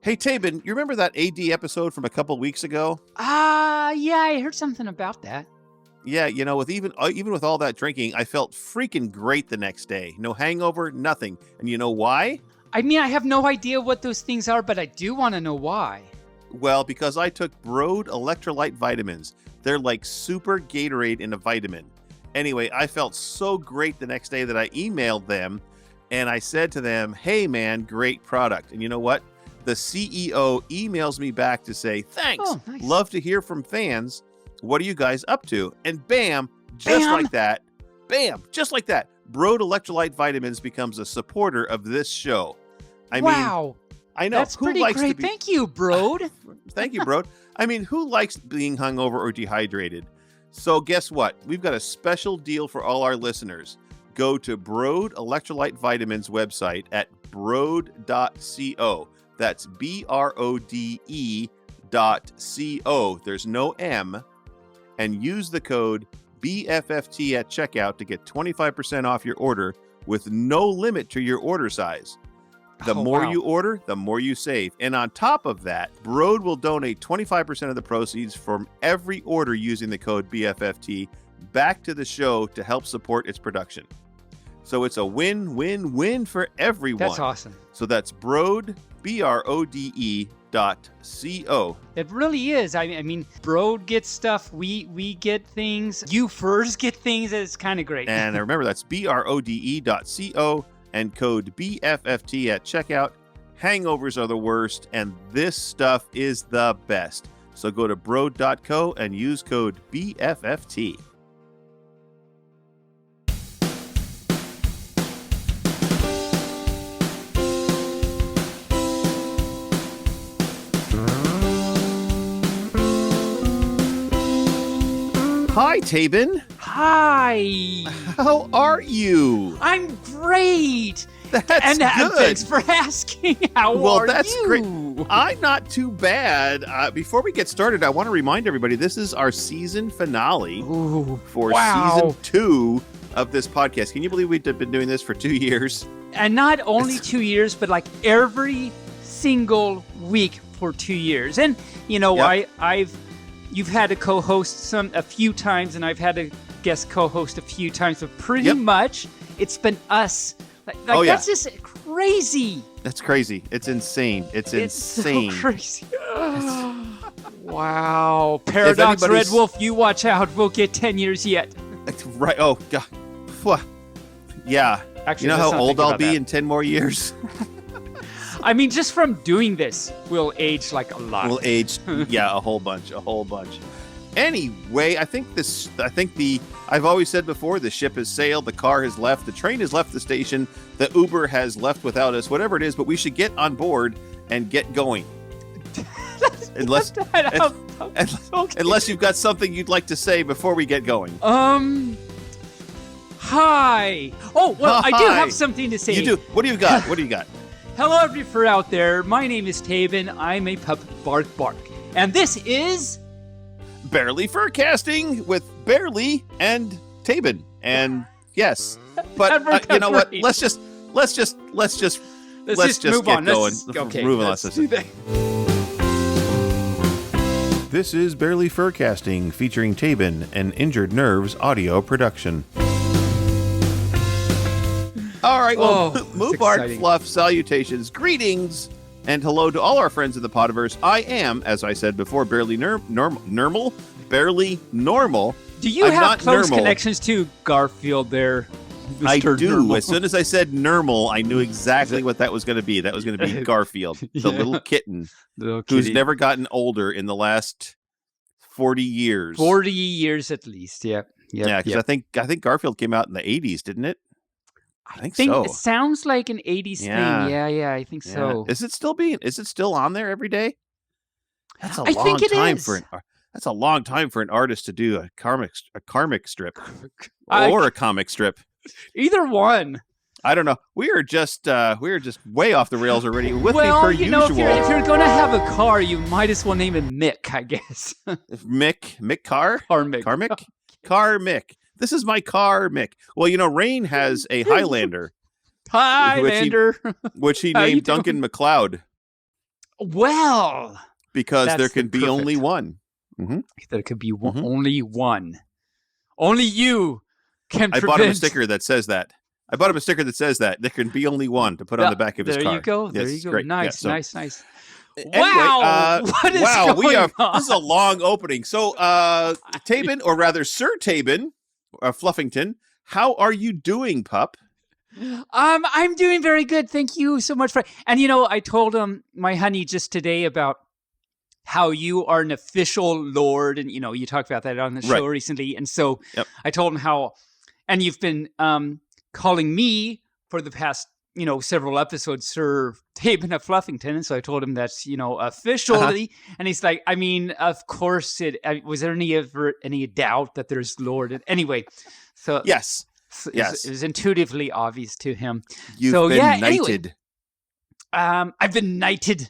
Hey, Taebyn, you remember that AD episode from a couple weeks ago? Yeah, I heard something about that. Yeah, with even with all that drinking, I felt freaking great the next day. No hangover, nothing. And you know why? I mean, I have no idea what those things are, but I do want to know why. Well, because I took Broad electrolyte vitamins. They're like super Gatorade in a vitamin. Anyway, I felt so great the next day that I emailed them and I said to them, hey man, great product. And you know what? The CEO emails me back to say, thanks. Oh, nice. Love to hear from fans. What are you guys up to? And bam, just like that, Broad electrolyte vitamins becomes a supporter of this show. I mean, I know. That's pretty great. Thank you, Broad. Thank you, Broad. I mean, who likes being hungover or dehydrated? So guess what? We've got a special deal for all our listeners. Go to Broad Electrolyte Vitamins website at broad.co. That's BRODE.co. There's no M. And use the code BFFT at checkout to get 25% off your order with no limit to your order size. The more you order, the more you save. And on top of that, Broad will donate 25% of the proceeds from every order using the code BFFT back to the show to help support its production. So it's a win-win-win for everyone. That's awesome. So that's Broad, BRODE.co. It really is. I mean, Broad gets stuff. We get things. You Furs get things. It's kind of great. And remember, that's BRODE.co. And code BFFT at checkout. Hangovers are the worst, and this stuff is the best. So go to broad.co and use code BFFT. Hi, Taebyn. Hi. How are you? I'm great. That's and good. Thanks for asking. How are that's you? Great. I'm not too bad. Before we get started, I want to remind everybody this is our season finale for season 2 of this podcast. Can you believe we've been doing this for 2 years? And not only 2 years, but like every single week for 2 years. And you know, you've had to co-host a few times, and I've had to guest co-host a few times. So pretty much, it's been us. That's just crazy. That's crazy. It's insane. It's insane. So crazy. Wow. Paradox Red Wolf, you watch out. We'll get 10 years yet. That's right. Oh, God. Yeah. Actually, you know how old I'll be in 10 more years? I mean, just from doing this, we'll age like a lot. We'll age, a whole bunch. Anyway, I've always said before, the ship has sailed, the car has left, the train has left the station, the Uber has left without us, whatever it is, but we should get on board and get going. Unless you've got something you'd like to say before we get going. Hi. Oh, well, I do have something to say. You do? What do you got? Hello, everybody out there. My name is Taebyn. I'm a pup bark. And this is... Barely Furcasting with Barely and Taebyn. And yes, but you know what? Let's just get going. Move on. Let's do that. This is Barely Furcasting featuring Taebyn and Injured Nerves audio production. All right, well, Moobarkfluff salutations, greetings, and hello to all our friends in the Podiverse. I am, as I said before, barely normal. Do you have close connections to Garfield there, Mr. I do. Normal? As soon as I said normal, I knew exactly what that was going to be. That was going to be Garfield, the little kitten who's never gotten older in the last 40 years. 40 years at least, yeah. Yeah, because I think Garfield came out in the 80s, didn't it? I think so. It sounds like an 80s thing. Yeah, I think so. Is it still on there every day? That's a That's a long time for an artist to do a karmic strip or a comic strip. Either one. I don't know. We are just way off the rails already. With me per usual. If you're going to have a car, you might as well name it Mick, I guess. Mick Car? Karmic. Karmic. This is my car, Mick. Well, Rain has a Highlander. Highlander. Which he named Duncan MacLeod. Well, because that's there can the be only perfect. one. Mm-hmm. There could be Mhm. only one. Only you can I prevent. bought him a sticker that says that. There can be only one to put on the back of his car. There you go. Yes, There you it's go. great. Yeah, Nice, so nice, nice. anyway, Wow! What is going on? This is a long opening. So, Taebyn, or rather, Sir Taebyn, Fluffington, how are you doing, pup? I'm doing very good. Thank you so much for. And I told my honey just today about how you are an official lord, and you talked about that on the show recently. And so Yep. I told him how, and you've been calling me for the past several episodes Sir Taebyn of Fluffington, and so I told him that's officially, and he's like, I mean, of course it. Was there any doubt that there's Lord? And anyway, so Yes. It was intuitively obvious to him. You've been knighted. Anyway, I've been knighted,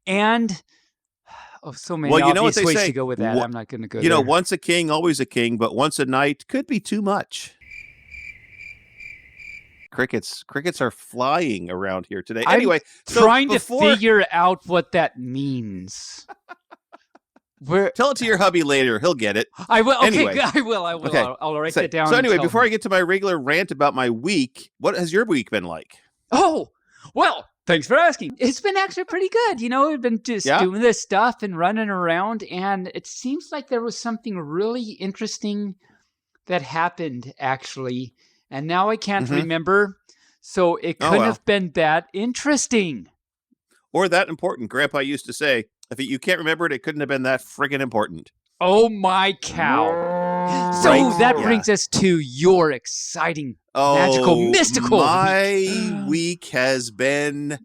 and so many what obvious they ways say, to go with that. I'm not going to go there. Once a king, always a king, but once a knight could be too much. Crickets are flying around here today. Anyway, trying to figure out what that means. Tell it to your hubby later. He'll get it. I will. Okay, anyway. I will. Okay. I'll write that down. So anyway, before I get to my regular rant about my week, what has your week been like? Oh, well, thanks for asking. It's been actually pretty good. I've been just doing this stuff and running around, and it seems like there was something really interesting that happened, actually. And now I can't remember, so it couldn't have been that interesting. Or that important. Grandpa used to say, if you can't remember it, it couldn't have been that friggin' important. Oh, my cow. So that brings us to your exciting, magical, mystical My week has been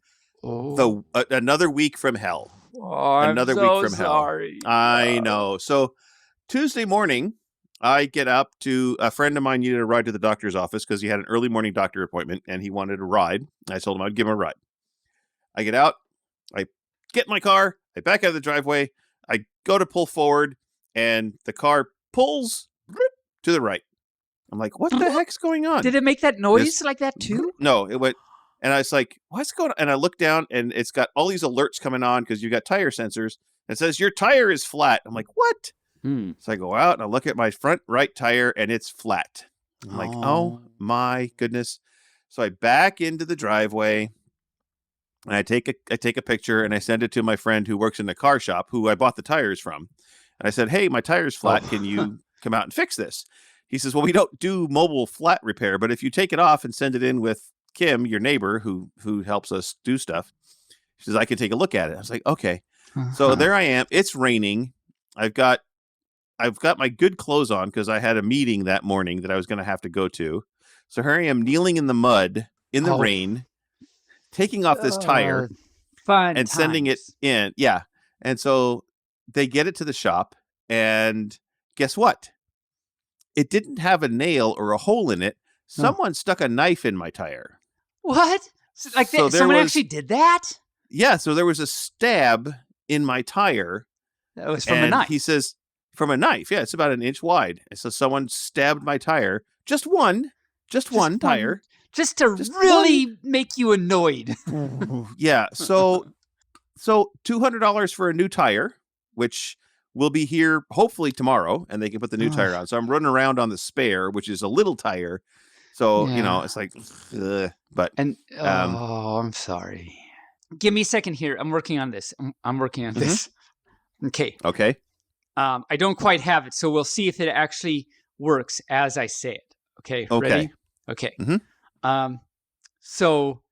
another week from hell. Oh, another week from sorry. hell. I know. So Tuesday morning, I get up to a friend of mine needed a ride to the doctor's office because he had an early morning doctor appointment and he wanted a ride. I told him I'd give him a ride. I get out, I get in my car, I back out of the driveway, I go to pull forward, and the car pulls to the right. I'm like, what the heck's going on? Did it make that noise like that too? No, it went, and I was like, what's going on? And I look down, and it's got all these alerts coming on because you got tire sensors. It says, your tire is flat. I'm like, what? So I go out and I look at my front right tire and it's flat. I'm like, oh my goodness. So I back into the driveway and I take a picture and I send it to my friend who works in the car shop who I bought the tires from. And I said, hey, my tire's flat. Can you come out and fix this? He says, well, we don't do mobile flat repair, but if you take it off and send it in with Kim, your neighbor who helps us do stuff, she says, I can take a look at it. I was like, okay. So there I am. It's raining. I've got my good clothes on because I had a meeting that morning that I was going to have to go to. So here I am kneeling in the mud in the rain, taking off this tire and sending it in. Yeah. And so they get it to the shop and guess what? It didn't have a nail or a hole in it. Someone stuck a knife in my tire. What? Someone actually did that? Yeah. So there was a stab in my tire. That was from a knife. He says, from a knife. Yeah, it's about an inch wide. And so someone stabbed my tire. Just one tire. Just to really make you annoyed. Yeah. So $200 for a new tire, which will be here hopefully tomorrow, and they can put the new tire on. So I'm running around on the spare, which is a little tire. So, it's like, but. And, I'm sorry. Give me a second here. I'm working on this. I'm working on this. Okay. I don't quite have it, so we'll see if it actually works as I say it. Okay. Ready? Okay. So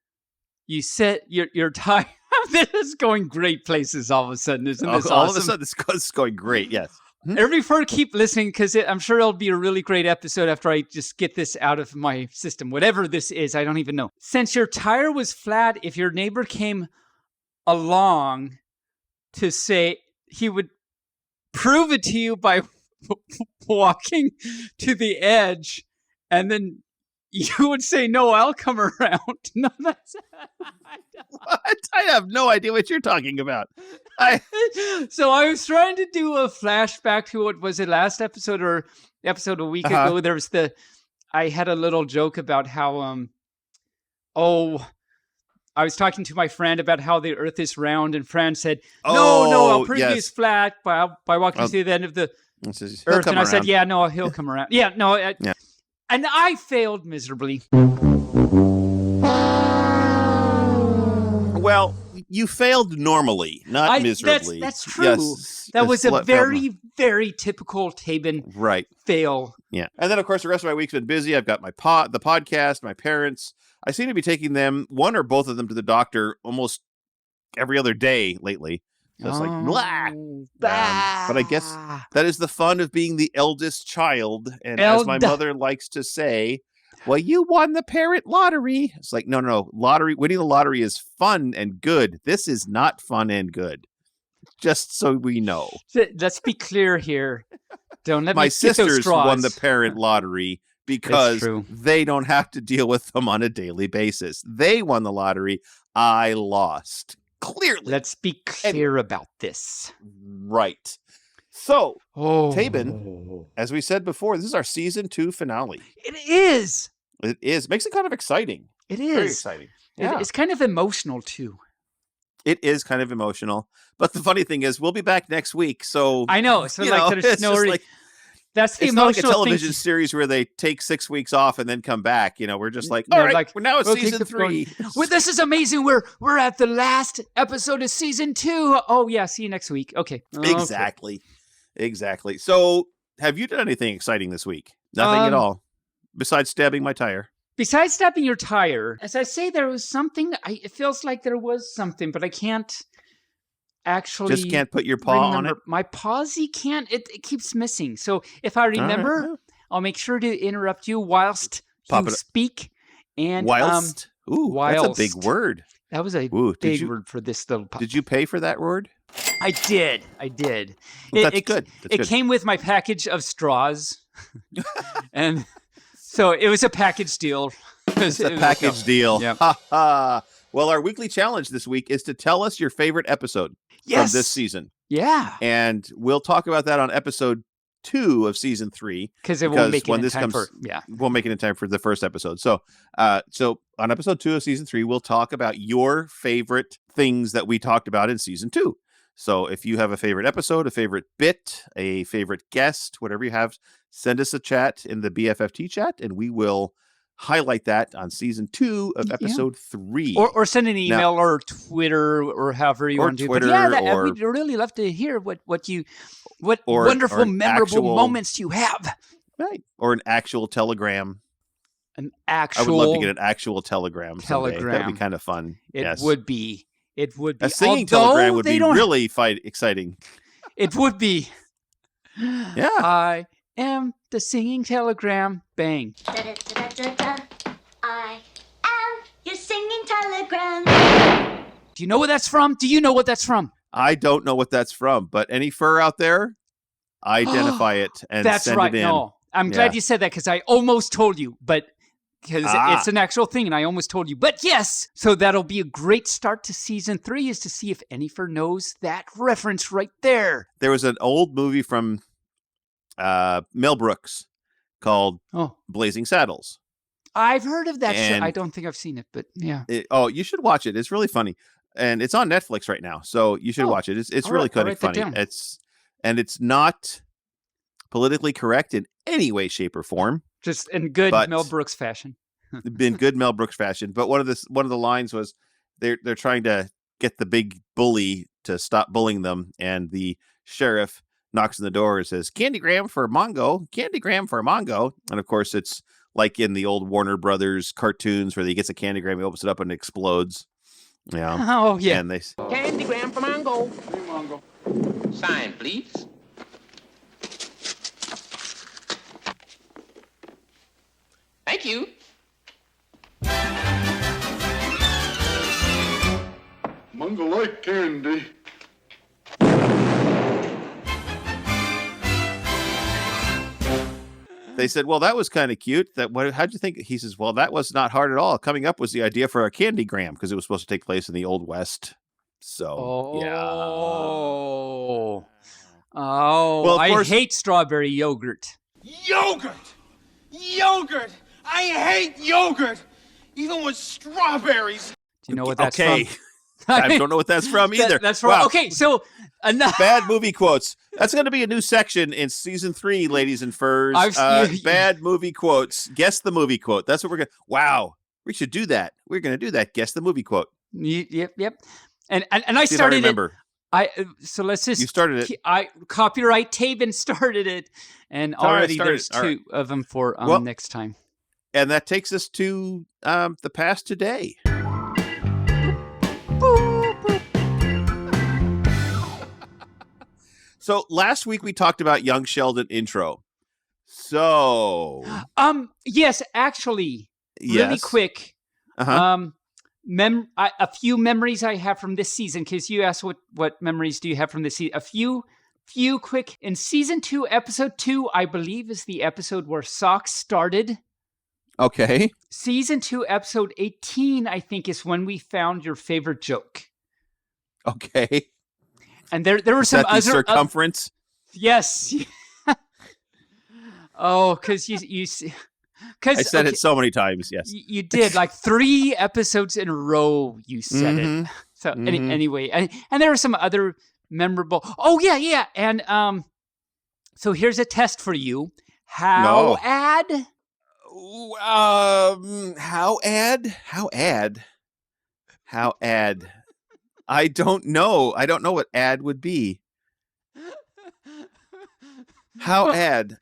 you set your tire. This is going great places all of a sudden, isn't this awesome? All of a sudden, this is going great. Yes. Everybody keep listening because I'm sure it'll be a really great episode after I just get this out of my system. Whatever this is, I don't even know. Since your tire was flat, if your neighbor came along to say he would prove it to you by walking to the edge, and then you would say, no, I'll come around. No, that's... What? I have no idea what you're talking about. So I was trying to do a flashback to, what was it, last episode or episode a week ago? There was I had a little joke about how, I was talking to my friend about how the Earth is round, and Fran said, "No, I'll prove it's flat by walking to the end of the Earth." And I said, "Yeah, no, he'll come around." Yeah, no, and I failed miserably. Well, you failed normally, not miserably. That's true. Yes, that was a very, very typical Taebyn fail. Yeah. And then, of course, the rest of my week's been busy. I've got the podcast, my parents. I seem to be taking them, one or both of them, to the doctor almost every other day lately. So it's like, blah. But I guess that is the fun of being the eldest child. And as my mother likes to say, well, you won the parent lottery. It's like, no. Winning the lottery is fun and good. This is not fun and good. Just so we know. Let's be clear here. Don't let my me sisters won the parent lottery because they don't have to deal with them on a daily basis. They won the lottery. I lost. Clearly. Let's be clear about this. Right. So, Taebyn, as we said before, this is our season 2 finale. It is. It is. Makes it kind of exciting. It is. Very exciting. Yeah. It's kind of emotional, too. It is kind of emotional. But the funny thing is, we'll be back next week. So I know. So there's no that's the it's emotional not like a television thing. series where they take 6 weeks off and then come back. We're just like, all right, we're now at season 3. Well, this is amazing. We're at the last episode of season 2. Oh yeah, see you next week. Okay. Exactly. So, have you done anything exciting this week? Nothing at all, besides stabbing my tire. Besides stabbing your tire, as I say, there was something. It feels like there was something, but I can't actually. Just can't put your paw on it? My pawsy can't. It keeps missing. So if I remember, I'll make sure to interrupt you whilst you speak. And whilst? That's a big word. That was a big word for this little podcast. Did you pay for that word? I did. Well, that's good. It came with my package of straws. And so it was a package deal. It's a package deal. Yeah. Well, our weekly challenge this week is to tell us your favorite episode from this season. Yeah. And we'll talk about that on episode 2 of season 3. Because won't make it in time for won't make it in time for the first episode. So on episode 2 of season 3, we'll talk about your favorite things that we talked about in season 2. So if you have a favorite episode, a favorite bit, a favorite guest, whatever you have, send us a chat in the BFFT chat, and we will highlight that on season 2 of episode 3. Or send an email or Twitter or however you want to do it. But we'd really love to hear what wonderful, memorable moments you have. Right. Or an actual telegram. I would love to get an actual telegram someday. That'd be kind of fun. It would be. A singing telegram would be really exciting. It would be. Yeah. I am the singing telegram. Bang. I am your singing telegram. Do you know what that's from? I don't know what that's from, but any fur out there, identify it and send it in. No, I'm glad you said that because I almost told you, but because it's an actual thing and I almost told you. But yes, so that'll be a great start to season 3 is to see if Anyfer knows that reference right there. There was an old movie from Mel Brooks called Blazing Saddles. I've heard of that show. I don't think I've seen it, but yeah. You should watch it. It's really funny. And it's on Netflix right now. So you should watch it. It's really kind of funny. It's not politically correct in any way, shape, or form. Just in good Mel Brooks fashion. Been good Mel Brooks fashion. But one of the lines was they're trying to get the big bully to stop bullying them, and the sheriff knocks on the door and says, "Candygram for Mongo, candygram for Mongo." And of course, it's like in the old Warner Brothers cartoons where he gets a candygram, he opens it up and it explodes. Yeah. Oh yeah. And they candygram for Mongo. Mongo. Sign, please. Thank you. Mongo like candy. They said, well, that was kind of cute. How'd you think? He says, well, that was not hard at all. Coming up was the idea for a candygram because it was supposed to take place in the Old West. So, well, I hate strawberry yogurt. Yogurt! I hate yogurt! Even with strawberries. Do you know what that's okay. from? I don't know what that's from either. That's from. Wow. Okay, so Bad movie quotes. That's going to be a new section in season 3, ladies and furs. Bad movie quotes. Guess the movie quote. That's what we're going to. Wow. We should do that. We're going to do that. Guess the movie quote. Yep. And I See started if I remember. So let's just. You started it. Copyright Taebyn started it, and already there's 2 of them for next time. And that takes us to the past today. So last week we talked about Young Sheldon intro. So yes, actually, really quick. Uh-huh. A few memories I have from this season, because you asked what memories do you have from this season. A few quick. In season 2, episode 2, I believe is the episode where Socks started. Okay. Season 2, episode 18, I think, is when we found your favorite joke. Okay. And there were some other circumference. Yes. Oh, because you I said it so many times. Yes, you did, like 3 episodes in a row. You said it. So anyway, and there were some other memorable. Oh yeah, and so here's a test for you. How add? How add? I don't know. I don't know what ad would be. How add?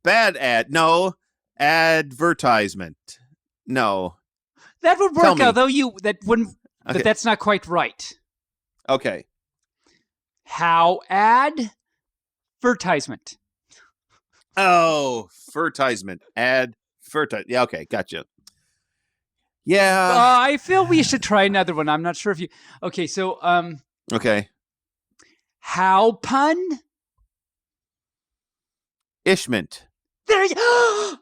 Bad ad. No. Advertisement. No. That would work, although that wouldn't. Okay. But that's not quite right. Okay. How add? Advertisement. Oh, advertisement. Advertisement. Yeah. Okay. Gotcha. Yeah. I feel we should try another one. I'm not sure if you. Okay. So Okay. How pun? Ishment. There you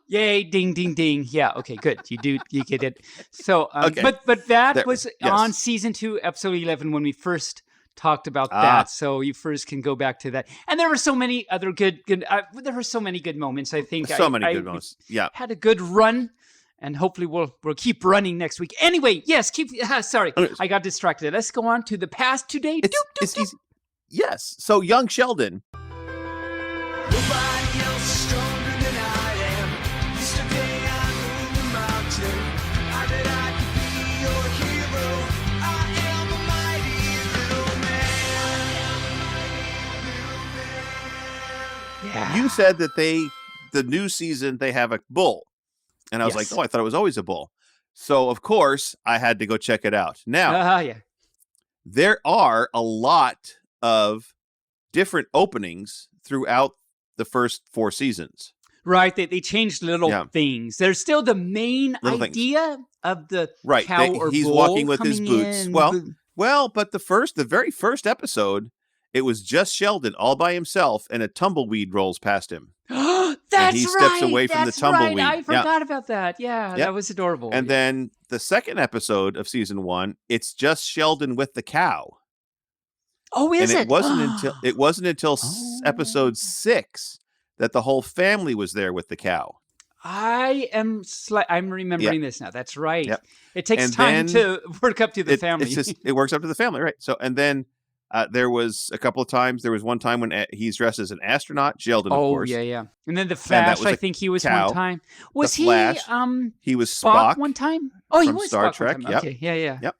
Yay, ding, ding, ding. Yeah, okay, good. You get it. So, Okay. but that was on season 2, episode 11, when we first talked about that. So you first can go back to that. And there were so many other good there were so many good moments, I think. So many good moments. Yeah. Had a good run, and hopefully we'll keep running next week. Anyway, yes, sorry. I got distracted. Let's go on to the past today. It's easy. Yes. So Young Sheldon. Nobody else is stronger than I am. Yesterday I moved the mountain. I bet I could be your hero. I am a mighty little man. Yeah. You said that the new season, they have a bull. And I was like, I thought it was always a bull. So, of course, I had to go check it out. Now, there are a lot of different openings throughout the first 4 seasons. Right, they changed little things. There's still the main idea of the cow or he's bull walking with his boots. in. Well, but the very first episode, it was just Sheldon all by himself, and a tumbleweed rolls past him. That's he steps away from the tumbleweed. Right. I forgot about that. Yeah, that was adorable. And then the second episode of season 1, it's just Sheldon with the cow. Oh, is it? It wasn't until episode 6 that the whole family was there with the cow. I'm remembering this now. That's right. Yep. It takes time to work up to the family. It works up to the family, right? So, and then there was a couple of times. There was one time when he's dressed as an astronaut, Sheldon, of course. Oh, yeah. And then the Flash, I think he was cow. one time. Was the Flash, he was Spock one time? Oh, he from was Star Spock Trek. One time. Okay, yeah. Yep.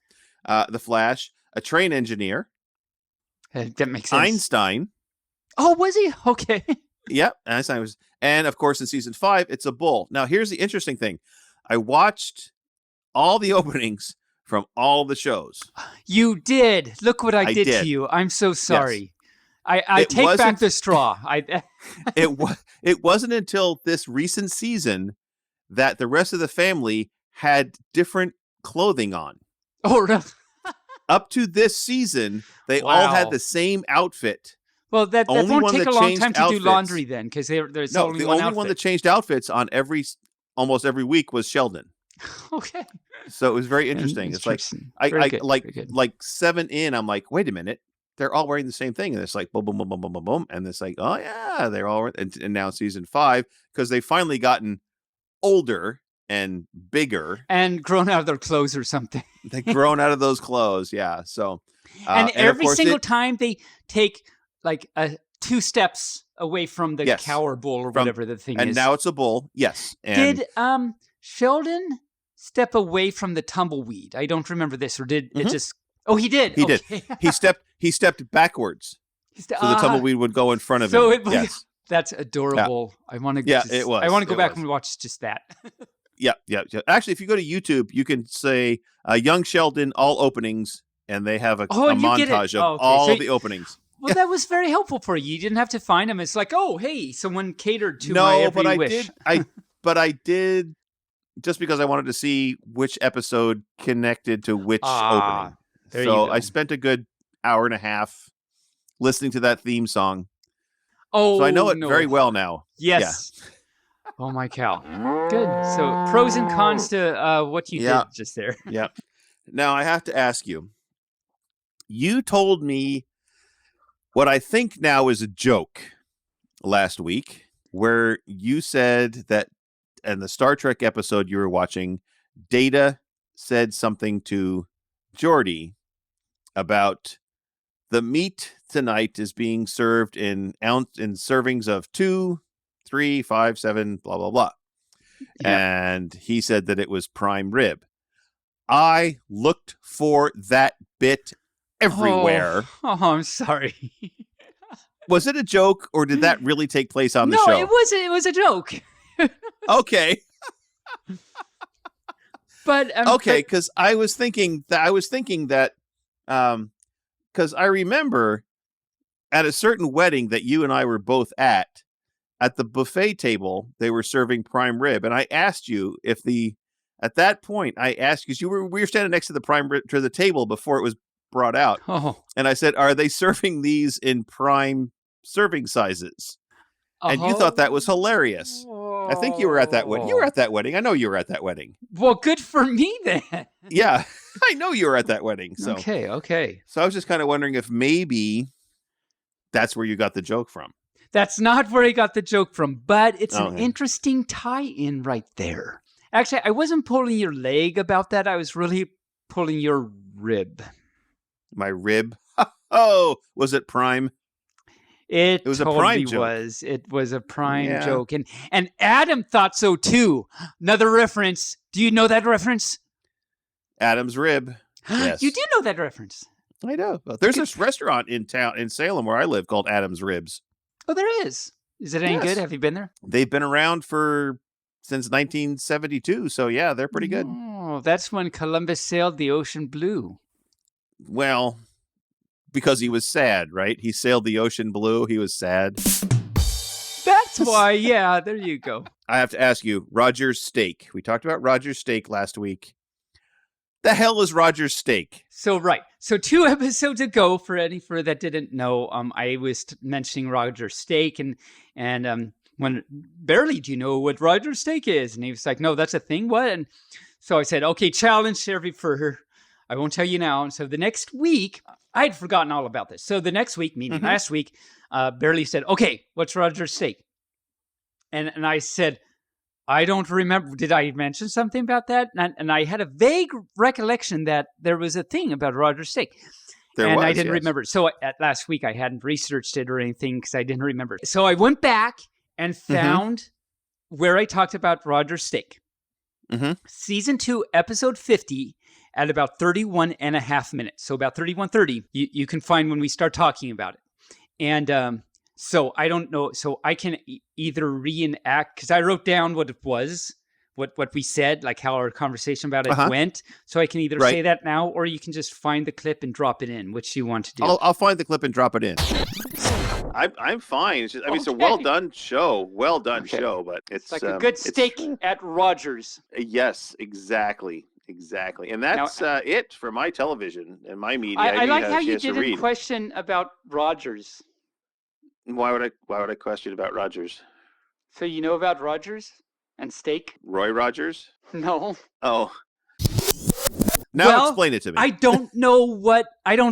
The Flash, a train engineer. That makes sense. Einstein. Oh, was he? Okay. Yep. Einstein was. And of course, in season 5, it's a bull. Now, here's the interesting thing. I watched all the openings from all the shows. You did. Look what I did to you. I'm so sorry. Yes. I take back the straw. It wasn't until this recent season that the rest of the family had different clothing on. Oh, really? Up to this season, they all had the same outfit. Well, that won't take a long time to do laundry then, because there's only one outfit. One that changed outfits on almost every week was Sheldon. Okay. So it was very interesting. It's like like 7 in, I'm like, wait a minute, they're all wearing the same thing, and it's like boom, boom, boom, boom, boom, boom, boom, and it's like, oh yeah, they're all. And now season 5, because they've finally gotten older and bigger. And grown out of their clothes or something. They've grown out of those clothes, yeah. So, and of every course single time they take like 2 steps away from the cow or bull or whatever the thing is. And now it's a bull, yes. And did Sheldon step away from the tumbleweed? I don't remember this, or did it just... Oh, he did. He did. He stepped backwards. So the tumbleweed would go in front of him. Yes. That's adorable. Yeah. I want to. It was. I want to go back and watch just that. Yeah. Actually, if you go to YouTube, you can say Young Sheldon all openings, and they have a montage of all the openings. Well, that was very helpful for you. You didn't have to find them. It's like, oh, hey, someone catered to my every wish. But I did just because I wanted to see which episode connected to which opening. So I spent a good hour and a half listening to that theme song. Oh, so I know it very well now. Yes. Yeah. Oh my cow. Good. So pros and cons to what you did just there. Yeah. Now I have to ask you. You told me what I think now is a joke last week, where you said that in the Star Trek episode you were watching, Data said something to Geordi about the meat tonight is being served in servings of 2, 3, 5, 7, blah, blah, blah. Yeah. And he said that it was prime rib. I looked for that bit everywhere. Oh, I'm sorry. Was it a joke, or did that really take place on the show? No, it was a joke. Okay. But okay, because I was thinking that because I remember at a certain wedding that you and I were both at the buffet table, they were serving prime rib, and I asked you at that point I asked, because we were standing next to the prime rib to the table before it was brought out, and I said, "Are they serving these in prime serving sizes?" And you thought that was hilarious. I think you were at that wedding. You were at that wedding. I know you were at that wedding. Well, good for me then. Yeah, I know you were at that wedding. So okay. So I was just kind of wondering if maybe that's where you got the joke from. That's not where I got the joke from, but it's an interesting tie-in right there. Actually, I wasn't pulling your leg about that. I was really pulling your rib. My rib? Oh, was it prime? It was totally a prime joke. Was. It was a prime joke. And Adam thought so too. Another reference. Do you know that reference? Adam's rib. Yes. You do know that reference. I know. There's this restaurant in Salem where I live called Adam's Ribs. Oh, there is. Is it any good? Have you been there? They've been around since 1972. So yeah, they're pretty good. Oh, that's when Columbus sailed the ocean blue. Well, because he was sad, right? He sailed the ocean blue. He was sad. That's why. Yeah, there you go. I have to ask you, Roger's steak. We talked about Roger's steak last week. The hell is Roger's steak? So 2 episodes ago, for that didn't know, I was mentioning Roger's steak, and when barely do you know what Roger's steak is, and he was like, "No, that's a thing." What? And so I said, "Okay, challenge for her. I won't tell you now." And so the next week, I had forgotten all about this. So the next week, meaning last week, Barely said, "Okay, what's Roger's steak?" And I said, "I don't remember. Did I mention something about that?" And I had a vague recollection that there was a thing about Roger's steak. I didn't remember. So last week I hadn't researched it or anything because I didn't remember. So I went back and found where I talked about Roger's steak. Season 2, episode 50, at about 31 and a half minutes. So about 31:30, you can find when we start talking about it. And so I don't know. So I can either reenact, because I wrote down what it was, what we said, like how our conversation about it went. So I can either say that now, or you can just find the clip and drop it in, which you want to do. I'll find the clip and drop it in. I'm fine. It's just, it's a well done show. Well done show, but it's like a good steak at Rogers. Yes, exactly. And that's it for my television and my media. I like how you didn't question about Rogers. Why would I question about Rogers? So you know about Rogers and steak? Roy Rogers? No. Oh. Now explain it to me. I don't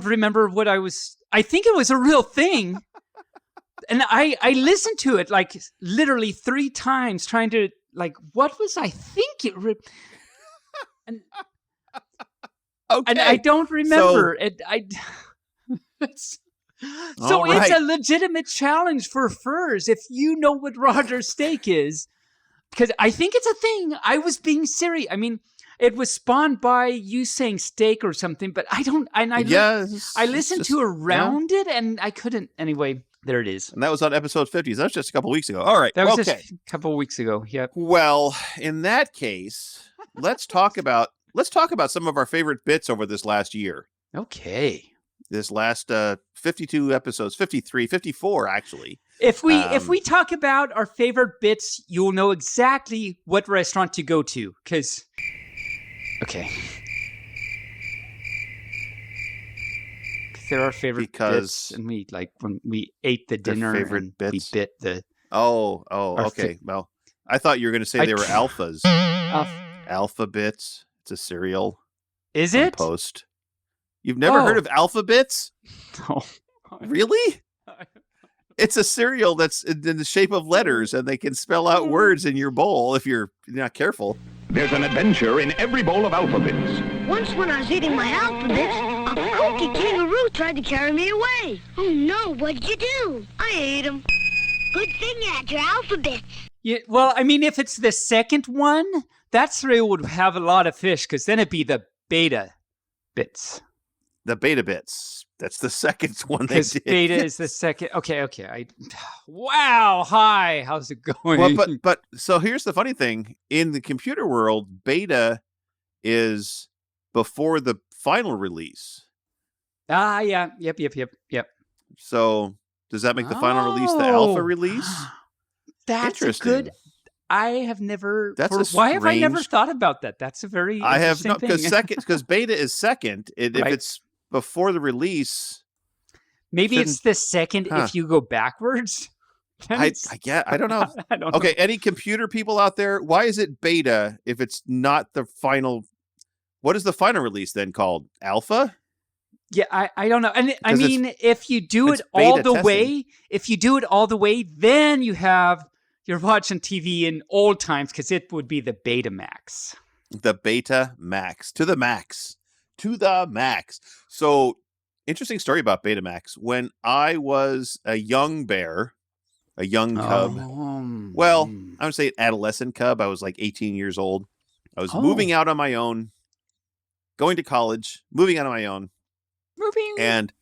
remember what I think it was a real thing. And I listened to it like literally 3 times trying to like, what was I thinking? And Okay. I don't remember. So All it's right. a legitimate challenge for furs if you know what Roger's steak is. Because I think it's a thing. I was being serious. I mean, it was spawned by you saying steak or something, but I don't. And I listened to around it, and I couldn't. Anyway, there it is. And that was on episode 50. That was just a couple weeks ago. All right. That was okay. just a couple of weeks ago. Yep. Well, in that case, let's talk about some of our favorite bits over this last year. Okay. This last 52 episodes, 53, 54 actually. If we talk about our favorite bits, you'll know exactly what restaurant to go to. Because, okay. They're our favorite bits, and we when we ate the dinner, favorite and bits? we bit the. Oh, okay. Well, I thought you were going to say they were alphas. Alpha Bits. It's a cereal. Is it? Post. You've never heard of Alpha Bits? No. Really? It's a cereal that's in the shape of letters, and they can spell out words in your bowl if you're not careful. There's an adventure in every bowl of alphabets. Once when I was eating my alphabets, a funky kangaroo tried to carry me away. Oh no, what'd you do? I ate him. Good thing you had your alphabets. Yeah, well, I mean, if it's the second one, that cereal would have a lot of fish, because then it'd be the beta bits. The Beta Bits. That's the second one they Because did. beta is the second. Okay. Wow. Hi. How's it going? Well, but so here's the funny thing. In the computer world, beta is before the final release. Yeah. Yep. So does that make the final release the alpha release? That's Interesting. good. I have never. That's why have I never strange- thought about that? That's a very. I have interesting not, thing. because beta is second. If Right. it's before the release, Maybe it's the second if you go backwards. I don't know. I don't know. Okay, any computer people out there, why is it beta if it's not the final? What is the final release then called? Alpha? Yeah, I don't know. And I 'Cause mean, if you do it it's all beta the way, then you're watching TV in old times, because it would be the Betamax. The Beta Max. To the max. So, interesting story about Betamax. When I was a young bear, a young cub, well, I would say an adolescent cub. I was like 18 years old. I was moving out on my own, going to college, moving out on my own. And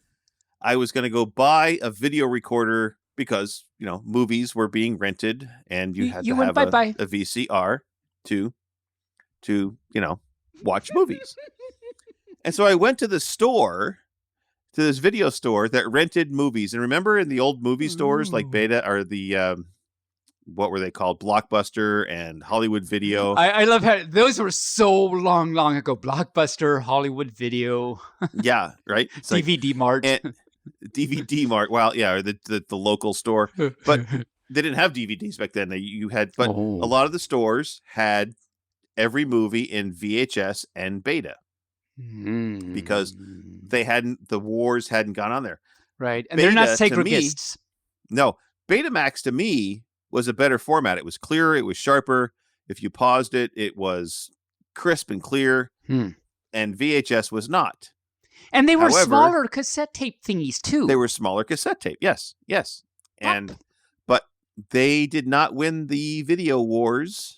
I was going to go buy a video recorder because, movies were being rented and you had to have a VCR to watch movies. And so I went to this video store that rented movies. And remember in the old movie stores like Beta or the, what were they called? Blockbuster and Hollywood Video. I love how those were so long ago. Blockbuster, Hollywood Video. Yeah, right. It's DVD Mart. DVD Mart. Well, yeah, or the local store. But they didn't have DVDs back then. A lot of the stores had every movie in VHS and Beta. Because the wars hadn't gone on there. Right. And Beta, they're not to segregists. No. Betamax to me was a better format. It was clearer, it was sharper. If you paused it, it was crisp and clear. And VHS was not. And they were smaller cassette tape thingies too. They were smaller cassette tape. Yes. But they did not win the video wars.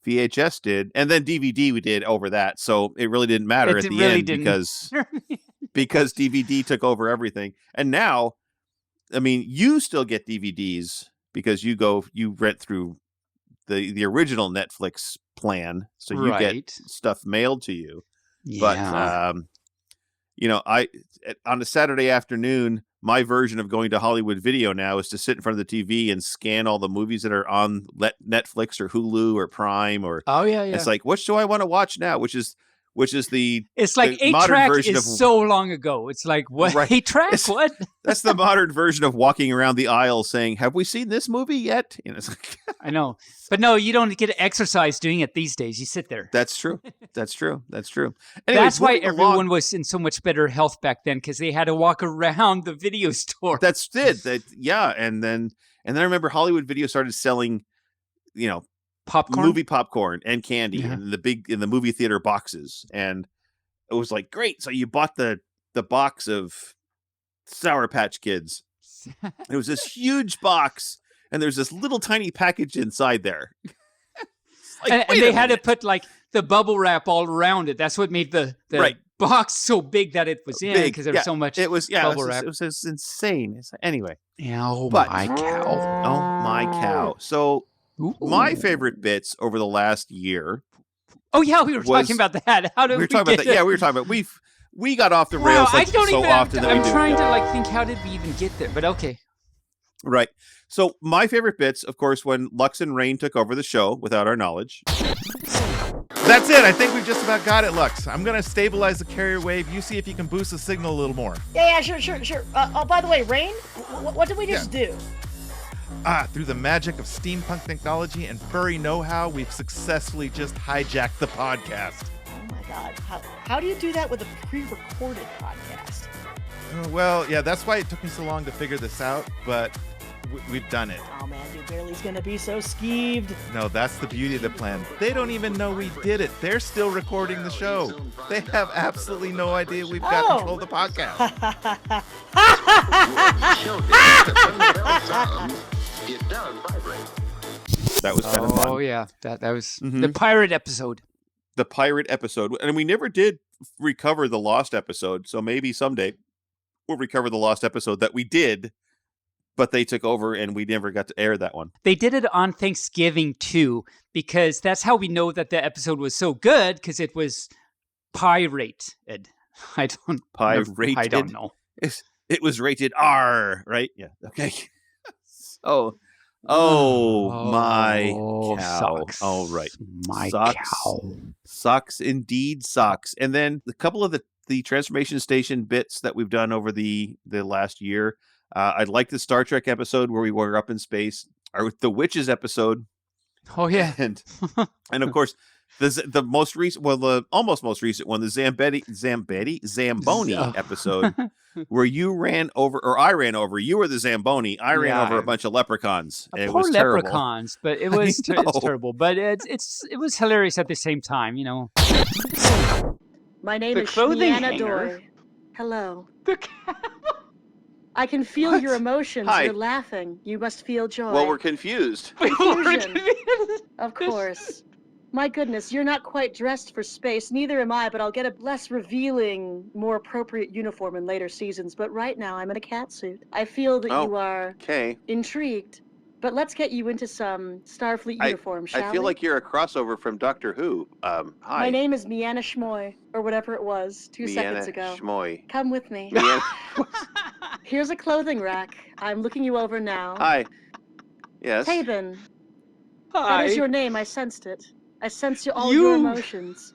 VHS did, and then DVD we did over that, so it really didn't matter at the end because DVD took over everything. And now, I mean, you still get DVDs because you rent through the original Netflix plan, so you get stuff mailed to you. Yeah. But on a Saturday afternoon, my version of going to Hollywood Video now is to sit in front of the TV and scan all the movies that are on Netflix or Hulu or Prime or. Oh yeah. It's like, which do I want to watch now? Which is the. It's like 8-track is so long ago. It's like what 8-track? What? That's the modern version of walking around the aisle saying, "Have we seen this movie yet?" It's like, I know, but no, you don't get exercise doing it these days. You sit there. That's true. Anyways, that's why everyone was in so much better health back then, because they had to walk around the video store. That's it. Yeah, and then I remember Hollywood Video started selling, popcorn. movie popcorn and candy Yeah. in the movie theater boxes, and it was like great. So you bought the box of Sour Patch Kids. It was this huge box, and there's this little tiny package inside there. Like, and wait they a had to minute. put like the bubble wrap all around it. That's what made the Right. box so big that it was in, Big, because there was yeah. so much It was bubble wrap. it was insane. Anyway, Yeah, oh But- my cow. oh my cow! So Ooh. my favorite bits over the last year. Oh yeah, we were was- talking about that. How did We were talking about that. Yeah, we were talking about we got off the rails Wow, like I don't so even. often that I'm we do. trying to like think, how did we even get there? But okay. Right. So my favorite bits, of course, when Lux and Rain took over the show without our knowledge. That's it. I think we've just about got it, Lux. I'm going to stabilize the carrier wave. You see if you can boost the signal a little more. Yeah, sure. Oh, by the way, Rain, what did we just do? Through the magic of steampunk technology and furry know-how, we've successfully just hijacked the podcast. Oh my God. How do you do that with a pre-recorded podcast? Well, yeah, that's why it took me so long to figure this out, but we've done it. Oh man, dude, Barely's gonna be so skeeved. No, that's the beauty of the plan. They don't even know we did it. They're still recording the show. They have absolutely no idea we've got Oh. control of the podcast. That was kind of fun. Oh yeah, that was Mhm. the pirate episode. The pirate episode, and we never did recover the lost episode. So maybe someday we'll recover the lost episode that we did, but they took over and we never got to air that one. They did it on Thanksgiving too, because that's how we know that the episode was so good, because it was pirated. I don't know. It was rated R, right? Yeah. Okay. So, my cow. Sucks. All right. My Sucks. cow. Sucks, indeed sucks. And then a couple of the transformation station bits that we've done over the last year. I like the Star Trek episode where we were up in space, or the Witches episode, Oh yeah. and of course the most recent, well, the almost most recent one, the Zamboni episode, where you ran over, or I ran over. You were the Zamboni. I ran over a bunch of leprechauns. It Poor was terrible. leprechauns, but it was I know. it's terrible. But it was hilarious at the same time, you know. My name The is clothing Shmiana hanger. Doy. Hello. The I can feel What? your emotions. Hi. You're laughing. You must feel joy. Well, we're confused. Confusion. Of course. My goodness, you're not quite dressed for space. Neither am I, but I'll get a less revealing, more appropriate uniform in later seasons. But right now, I'm in a catsuit. I feel that Oh. you are Okay. intrigued. But let's get you into some Starfleet uniform, shall I feel we? like you're a crossover from Doctor Who. Hi. My name is Miana Shmoy, or whatever it was, 2 seconds ago. Schmoy. Come with me. Miana- Here's a clothing rack. I'm looking you over now. Hi. Yes. Taebyn. Hi. That is your name. I sensed it. I sense all You- your emotions.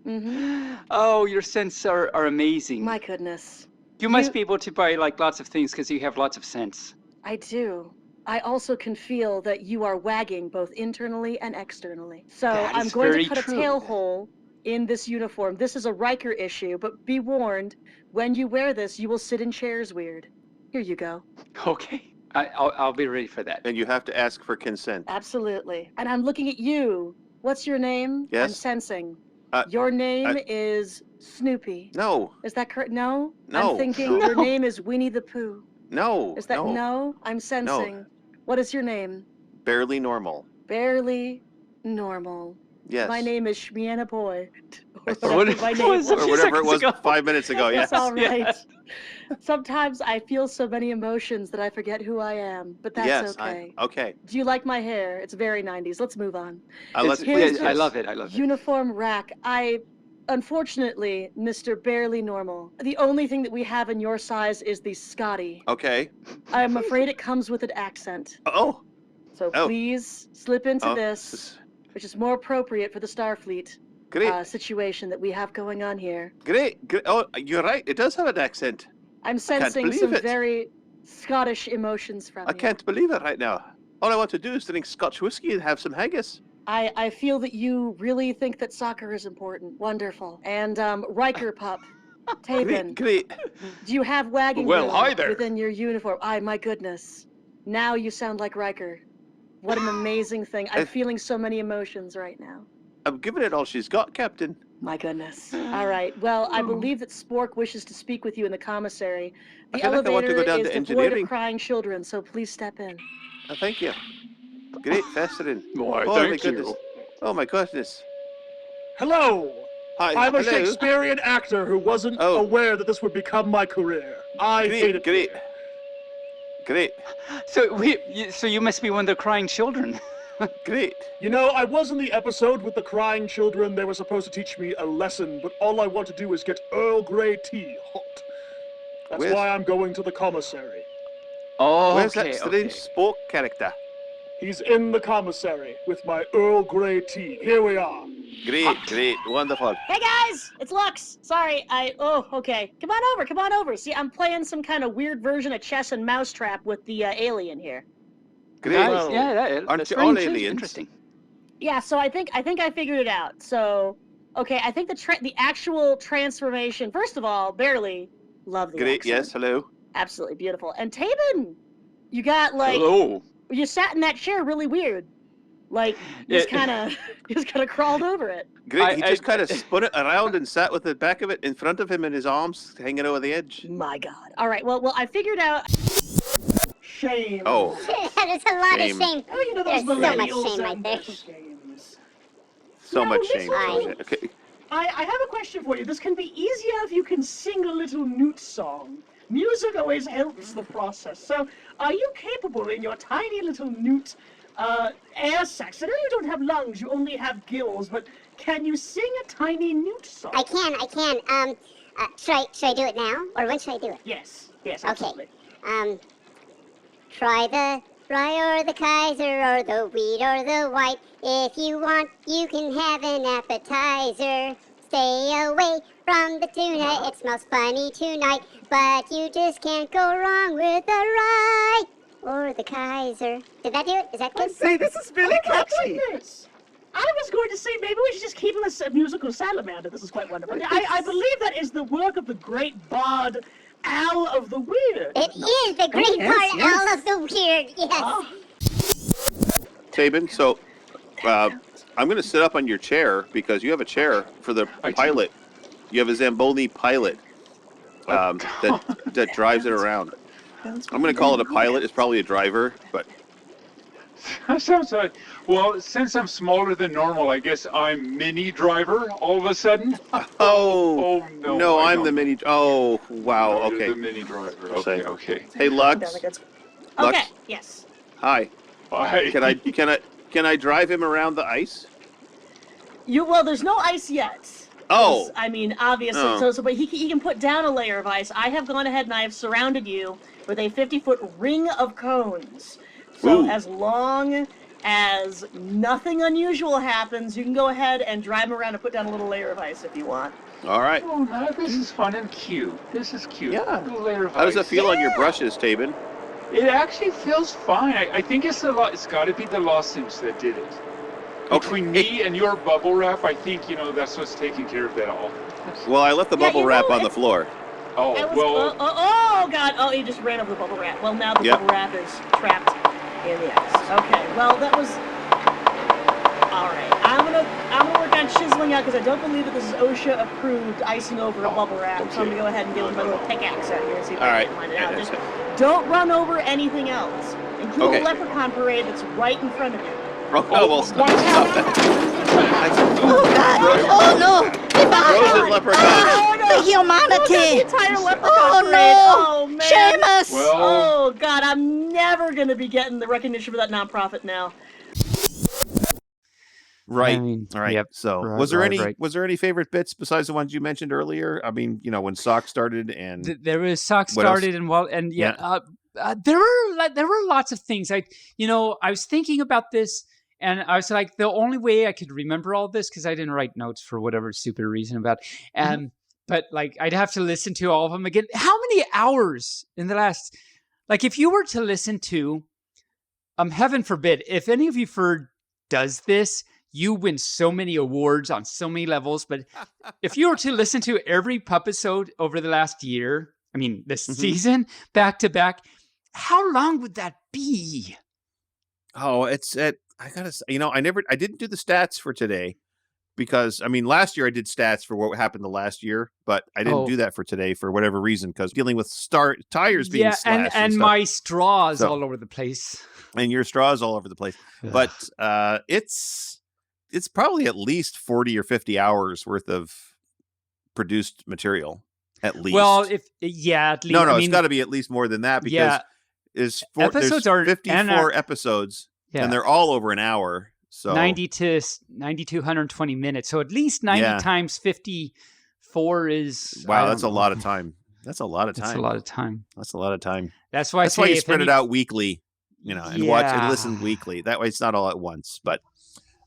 Mm-hmm. Oh, your scents are amazing. My goodness. you must you- be able to buy like lots of things because you have lots of scents. I do. I also can feel that you are wagging both internally and externally. So That I'm is going very to cut true. a tail hole in this uniform. This is a Riker issue, but be warned, when you wear this, you will sit in chairs weird. Here you go. Okay, I'll be ready for that. And you have to ask for consent. Absolutely. And I'm looking at you. What's your name? I'm Yes? sensing. Uh, Your name is Snoopy. No. Is that correct? No? No, I'm thinking no. your name is Winnie the Pooh. No. Is that no? I'm sensing. What is your name? Barely normal. Barely normal. Yes. My name is Shmiana Boy. Or Or whatever my name was was. Or whatever it was 5 minutes ago. Yes. That's all right. yes. Sometimes I feel so many emotions that I forget who I am, but that's yes. okay. Okay. Do you like my hair? It's very 90s. Let's move on. Let's. Here's I love it. I love it. Uniform rack. Unfortunately, Mr. Barely Normal, the only thing that we have in your size is the Scotty. Okay. I'm afraid it comes with an accent. Oh. So Oh. please slip into Oh, this, which is more appropriate for the Starfleet Great. situation that we have going on here. Great. Oh, you're right. It does have an accent. I'm sensing believe some it. very Scottish emotions from I you. can't believe it right now. All I want to do is drink Scotch whiskey and have some haggis. I feel that you really think that soccer is important. Wonderful. And Riker Pup, Taebyn, Great. do you have wagging Well, room hi there. within your uniform? My goodness. Now you sound like Riker. What an amazing thing. I'm feeling so many emotions right now. I'm giving it all she's got, Captain. My goodness. All right. Well, I believe that Spork wishes to speak with you in the commissary. The I feel like I want to elevator go down is to devoid engineering. of crying children, so please step in. Oh, thank you. Great festering. Why, Oh, my thank goodness. you. Oh, my goodness. Hello! Hi, I'm a hello. Shakespearean actor who wasn't aware that this would become my career. I hate it. Great. So you must be one of the crying children. Great. You know, I was in the episode with the crying children. They were supposed to teach me a lesson, but all I want to do is get Earl Grey tea hot. That's why I'm going to the commissary. Oh, Where's that strange Spoke character? He's in the commissary with my Earl Grey tea. Here we are. Great, wonderful. Hey guys, it's Lux. Sorry, okay. Come on over. See, I'm playing some kind of weird version of chess and mousetrap with the alien here. Great. Nice. Yeah, Aren't you all aliens? Interesting. Yeah, so I think I figured it out. So, okay, I think the actual transformation. First of all, barely love the Great. accent. Yes. Hello. Absolutely beautiful. And Taebyn, you got like Hello. You sat in that chair really weird. Like just kind of crawled over it. Great. He just kind of spun it around and sat with the back of it in front of him in his arms, hanging over the edge. My God. All right. Well, I figured out. Shame. Oh. There's a lot Shame. of shame. Oh, you know, There's those so much millennials shame right and there. games. So Now, much listen, shame. Fine. Okay. I have a question for you. This can be easier if you can sing a little newt song. Music always helps the process. So, are you capable in your tiny little newt air sacs? I know you don't have lungs, you only have gills, but can you sing a tiny newt song? I can. Should I do it now? Or when should I do it? Yes, Okay. absolutely. Try the rye or the Kaiser or the wheat or the white. If you want, you can have an appetizer. Stay away from the tuna, it smells funny tonight. But you just can't go wrong with the rye or the Kaiser. Did that do it? Is that good? Say, this is really catchy. I was going to say maybe we should just keep him a musical salamander. This is quite wonderful. I believe that is the work of the great bard Al of the Weird. It is the great part Al of the Weird, yes. Taebyn, so I'm going to sit up on your chair because you have a chair for the pilot. You have a Zamboni pilot that drives it around. I'm going to call it a pilot. It's probably a driver, but That sounds like, well, since I'm smaller than normal, I guess I'm mini driver all of a sudden. oh no, I'm the mini. Oh wow, No, you're okay. the mini driver. Okay. Hey Lux. Okay. Yes. Hi. Bye. Can I drive him around the ice? Well, there's no ice yet. Oh. I mean, obviously. Oh. So, but he can put down a layer of ice. I have gone ahead and I have surrounded you with a 50-foot ring of cones. So Ooh. as long as nothing unusual happens, you can go ahead and drive him around and put down a little layer of ice if you want. All right. Oh, no, this is fun and cute. This is cute. Yeah. A little layer of How does it ice. feel on your brushes, Taebyn? It actually feels fine. I think it's got to be the lozenge that did it. Between me and your bubble wrap, I think, that's what's taking care of that all. Well, I left the bubble wrap on the floor. Oh, well. Oh, God. Oh, he just ran over the bubble wrap. Well, now the bubble wrap is trapped in the ice. Okay, well, that was... All right. I'm gonna work on chiseling out because I don't believe that this is OSHA approved icing over a bubble wrap. So I'm gonna go ahead and give him a little pickaxe out here and see if I can find it out. Just don't run over anything else, including the leprechaun parade that's right in front of you. Oh, well, stop that. Oh, God. Oh, no. Frozen leprechaun. The humanity. The entire leprechaun Oh, parade. no. Oh, man. Seamus. Oh, God. I'm never going to be getting the recognition for that nonprofit now. Right. I mean, All right. yep. So, Right, was there right. any favorite bits besides the ones you mentioned earlier? I mean, when Sock started and There was Sock What else? started there were lots of things. I was thinking about this. And I was like, the only way I could remember all this, because I didn't write notes for whatever stupid reason about it. But like, I'd have to listen to all of them again. How many hours in the last, like if you were to listen to, heaven forbid, if any of you does this, you win so many awards on so many levels. But if you were to listen to every pupisode over the last year, I mean, this season, back to back, how long would that be? Oh, it's at. I gotta say, I didn't do the stats for today because last year I did stats for what happened the last year, but I didn't do that for today for whatever reason because dealing with tires being slashed and stuff. my straws all over the place, and your straws all over the place. But it's probably at least 40 or 50 hours worth of produced material. At least. Well, at least. No, it's got to be at least more than that because there's 54 episodes, and they're all over an hour. So 90 to 120 minutes. So at least 90 times 54 is wow. That's a lot of time. That's a lot of time. That's a lot of time. That's a lot of time. That's why you spread it out weekly, and watch and listen weekly. That way, it's not all at once. But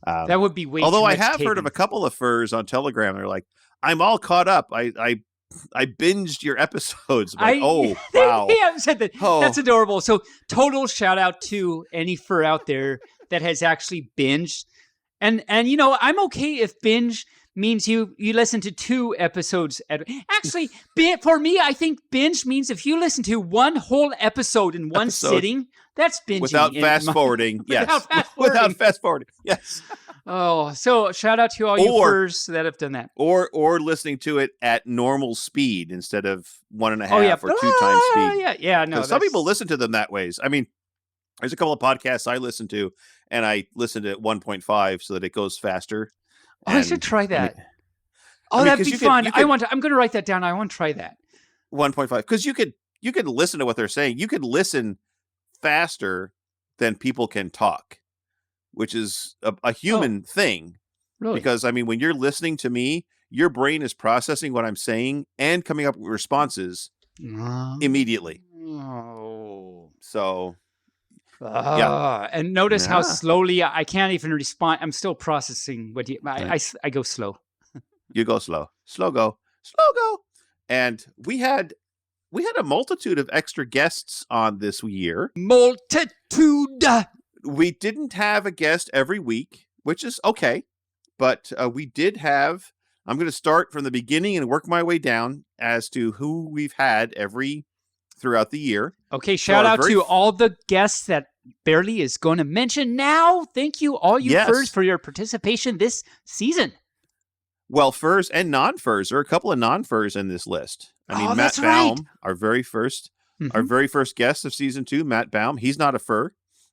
that would be way. Although too I much have heard of a couple of furs on Telegram. They're like, I'm all caught up. I binged your episodes. Oh, wow. They haven't said that. Oh. That's adorable. So total shout out to any fur out there that has actually binged. And I'm okay if binge means you listen to 2 episodes. Actually, for me, I think binge means if you listen to one whole episode in one sitting, that's binging. Without fast forwarding. Yes. Without fast forwarding. Yes. Oh, so shout out to all you furs that have done that. Or listening to it at normal speed instead of 1.5 or 2 times speed. Yeah. No, some people listen to them that ways. There's a couple of podcasts I listen to, and I listen to it 1.5 so that it goes faster. I should try that. That'd be fun. I'm going to write that down. I want to try that. 1.5 because you could listen to what they're saying. You could listen faster than people can talk, which is a human thing. Really? Because when you're listening to me, your brain is processing what I'm saying and coming up with responses immediately. Oh. So and notice how slowly I can't even respond. I'm still processing what I go slow. You go slow. Slow go. And we had a multitude of extra guests on this year. Multitude. We didn't have a guest every week, which is okay. But we did have, I'm going to start from the beginning and work my way down as to who we've had throughout the year. Okay, shout out to all the guests that Barely is going to mention now. Thank you, all you furs, for your participation this season. Well, furs and non-furs. There are a couple of non-furs in this list. Matt Baum, our very first guest of season 2, Matt Baum. He's not a fur.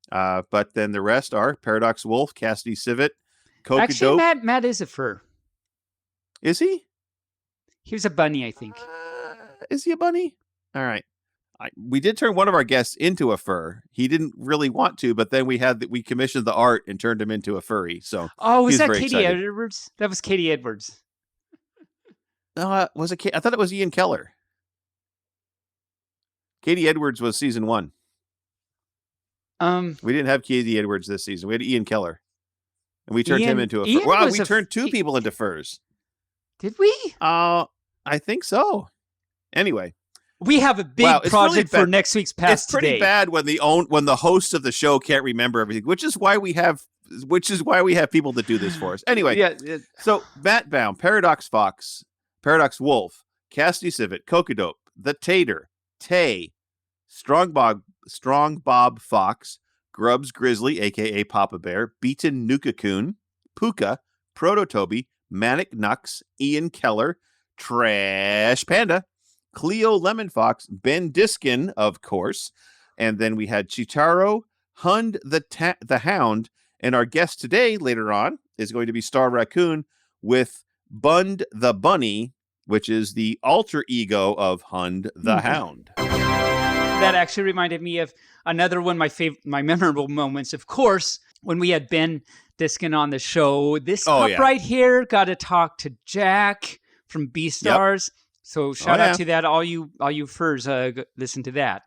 But then the rest are Paradox Wolf, Cassidy Civet, Coca Actually, Dope. Matt is a fur. Is he? He was a bunny, I think. Is he a bunny? All right. We did turn one of our guests into a fur. He didn't really want to, but then we commissioned the art and turned him into a furry. So was that Katie Edwards? That was Katie Edwards. No, was it? I thought it was Ian Keller. Katie Edwards was season 1. We didn't have Katie Edwards this season. We had Ian Keller, and we turned him into a fur. Wow, we turned 2 people into furs. Did we? I think so. Anyway. We have a big project for next week's Past Today. It's pretty bad when the host of the show can't remember everything, which is why we have people that do this for us. Anyway, so Matt Baum, Paradox Fox, Paradox Wolf, Cassidy Civet, Coca Dope, The Tater, Tay, Strong Bob Fox, Grubs Grizzly, aka Papa Bear, Beaten Nuka-Coon, Puka, Proto-Toby, Manic Nux, Ian Keller, Trash Panda, Cleo Lemon Fox, Ben Diskin, of course, and then we had Chitaro, Hund the Hound, and our guest today, later on, is going to be Star Raccoon with Bund the Bunny, which is the alter ego of Hund the Hound. That actually reminded me of another one of my memorable moments, of course, when we had Ben Diskin on the show. This right here got to talk to Jack from Beastars. Yep. So shout out to that, all you furs, listen to that.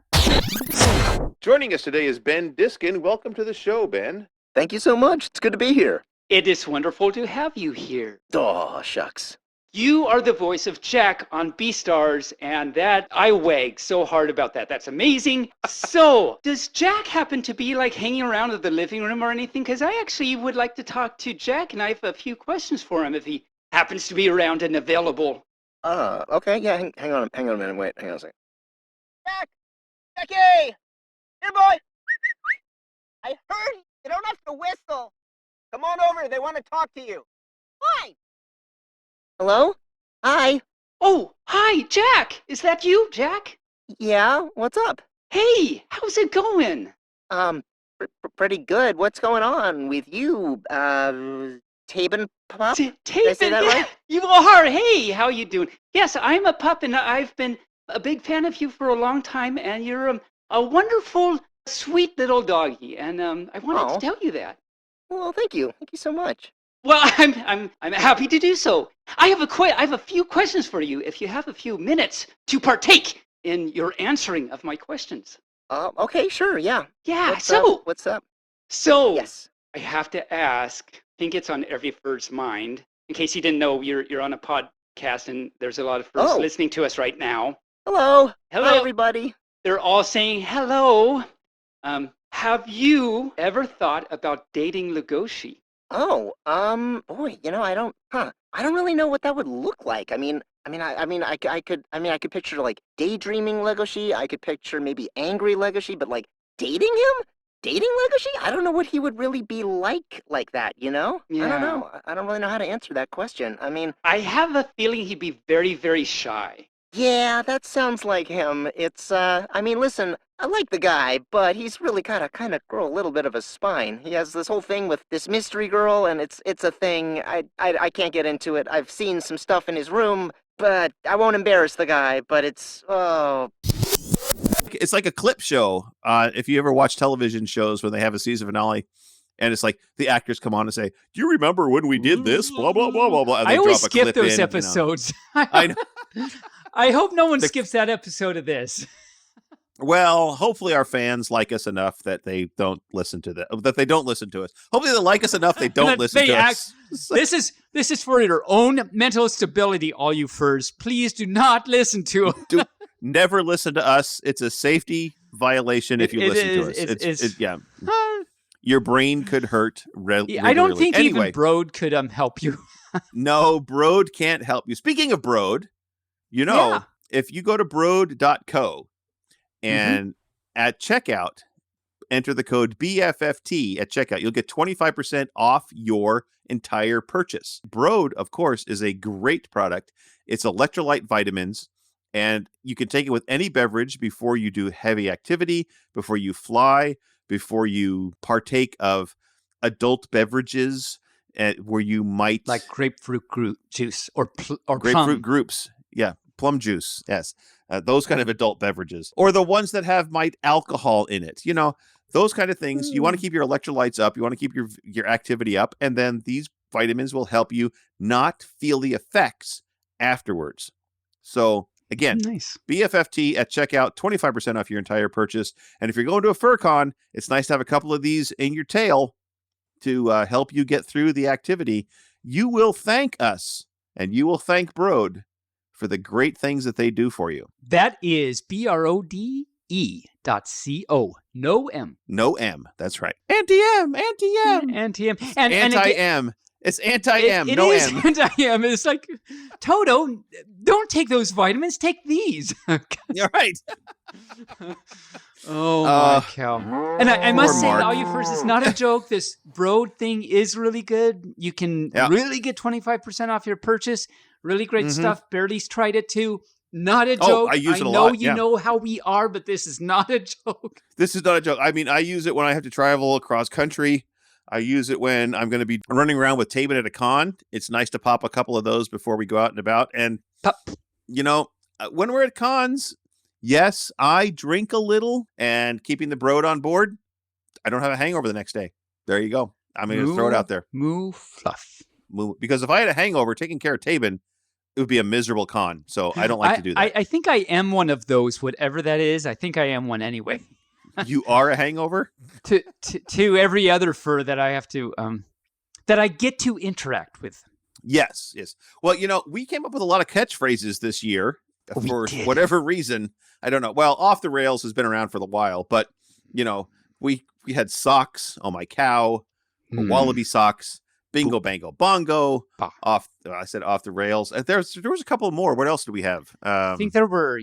Joining us today is Ben Diskin. Welcome to the show, Ben. Thank you so much. It's good to be here. It is wonderful to have you here. Oh, shucks. You are the voice of Jack on Beastars, and that I wag so hard about that. That's amazing. So, does Jack happen to be hanging around in the living room or anything? Because I actually would like to talk to Jack, and I have a few questions for him if he happens to be around and available. Okay, yeah, hang on a minute, wait, hang on a second. Jack! Jackie! Here, boy! I heard here. They want to talk to you. Hi. Hello? Hi. Oh, hi, Jack. Is that you, Jack? Yeah, what's up? Hey, how's it going? Pretty good. What's going on with you, Taebyn pup? Did I Taebyn, say that yeah, right? you are. Hey, how you doing? Yes, I'm a pup, and I've been a big fan of you for a long time, and you're a wonderful, sweet little doggy, and I wanted to tell you that. Well, thank you. Thank you so much. Well, I'm happy to do so. I have a few questions for you. If you have a few minutes to partake in your answering of my questions. Okay, sure, yeah. Yeah. What's up? So yes, I have to ask. I think it's on every fur's mind. In case you didn't know, you're on a podcast, and there's a lot of furs listening to us right now. Hello. Hello, Hi, everybody. They're all saying hello. Have you ever thought about dating Legoshi? Oh, boy, I don't really know what that would look like. I could picture like daydreaming Legoshi. I could picture maybe angry Legoshi, but like dating him? Dating Legoshi? I don't know what he would really be like that, I don't know. I don't really know how to answer that question. I have a feeling he'd be very, very shy. Yeah, that sounds like him. It's, listen, I like the guy, but he's really gotta kind of grow a little bit of a spine. He has this whole thing with this mystery girl, and it's a thing. I can't get into it. I've seen some stuff in his room, but I won't embarrass the guy, but it's like a clip show. If you ever watch television shows when they have a season finale, and it's like the actors come on and say, "Do you remember when we did this?" Blah blah blah blah blah. And I always drop a skip clip those in, episodes. I know. I hope no one skips that episode of this. Well, hopefully our fans like us enough that they don't listen to that they don't listen to us. Hopefully they like us enough they don't listen to us. This is for your own mental stability, all you furs. Please do not listen to it. Never listen to us. It's a safety violation if you listen to us. Yeah. Your brain could hurt. I don't think anyway, even Broad could help you. No, Broad can't help you. Speaking of Broad, if you go to broad.co and at checkout, enter the code BFFT at checkout, you'll get 25% off your entire purchase. Broad, of course, is a great product. It's electrolyte vitamins, and you can take it with any beverage before you do heavy activity, before you fly, before you partake of adult beverages where you might... Like grapefruit juice or grapefruit plum. groups. Yeah, plum juice, yes. Those kind of adult beverages. Or the ones that have alcohol in it. Those kind of things. You want to keep your electrolytes up. You want to keep your activity up. And then these vitamins will help you not feel the effects afterwards. So, again, nice. BFFT at checkout, 25% off your entire purchase. And if you're going to a FurCon, it's nice to have a couple of these in your tail to help you get through the activity. You will thank us, and you will thank Broad for the great things that they do for you. That is BRODE.co. No M. No M. That's right. Anti-M. Anti-M. Anti-M. And anti-M. It's anti-M. It no is M. Anti-M. It's like, Toto, don't take those vitamins. Take these. You're right. Oh, my cow. And I must say, all you first, it's not a joke. This Broad thing is really good. You can really get 25% off your purchase. Really great stuff. Barely's tried it too. Not a joke. I use it a know lot. You know how we are, but this is not a joke. This is not a joke. I use it when I have to travel across country. I use it when I'm going to be running around with Taebyn at a con. It's nice to pop a couple of those before we go out and about. And, when we're at cons, yes, I drink a little, and keeping the Broad on board, I don't have a hangover the next day. There you go. I'm going to throw it out there. Moobarkfluff. Because if I had a hangover, taking care of Taebyn, it would be a miserable con. So I don't like to do that. I think I am one of those, whatever that is. I think I am one anyway. You are a hangover? to every other fur that I have to, that I get to interact with. Yes. Well, we came up with a lot of catchphrases this year for whatever reason. I don't know. Well, Off the Rails has been around for a while, but, we had socks. Oh, my cow. Wallaby socks. Bingo, bango, bongo. I said off the rails. There was a couple more. What else do we have? I think there were,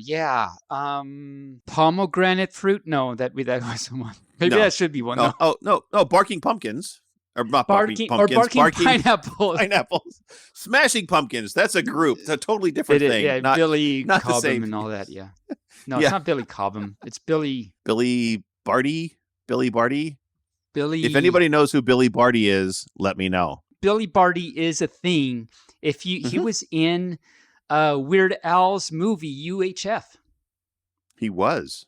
pomegranate fruit. No, that was one. Maybe that should be one. No, no, barking pumpkins. Or not Barking pineapples. Pineapples. Smashing Pumpkins. That's a group. It's a totally different thing. Yeah, not, Billy not the Cobham same. and all that. Yeah. No, Yeah. it's not Billy Cobham. It's Billy. Billy Barty. Billy Barty. Billy. If anybody knows who Billy Barty is, let me know. Billy Barty is a thing. If you, he was in Weird Al's movie UHF. He was.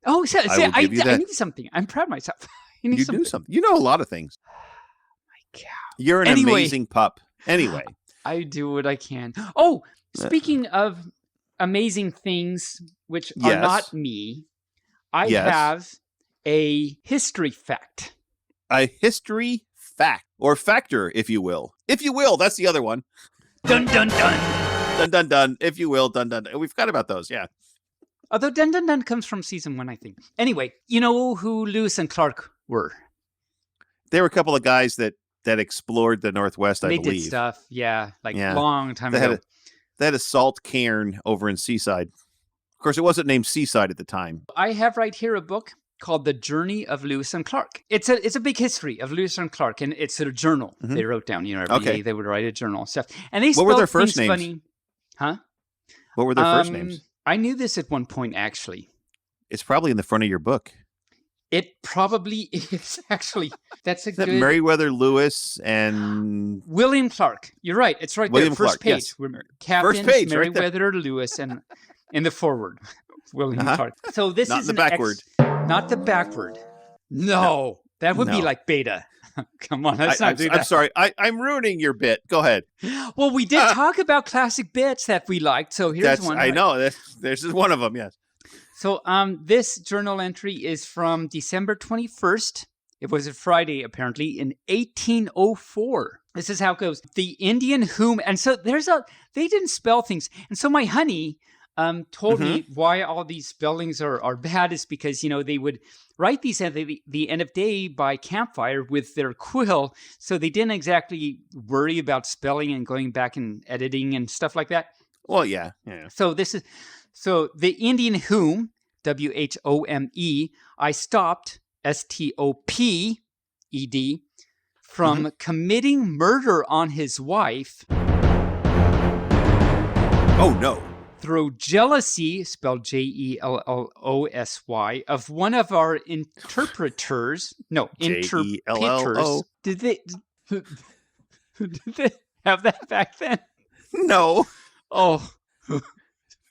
Oh, so, I will I give you that. need something. I'm proud of myself. I need You something. do something. You know a lot of things. My cow. You're an Anyway. amazing pup. Anyway. I do what I can. Oh, speaking of amazing things, which are Yes. not me, I Yes. have a history fact. A history fact. Or factor, if you will. If you will, that's the other one. Dun, dun, dun. Dun, dun, dun. If you will, dun, dun, dun. We forgot about those, yeah. Although Dun Dun Dun comes from season 1, I think. Anyway, you know who Lewis and Clark were? There were a couple of guys that explored the Northwest, I They believe. did stuff, yeah, Yeah. long time They ago. had a salt cairn over in Seaside. Of course, it wasn't named Seaside at the time. I have right here a book called The Journey of Lewis and Clark. It's a big history of Lewis and Clark, and it's a journal they wrote down. You know, every day they would write a journal and stuff. And they What were their spelled first things names? funny. Huh? What were their first names? I knew this at one point, actually. It's probably in the front of your book. It probably is, actually. That's a Is that good... Meriwether Lewis and William Clark. You're right. It's right William there. First Clark, page. yes. We're Captain First page, right there. Meriwether Lewis, and in the foreword, William Uh-huh. Clark. So this Not is in the backward. not the backward. No, that would be No. like beta. Come on, let's not do that. I'm sorry. I'm ruining your bit. Go ahead. Well, we did talk about classic bits that we liked. So here's one. I know. There's just one of them, yes. So this journal entry is from December 21st. It was a Friday, apparently, in 1804. This is how it goes. The Indian whom, and so they didn't spell things. And so my honey told me why all these spellings are bad is because, you know, they would write these at the end of day by campfire with their quill. So they didn't exactly worry about spelling and going back and editing and stuff like that. Well, yeah. So so the Indian whom, W-H-O-M-E, I stopped, S-T-O-P-E-D, from committing murder on his wife. Oh, no. Through jealousy, spelled J-E-L-L-O-S-Y, of one of our interpreters. No, J-E-L-L-O. Did they have that back then? No. Oh.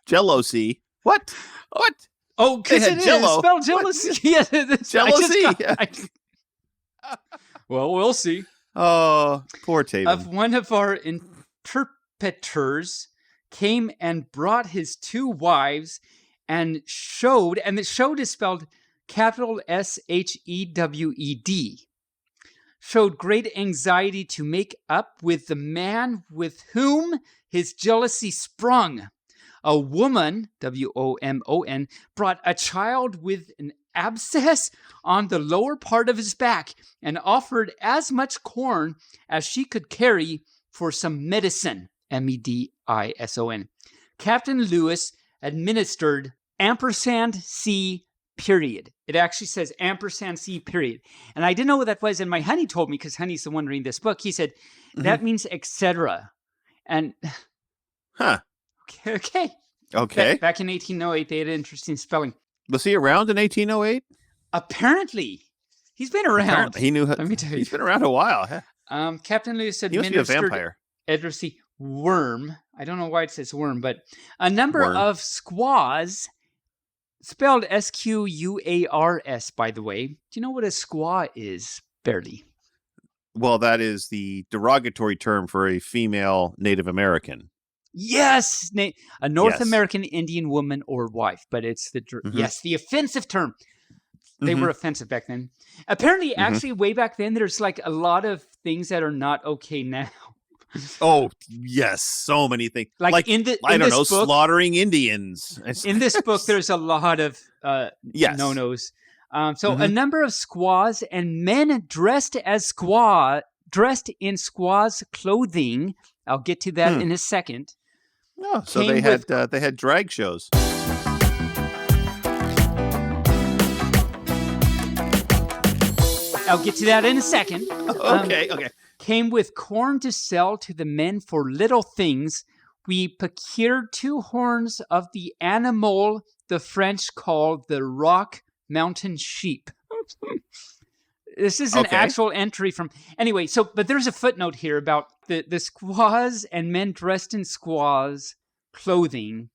Jealousy. What? What? Oh, because They had it Jell-O. is spelled jealousy. Yeah, Jealousy? Well, we'll see. Oh, poor Taebyn. Of one of our interpreters came and brought his 2 wives and showed, and the showed is spelled capital S-H-E-W-E-D, showed great anxiety to make up with the man with whom his jealousy sprung. A woman, W-O-M-O-N, brought a child with an abscess on the lower part of his back and offered as much corn as she could carry for some medicine, M-E-D-I-S-O-N. Captain Lewis administered &C period. It actually says &C period. And I didn't know what that was, and my honey told me, because honey's the one reading this book. He said, that means etc. And... Huh. Okay. Back in 1808, they had interesting spelling. Was he around in 1808? Apparently. He's been around. Apparently. He knew. Let me tell you. He's been around a while. Huh? Captain Lewis He must be a administered vampire. Edrisy worm. I don't know why it says worm, but a number Worm. of squaws, spelled S-Q-U-A-R-S, by the way. Do you know what a squaw is, Barely? Well, that is the derogatory term for a female Native American. Yes, a North Yes. American Indian woman or wife, but it's the the offensive term. They were offensive back then. Apparently, actually, way back then, there's like a lot of things that are not okay now. Oh yes, so many things. Like in the I in don't this know, book- slaughtering Indians. In this book, there's a lot of Yes. no-nos. So a number of squaws and men dressed in squaws clothing. I'll get to that in a second. Oh, so came they had drag shows. I'll get to that in a second. Okay. Came with corn to sell to the men for little things. We procured 2 horns of the animal the French call the rock mountain sheep. This is an actual entry from... Anyway, but there's a footnote here about the squaws and men dressed in squaws clothing.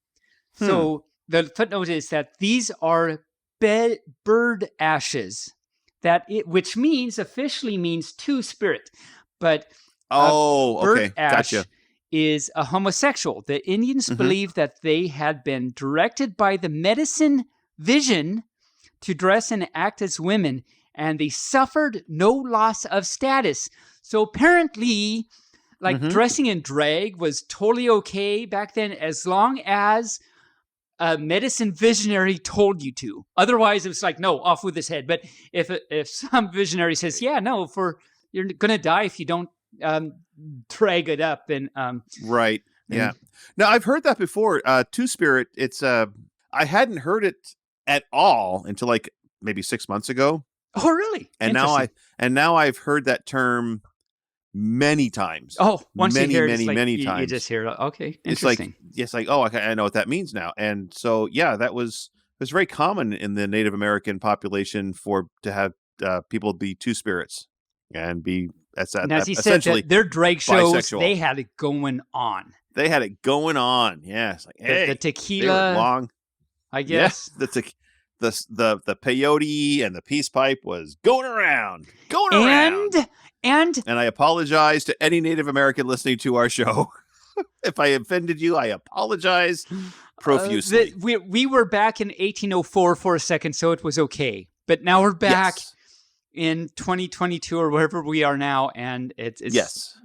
So the footnote is that these are bird ashes, which officially means two-spirit. But bird ash is a homosexual. The Indians believed that they had been directed by the medicine vision to dress and act as women, and they suffered no loss of status. So apparently, dressing in drag was totally okay back then, as long as a medicine visionary told you to. Otherwise, it was like, no, off with his head. But if some visionary says, yeah, no, you're going to die if you don't drag it up, and right, yeah. Now I've heard that before. Two-spirit. It's I hadn't heard it at all until like maybe 6 months ago. Oh, really? And now I've heard that term many times. Oh, once many, you hear many, it, many times. You just hear it. Okay, interesting. It's like, oh, I know what that means now. And so, yeah, it was very common in the Native American population to have people be two-spirits and be and as he said, their drag shows, bisexual. They had it going on. They had it going on. Yeah, it's like, hey, the tequila, long, I guess. Yeah, the peyote and the peace pipe was going around. And I apologize to any Native American listening to our show. If I offended you, I apologize profusely. We were back in 1804 for a second, so it was okay. But now we're back in 2022 or wherever we are now, and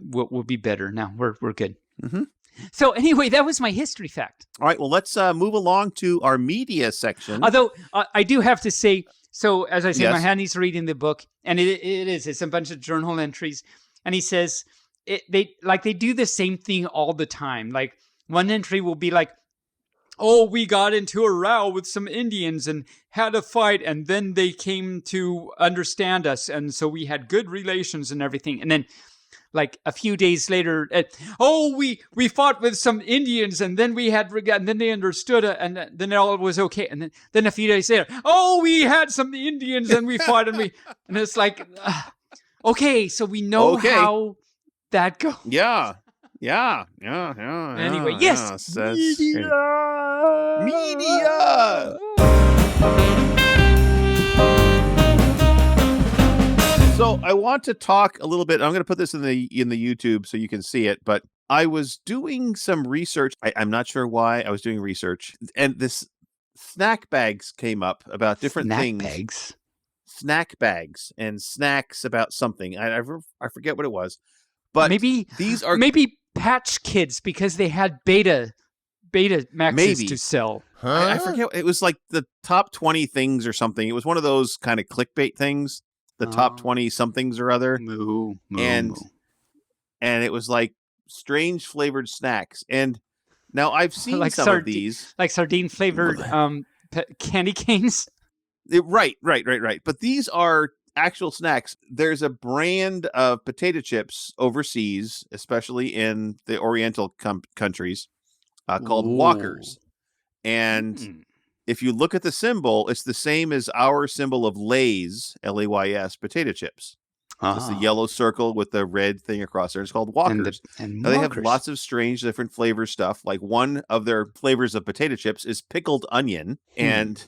we'll be better now. We're good. Mm-hmm. So anyway, that was my history fact. All right, well, let's move along to our media section. Although I do have to say, so as I say, my Handy's reading the book, and it's a bunch of journal entries, and he says they do the same thing all the time. Like one entry will be like, oh, we got into a row with some Indians and had a fight, and then they came to understand us, and so we had good relations and everything. And then like a few days later, we fought with some Indians, and then we had regret, and then they understood it, and then it all was okay. And then a few days later, we had some Indians, and we fought, and it's like, okay, so we know how that goes. Yeah. Anyway, yes. Media. So I want to talk a little bit. I'm going to put this in the YouTube so you can see it. But I was doing some research. I'm not sure why I was doing research, and this snack bags came up about different things. Snack bags and snacks about something. I forget what it was. But maybe these are Patch Kids because they had beta maxes to sell. I forget. It was like the top 20 things or something. It was one of those kind of clickbait things. The top 20 somethings or other. And it was like strange flavored snacks. And now I've seen like some of these. Like sardine flavored candy canes. Right. But these are actual snacks. There's a brand of potato chips overseas, especially in the Oriental countries, called Walkers. And if you look at the symbol, it's the same as our symbol of Lay's, L-A-Y-S, potato chips. It's the yellow circle with the red thing across there. It's called Walkers. Now, they have lots of strange different flavor stuff. Like one of their flavors of potato chips is pickled onion. And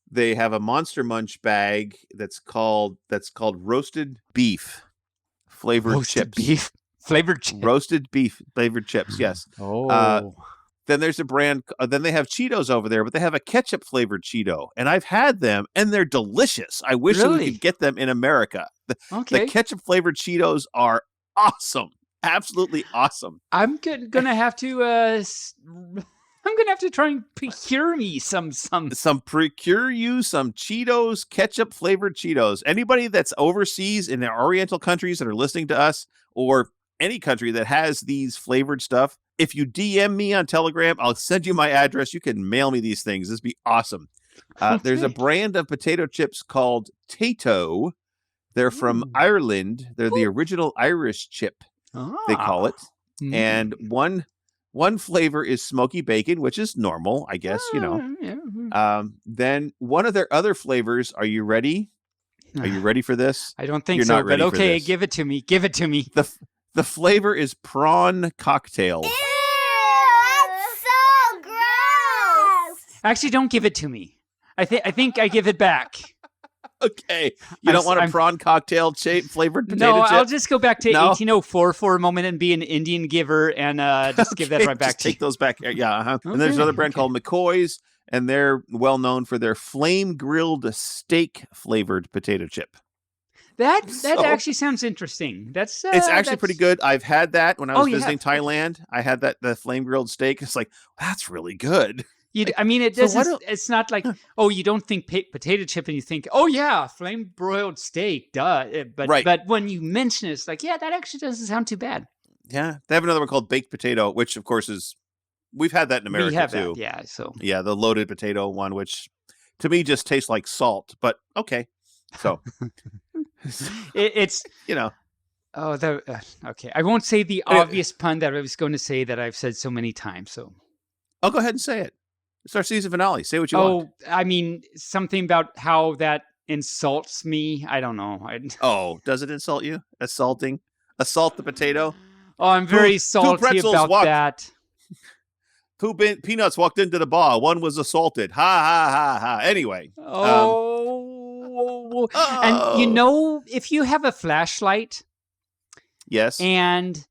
they have a Monster Munch bag that's called roasted beef flavored chips. Roasted beef flavored chips, yes. Then there's a brand, then they have Cheetos over there, but they have a ketchup flavored Cheeto. And I've had them, and they're delicious. I wish we could get them in America. The ketchup flavored Cheetos are awesome. Absolutely awesome. I'm gonna have to try and procure me some procure you some Cheetos, ketchup flavored Cheetos. Anybody that's overseas in the Oriental countries that are listening to us, or any country that has these flavored stuff, if you DM me on Telegram, I'll send you my address. You can mail me these things. This would be awesome. There's a brand of potato chips called Tato, They're from Ireland. They're the original Irish chip, they call it. And one flavor is smoky bacon, which is normal, I guess, Then one of their other flavors, are you ready? Are you ready for this? I don't think You're so, not ready but for okay, this. give it to me. Give it to me. The flavor is prawn cocktail. Ew, that's so gross. Actually, don't give it to me. I think I give it back. Okay. You don't want a prawn cocktail flavored potato No, chip? I'll just go back to 1804 for a moment and be an Indian giver and just give that right back to you. Take those back. Yeah. And there's another brand called McCoy's, and they're well known for their flame grilled steak flavored potato chip. That actually sounds interesting. It's actually pretty good. I've had that when I was visiting Thailand. I had the flame grilled steak. It's like, that's really good. It doesn't. It's not like, you don't think potato chip and you think, flame broiled steak, duh. But when you mention it, it's like, that actually doesn't sound too bad. Yeah, they have another one called baked potato, which of course we've had that in America we have too. That, the loaded potato one, which to me just tastes like salt. But okay, so it's okay. I won't say the obvious pun that I was going to say that I've said so many times. So I'll go ahead and say it. It's our season finale. Say what you want. I mean, something about how that insults me. I don't know. Does it insult you? Assault the potato? Oh, I'm very salty about that. Two peanuts walked into the bar. One was assaulted. Ha, ha, ha, ha. Anyway. And if you have a flashlight. Yes. And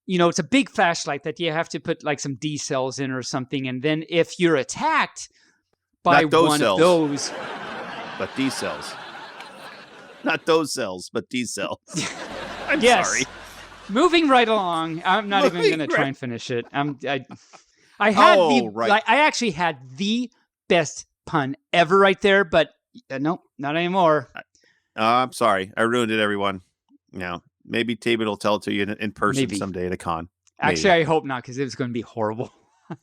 it's a big flashlight that you have to put like some D cells in or something. And then if you're attacked by one of those. But D cells. Not those cells, but D cells. I'm sorry. Moving right along. I'm not even going to try and finish it. I actually had the best pun ever right there, but nope, not anymore. I'm sorry. I ruined it, everyone. Maybe Taebyn will tell it to you in person someday at a con. Actually, I hope not, because it was going to be horrible.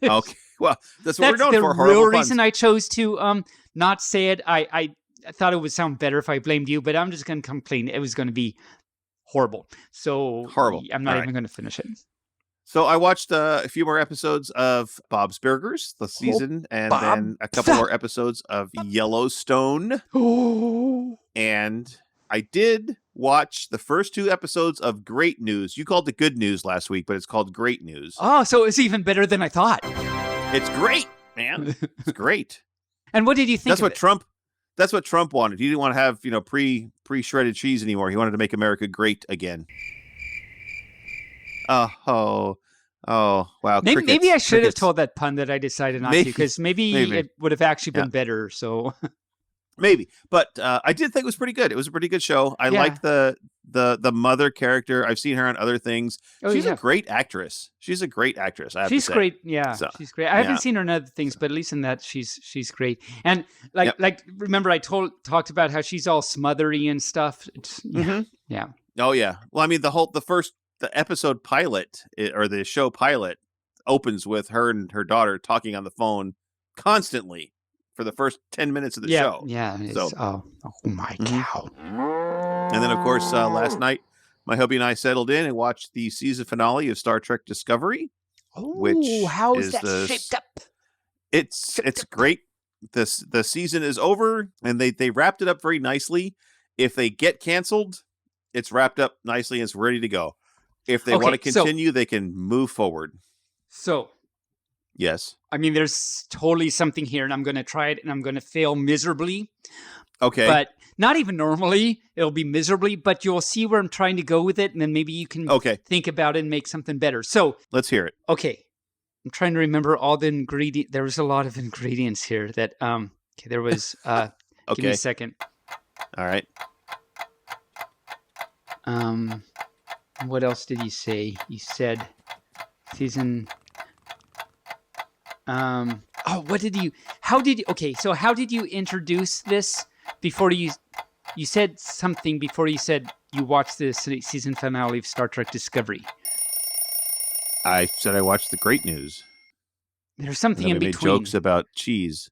Okay. Well, that's what we're known for. That's the real reason I chose to not say it. I thought it would sound better if I blamed you, but I'm just going to complain. It was going to be horrible. So horrible. I'm not even going to finish it. So I watched a few more episodes of Bob's Burgers, the season, and then a couple more episodes of Yellowstone. And I did watch the first 2 episodes of Great News. You called it Good News last week, but it's called Great News. Oh, so it's even better than I thought. It's great, man. It's great. And what did you think? That's what Trump wanted. He didn't want to have, pre-shredded cheese anymore. He wanted to make America great again. Oh, wow. Maybe I should have told that pun that I decided not to, because maybe it would have actually been better. So maybe, but I did think it was pretty good. It was a pretty good show. I liked the mother character. I've seen her on other things. She's a great actress. She's a great actress. I have to say. Great. Yeah, so, she's great. I haven't seen her in other things, but at least in that, she's great. And remember I talked about how she's all smothery and stuff. Yeah. Oh yeah. Well, I mean the episode pilot or the show pilot opens with her and her daughter talking on the phone constantly for the first 10 minutes of the show. Yeah. So, oh my cow. And then, of course, last night, my hubby and I settled in and watched the season finale of Star Trek Discovery. How is that shaped up? It's great. The season is over, and they wrapped it up very nicely. If they get canceled, it's wrapped up nicely and it's ready to go. If they want to continue, they can move forward. So, yes. I mean, there's totally something here, and I'm going to try it, and I'm going to fail miserably. Okay. But not even normally, it'll be miserably, but you'll see where I'm trying to go with it, and then maybe you can think about it and make something better. So, let's hear it. Okay. I'm trying to remember all the ingredients. There was a lot of ingredients here that, there was, give me a second. All right. What else did you say? You said season. How did you introduce this before you said something before you said you watched the season finale of Star Trek Discovery? I said I watched the Great News. There's something in between. Made jokes about cheese.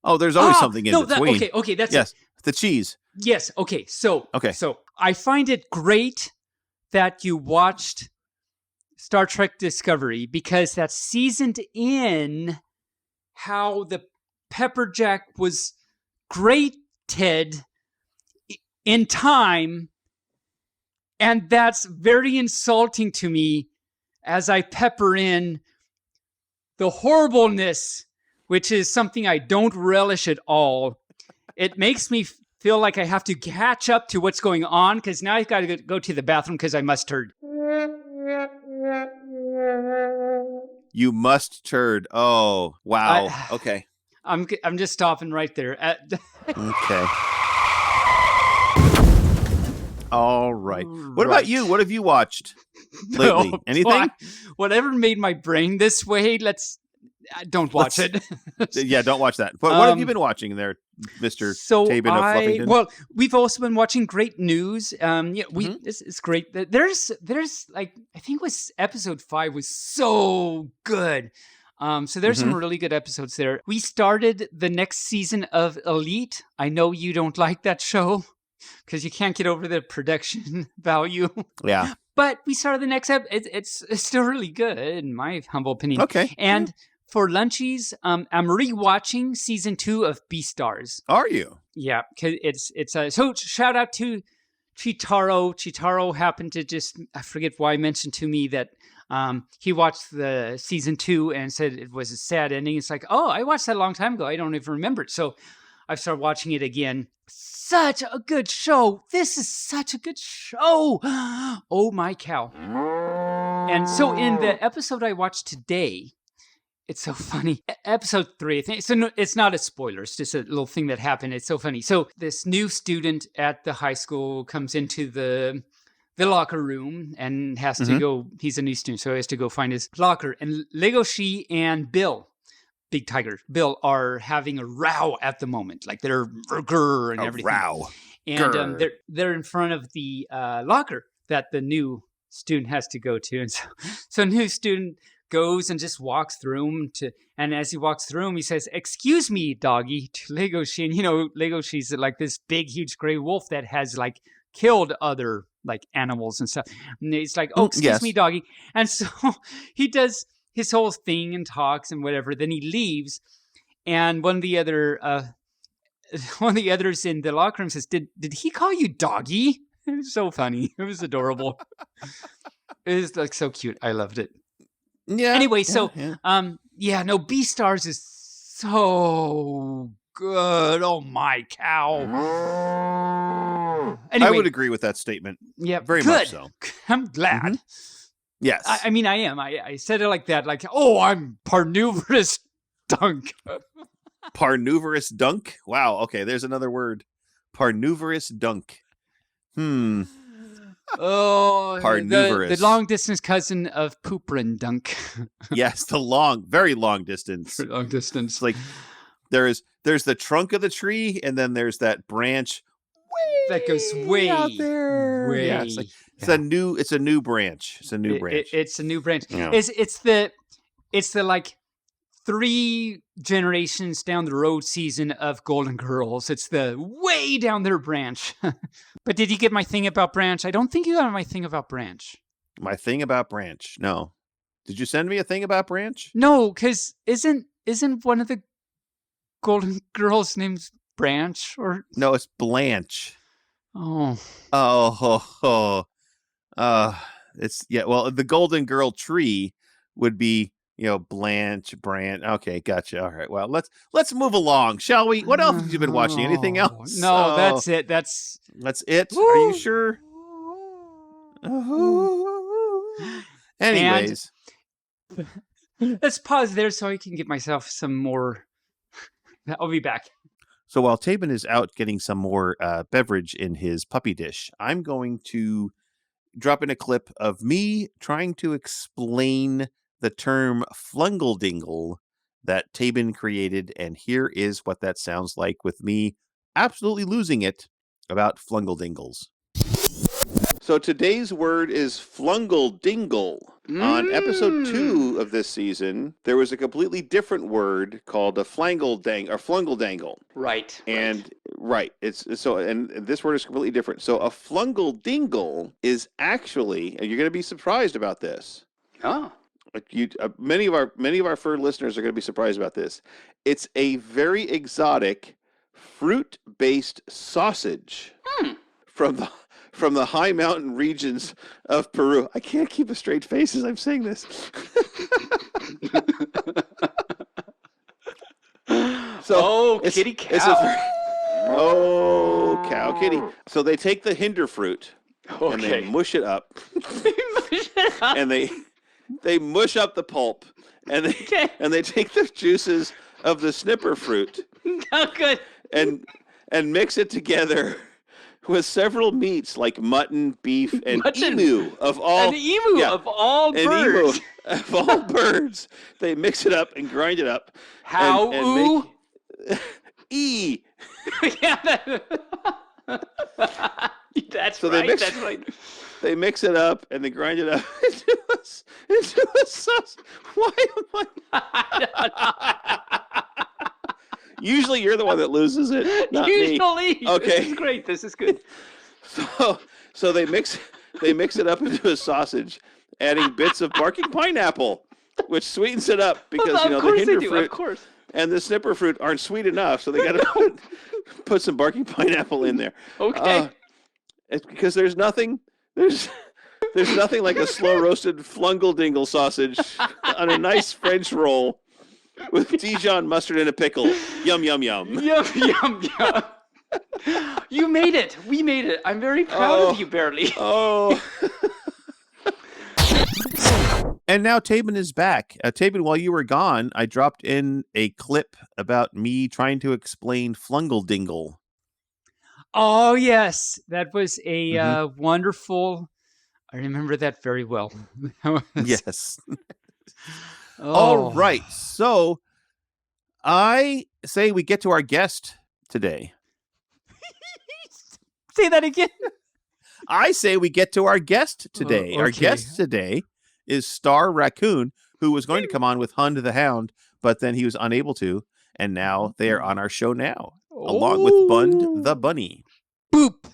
Oh, there's always something in between. Okay, that's yes, the cheese. Yes. Okay. So I find it great that you watched Star Trek Discovery because that's seasoned in how the Pepperjack was grated in time, and that's very insulting to me as I pepper in the horribleness, which is something I don't relish at all. It makes me feel like I have to catch up to what's going on because now I've got to go to the bathroom because I must turd. You must turd. Oh, wow. Okay. I'm just stopping right there. Okay. All right. What about you? What have you watched lately? No, Anything? Whatever made my brain this way, don't watch it. Yeah, don't watch that. But what have you been watching there, Mr. Taebyn of Fluffington? Well, we've also been watching great news. It's great. There's like, I think episode 5 was so good. So there's some really good episodes there. We started the next season of Elite. I know you don't like that show because you can't get over the production value. Yeah. But we started the next episode. It's still really good, in my humble opinion. Okay. And for lunchies, I'm rewatching season 2 of Beastars. Are you? Yeah, because so shout out to Chitaro. Chitaro happened to I forget why, mentioned to me that he watched the season 2 and said it was a sad ending. It's like, oh, I watched that a long time ago. I don't even remember it. So I've started watching it again. Such a good show. This is such a good show. Oh my cow. And so in the episode I watched today, it's so funny. Episode 3, I think. So no, it's not a spoiler. It's just a little thing that happened. It's so funny. So this new student at the high school comes into the locker room and has to go. He's a new student, so he has to go find his locker. And Legoshi and Bill, Big Tiger, Bill, are having a row at the moment. Like they're grr and everything. Row. And they're in front of the locker that the new student has to go to. And so new student goes and just walks through him and as he walks through him, he says, "Excuse me, doggy," to Legoshi. And Legoshi's like this big, huge gray wolf that has like killed other like animals and stuff. And he's like, "Oh, excuse me, doggy." And so he does his whole thing and talks and whatever. Then he leaves, and one of the others in the locker room says, "Did he call you doggy?" It was so funny. It was adorable. It was like so cute. I loved it. Yeah. Anyway, Beastars is so good. Oh my cow. Anyway, I would agree with that statement. Yeah, very good. much so. I'm glad. Yes. I mean, I am. I said it like that. Like, oh, I'm parnivorous dunk. Parnivorous dunk? Wow. Okay, there's another word. Parnivorous dunk. Oh, Parnivorous. The long distance cousin of Pooperin Dunk. Yes, very long distance. Long distance. It's like there's the trunk of the tree, and then there's that branch that goes way out there. Way. Yeah, it's a new branch. It's a new branch. It's a new branch. Yeah. It's the like 3 generations down the road season of Golden Girls. It's the way down their branch. But did you get my thing about Branch? I don't think you got my thing about Branch. My thing about Branch? No. Did you send me a thing about Branch? No, because isn't one of the Golden Girls named Branch? Or no, it's Blanche. Oh. It's well, the Golden Girl tree would be Blanche, Brand. Okay, gotcha. All right. Well, let's move along, shall we? What else have you been watching? Anything else? No, that's it. That's it. Woo! Are you sure? Anyways, let's pause there so I can get myself some more. I'll be back. So while Taebyn is out getting some more beverage in his puppy dish, I'm going to drop in a clip of me trying to explain the term Flungle Dingle that Taebyn created, and here is what that sounds like with me absolutely losing it about Flungle Dingles. So today's word is Flungle Dingle. On episode 2 of this season, there was a completely different word called a Flungle Dingle. Right. It's so, and this word is completely different. So a Flungle Dingle is actually, and you're going to be surprised about this. Oh. Many of our fur listeners are going to be surprised about this. It's a very exotic fruit-based sausage from the high mountain regions of Peru. I can't keep a straight face as I'm saying this. Kitty cow. Cow kitty. So they take the hinder fruit and they mush it up. And they mush up the pulp and they take the juices of the snipper fruit. Oh, good. And mix it together with several meats like mutton, beef, and emu of all birds. Of all birds. They mix it up and grind it up. How? And E. That's so right. That's right. They mix it up and they grind it up into a sauce. Why am I? Usually you're the one that loses it, not me. Okay. This is great. This is good. So they mix it up into a sausage, adding bits of barking pineapple, which sweetens it up because the hinder fruit and the snipper fruit aren't sweet enough, so they got to put some barking pineapple in there. Okay. It's because there's nothing like a slow roasted Flungle Dingle sausage on a nice French roll with Dijon mustard and a pickle. Yum, yum, yum. Yum, yum, yum. You made it. We made it. I'm very proud of you, Barely. Oh. And now Taebyn is back. Taebyn, while you were gone, I dropped in a clip about me trying to explain Flungle Dingle. Oh, yes. That was a wonderful... I remember that very well. Yes. All right. So I say we get to our guest today. Say that again. I say we get to our guest today. Okay. Our guest today is Star Raccoon, who was going to come on with Hund the Hound, but then he was unable to. And now they are on our show now, along with Bund the Bunny. Boop.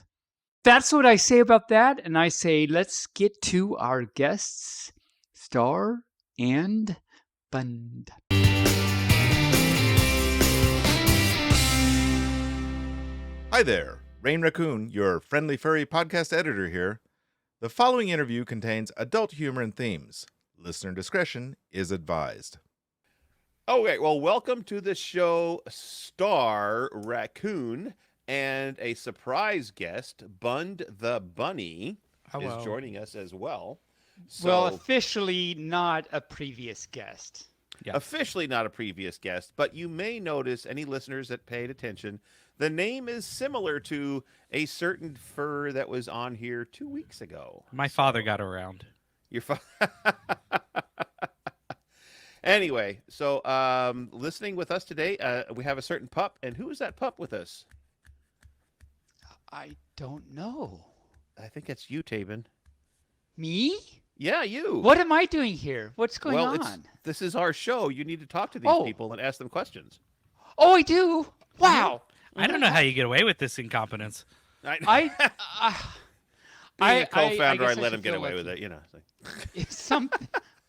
That's what I say about that. And I say, let's get to our guests, Star and Bund. Hi there, Rain Raccoon, your friendly furry podcast editor here. The following interview contains adult humor and themes. Listener discretion is advised. Okay, well, welcome to the show, Star Raccoon, and a surprise guest, Bund the Bunny, is joining us as well. So, well, officially not a previous guest. Yeah. Officially not a previous guest, but you may notice, any listeners that paid attention, the name is similar to a certain fur that was on here 2 weeks ago. My father got around. Your father. Anyway, so listening with us today, we have a certain pup. And who is that pup with us? I don't know. I think it's you, Taebyn. Me? Yeah, you. What am I doing here? What's going on? This is our show. You need to talk to these people and ask them questions. Oh, I do? Wow. I don't know how you get away with this incompetence. Being a co-founder, I let him get away with it, you know.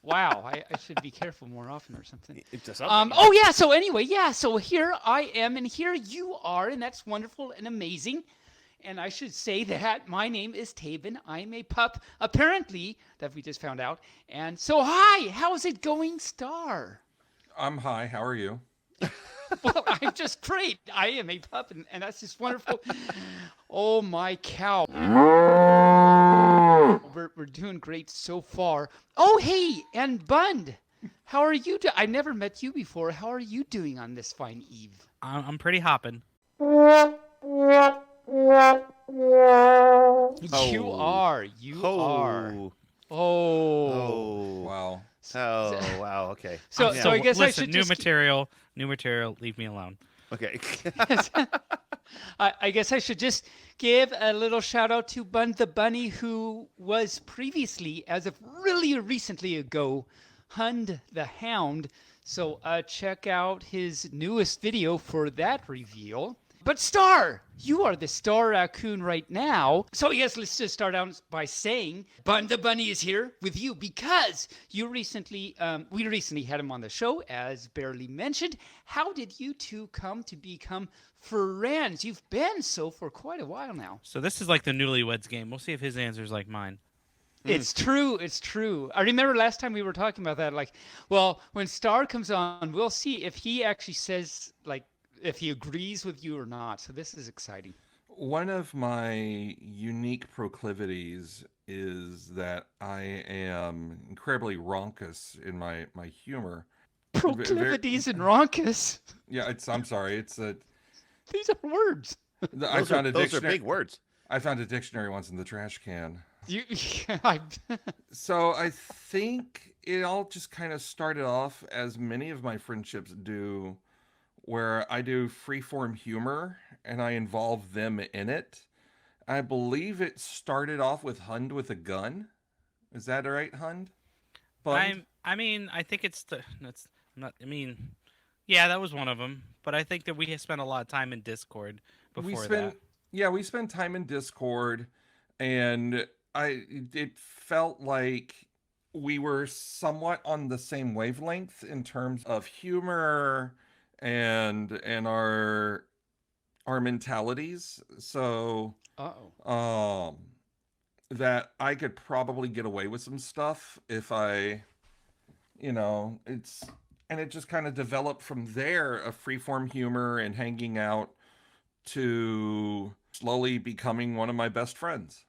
Wow, I should be careful more often or something. So anyway, so here I am and here you are, and that's wonderful and amazing. And I should say that my name is Taebyn. I'm a pup, apparently, that we just found out. And so, hi, how's it going, Star? I'm hi, how are you? Well, I'm just great. I am a pup, and that's just wonderful. Oh, my cow. We're doing great so far. Oh, hey, and Bund, how are you doing? I've never met you before. How are you doing on this fine eve? I'm pretty hopping. You are. Oh. Wow. Oh, wow. Okay. So I guess listen, I should new material. Leave me alone. Okay. I guess I should just give a little shout out to Bund the Bunny, who was previously, as of really recently ago, Hund the Hound. So check out his newest video for that reveal. But Star, you are the Star Raccoon right now. So yes, let's just start out by saying Bund the Bunny is here with you because you recently, we recently had him on the show, as barely mentioned. How did you two come to become friends? You've been so for quite a while now. So this is like the newlyweds game. We'll see if his answer's like mine. It's true. It's true. I remember last time we were talking about that. Like, well, when Star comes on, we'll see if he actually says, like, if he agrees with you or not. So this is exciting. One of my unique proclivities is that I am incredibly raucous in my humor. Proclivities and raucous? Yeah, I'm sorry. It's a... These are words. Those are big words. I found a dictionary once in the trash can. Yeah, So I think it all just kind of started off as many of my friendships do, where I do freeform humor and I involve them in it. I believe it started off with Hund with a gun. Is that right, Hund? I mean, I think yeah, that was one of them. But I think that we spent a lot of time in Discord before that. Yeah, we spent time in Discord, and it felt like we were somewhat on the same wavelength in terms of humor and our mentalities. So that I could probably get away with some stuff if I, it just kind of developed from there, a freeform humor and hanging out, to slowly becoming one of my best friends.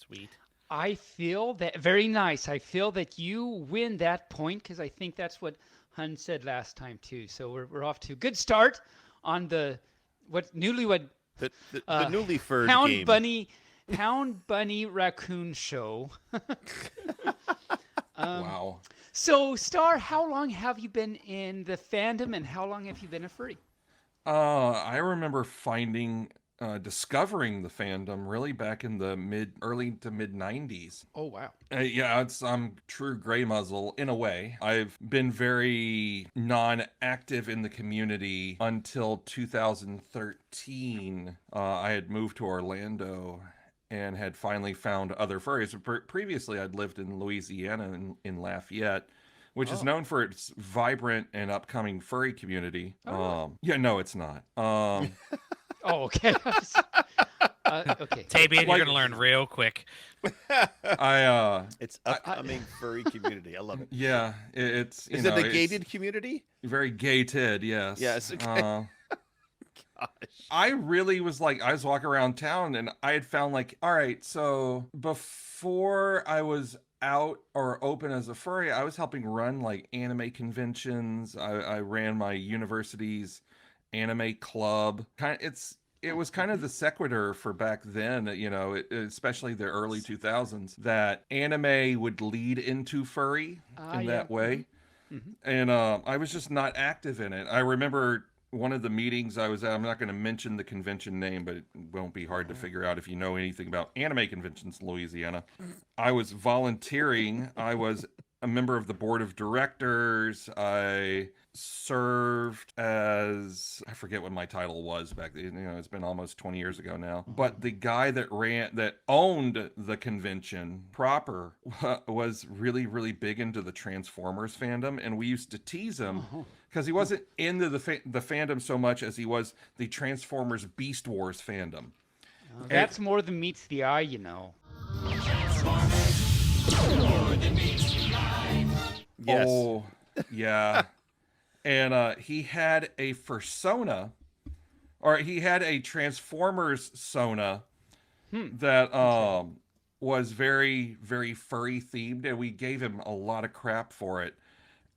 Sweet. I feel that very nice. I feel that you win that point because I think that's what Hun said last time too. So we're off to a good start on the newlywed the newly furred game. Hound Bunny Raccoon show. Wow. So Star, how long have you been in the fandom and how long have you been a furry? I remember discovering the fandom really back in the early to mid 90s. Oh, wow. Yeah, I'm true gray muzzle in a way. I've been very non-active in the community until 2013. I had moved to Orlando and had finally found other furries. Previously, I'd lived in Louisiana in Lafayette, which is known for its vibrant and upcoming furry community. Yeah, no, it's not. Oh, okay. Okay. Taebyn, you're gonna learn real quick. It's upcoming furry community. I love it. Yeah, it's. Is it a gated community? Very gated, yes. Yes. Okay. Gosh. I really was like, I was walking around town and I had found like, all right, so before I was out or open as a furry, I was helping run like anime conventions. I ran my university's anime club. It was kind of the sequitur for back then, especially the early 2000s, that anime would lead into furry in that way. Mm-hmm. And I was just not active in it. I remember one of the meetings I was at, I'm not going to mention the convention name, but it won't be hard to figure out if you know anything about anime conventions in Louisiana. I was volunteering. I was a member of the board of directors. I served as, I forget what my title was back then. It's been almost 20 years ago now. But the guy that owned the convention proper was really, really big into the Transformers fandom. And we used to tease him because he wasn't into the fandom so much as he was the Transformers Beast Wars fandom. That's more than meets the eye, Yes. Oh, yeah. And he had a fursona, or he had a Transformers Sona that was very, very furry themed, and we gave him a lot of crap for it.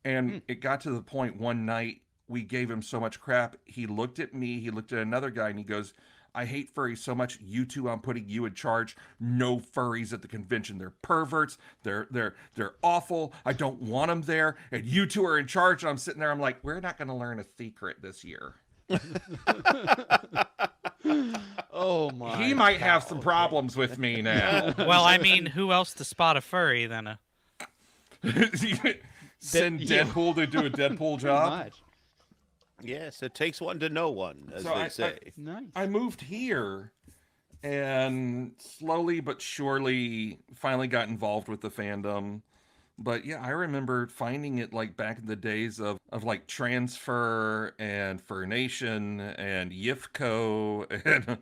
And it got to the point one night we gave him so much crap, he looked at me, he looked at another guy, and he goes, I hate furries so much. You two, I'm putting you in charge. No furries at the convention. They're perverts. They're awful. I don't want them there. And you two are in charge. And I'm sitting there. I'm like, we're not going to learn a secret this year. Oh my! He might have some problems with me now. Well, I mean, who else to spot a furry than a? Send Deadpool to do a Deadpool job. Much. Yes, it takes one to know one, as they say. Nice. I moved here and slowly but surely finally got involved with the fandom. But yeah, I remember finding it like back in the days of like Transfer and Fur Nation and Yifco and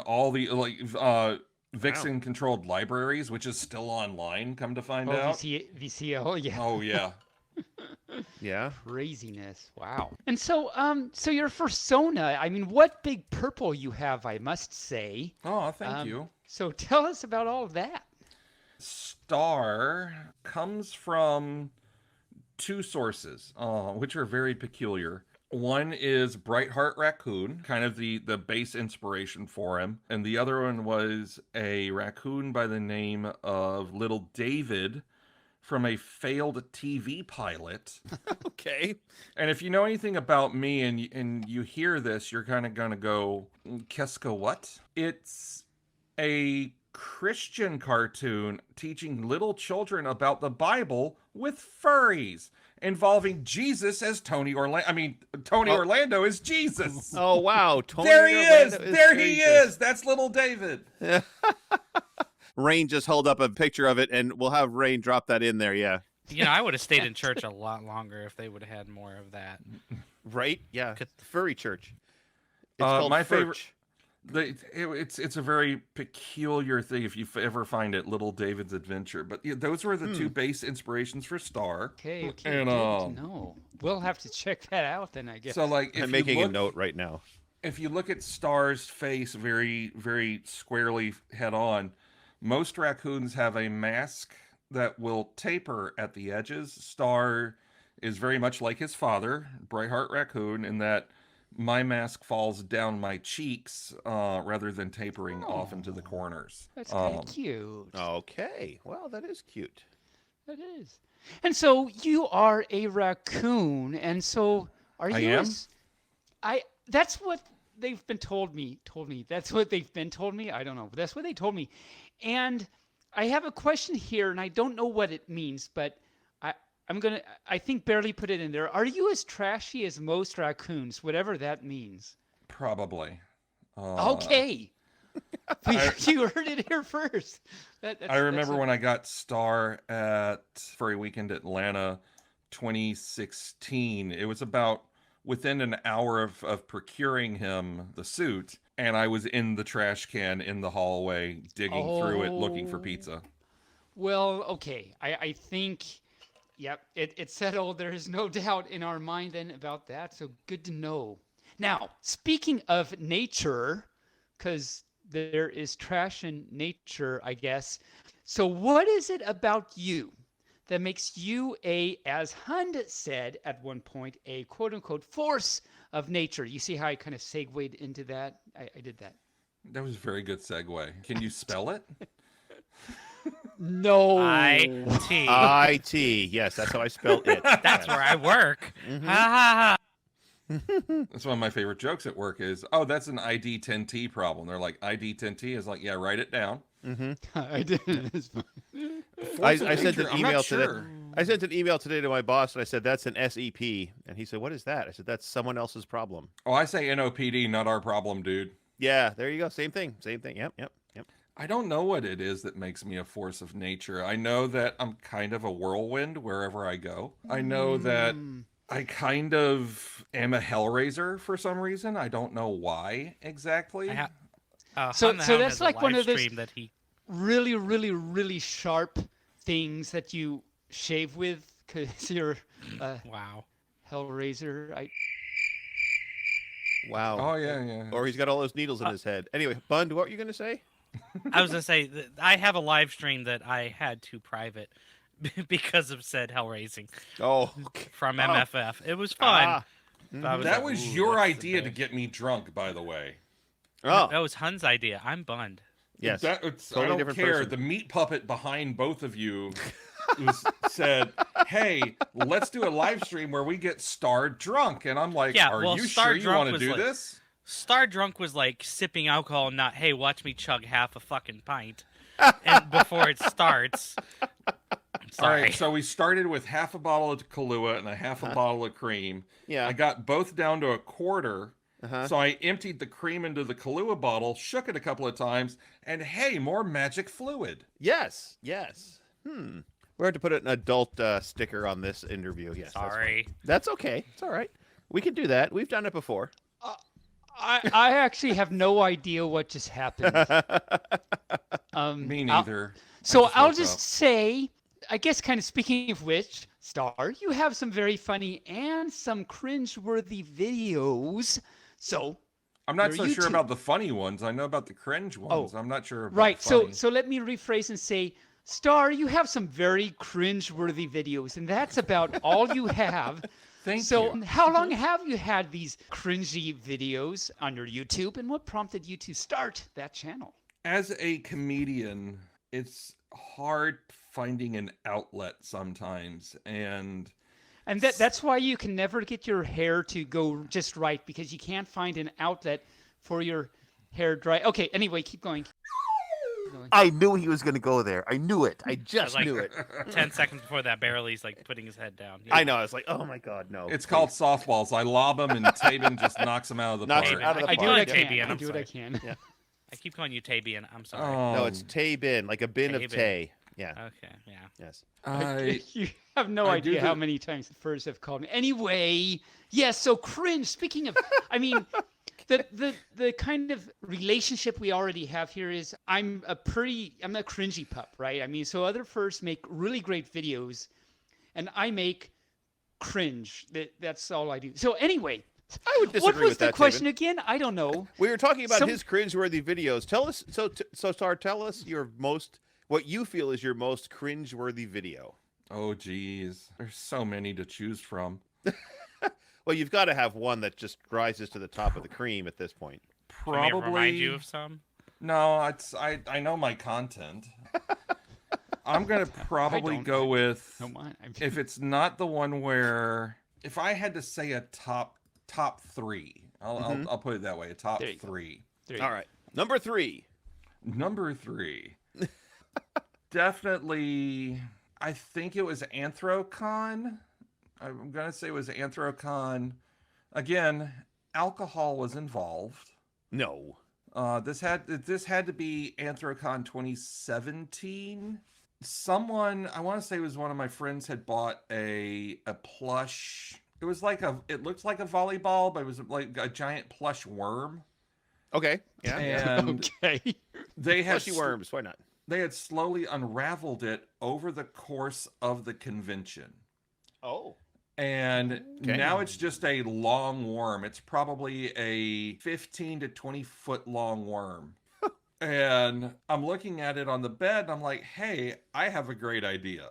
all the Vixen controlled libraries, which is still online, come to find out. VCO, yeah. Oh yeah. Yeah. Craziness. Wow. And so so your persona, I mean, what big purple you have, I must say. Oh, thank you. So tell us about all of that. Star comes from two sources, which are very peculiar. One is Brightheart Raccoon, kind of the base inspiration for him. And the other one was a raccoon by the name of Little David from a failed TV pilot. Okay. And if you know anything about me and you hear this, you're kind of going to go, Keska what? It's a Christian cartoon teaching little children about the Bible with furries, involving Jesus as Tony Orlando. I mean, Tony Orlando is Jesus. Oh, wow. Tony There he is. Orlando There he Jesus. is. That's little David. Rain just held up a picture of it, and we'll have Rain drop that in there, yeah. You know, I would have stayed in church a lot longer if they would have had more of that. Right? Yeah. Furry church. It's called my Furch. favorite. It's a very peculiar thing if you ever find it, Little David's Adventure. But yeah, those were the two base inspirations for Star. Okay, And, good to know. We'll have to check that out then, I guess. So, like, if I'm making you a note right now. If you look at Star's face very, very squarely head on, most raccoons have a mask that will taper at the edges. Star is very much like his father, Brightheart Raccoon, in that my mask falls down my cheeks rather than tapering off into the corners. That's kind of cute. Okay. Well, that is cute. That is. And so you are a raccoon, and so are you? I am? That's what they've been told me. That's what they've been told me. I don't know. That's what they told me. And I have a question here, and I don't know what it means, but I think Barely put it in there. Are you as trashy as most raccoons, whatever that means? Probably. Okay. You heard it here first. I remember when I got Star at Furry Weekend Atlanta 2016. It was about within an hour of procuring him the suit, and I was in the trash can in the hallway digging through it looking for pizza. Well, okay. I think, yep, it's settled. There is no doubt in our mind then about that, so good to know. Now, speaking of nature, because there is trash in nature, I guess. So what is it about you that makes you as Hund said at one point, a quote-unquote force of nature? You see how I kind of segued into that? I did that. That was a very good segue. Can you spell it? No. I-T. I-T. Yes, that's how I spelled it. That's where I work. Ha ha ha. That's one of my favorite jokes at work is, oh, that's an ID 10T problem. They're like, ID 10T is like, yeah, write it down. I did. I sent an email today. I sent an email today to my boss, and I said, that's an SEP. And he said, what is that? I said, that's someone else's problem. Oh, I say NOPD, not our problem, dude. Yeah, there you go. Same thing. Yep. I don't know what it is that makes me a force of nature. I know that I'm kind of a whirlwind wherever I go. I know that I kind of am a hellraiser for some reason. I don't know why exactly. So that's like one of those really, really, really sharp things that you shave with because you're wow, hellraiser. Wow. Oh yeah. Or he's got all those needles in his head. Anyway, Bund, what were you going to say? I was going to say that I have a live stream that I had to private because of said hellraising. Oh, from MFF. It was fun. That was your idea to get me drunk, by the way. Oh, that was Hun's idea. I'm Bund. Yes, totally I don't different care. Person. The meat puppet behind both of you said, "Hey, let's do a live stream where we get Star drunk," and I'm like, "Are you sure you want to do this?" Star Drunk was like sipping alcohol, not, hey, watch me chug half a fucking pint and before it starts. All right, so we started with half a bottle of Kahlua and a half a bottle of cream. Yeah. I got both down to a quarter. So I emptied the cream into the Kahlua bottle, shook it a couple of times, and hey, more magic fluid. Yes. We're going to put an adult sticker on this interview. Yes. Sorry. That's okay. It's all right. We can do that. We've done it before. I actually have no idea what just happened. Me neither. I'll just say, I guess kind of speaking of which, Star, you have some very funny and some cringe-worthy videos. So I'm not your so sure YouTube- about the funny ones. I know about the cringe ones. I'm not sure about Right. funny. So let me rephrase and say, Star, you have some very cringe-worthy videos, and that's about all you have. Thank you. How long have you had these cringy videos on your YouTube, and what prompted you to start that channel? As a comedian, it's hard finding an outlet sometimes, and that's why you can never get your hair to go just right, because you can't find an outlet for your hair dry. Okay, anyway, keep going. I knew he was going to go there. I knew it. I just Like, knew it. 10 seconds before that, Barely's like putting his head down. I know. I was like, oh my God, no. it's called softballs. I lob them, and Taebyn just knocks them out of the Knocks park. it out of the I do park. what I Yeah. can. Taebyn, I I'm do what I sorry. can. Yeah. I keep calling you Taebyn. I'm sorry. No, it's Taebyn, like a bin of Taebyn. Tay. Yeah. Okay, yeah. Yes. You have no I do idea how the- many times the furs have called me. Anyway, yes, so cringe. Speaking of, I mean, the kind of relationship we already have here is I'm a cringy pup, right? I mean, so other furs make really great videos, and I make cringe. That's all I do. So anyway, I would disagree what was with the that, question Taebyn. again? I don't know. We were talking about Some- his cringeworthy videos. Tell us, so Star, tell us what you feel is your most cringeworthy video. Oh, geez. There's so many to choose from. Well, you've got to have one that just rises to the top of the cream at this point. Can we Probably. remind you of some? No, I know my content. I'm gonna probably go with Don't mind. if it's not the one where if I had to say a top three, I'll put it that way, a top There you go. three. All right, number three. Number three, definitely. I think it was Anthrocon. I'm gonna say it was Anthrocon. Again, alcohol was involved. No. This had to be Anthrocon 2017. Someone, I want to say it was one of my friends, had bought a plush. It looked like a volleyball, but it was like a giant plush worm. Okay. Yeah. And okay. They had Plushy worms. Why not? They had slowly unraveled it over the course of the convention. Oh. And now it's just a long worm. It's probably a 15 to 20 foot long worm. And I'm looking at it on the bed and I'm like, hey, I have a great idea.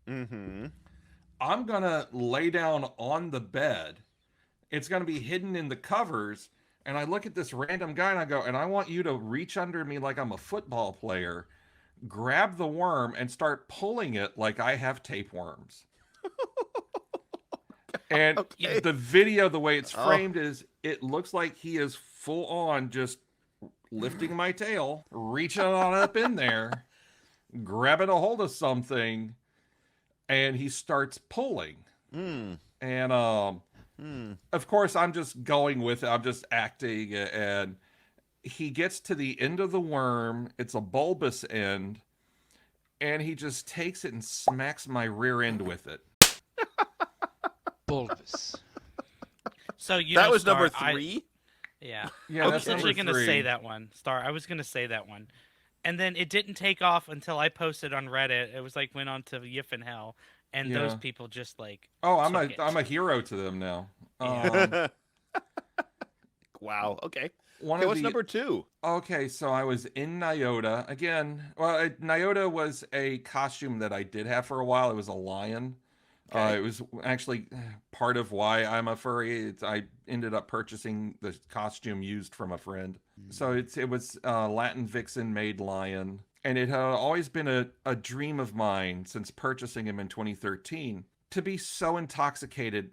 Mm-hmm. I'm going to lay down on the bed. It's going to be hidden in the covers. And I look at this random guy and I go, and I want you to reach under me like I'm a football player, grab the worm and start pulling it like I have tapeworms. And the video, the way it's framed is it looks like he is full on just lifting my tail, reaching on up in there, grabbing a hold of something, and he starts pulling. And of course, I'm just going with it. I'm just acting, and he gets to the end of the worm. It's a bulbous end, and he just takes it and smacks my rear end with it. Bulbous. So That was Star, number three? Yeah. Yeah, I that's was literally number going to three. say that one. Star, I was going to say that one. And then it didn't take off until I posted on Reddit. It was like went on to Yif and Hell. And those Yeah. people just like Oh, I'm took it. a hero to them now. Wow. Okay. One Okay, of what's the- number two? Okay, so I was in Nyota again. Well, Nyota was a costume that I did have for a while. It was a lion. Okay. It was actually part of why I'm a furry. I ended up purchasing the costume used from a friend. So it was Latin Vixen made lion. And it had always been a dream of mine since purchasing him in 2013 to be so intoxicated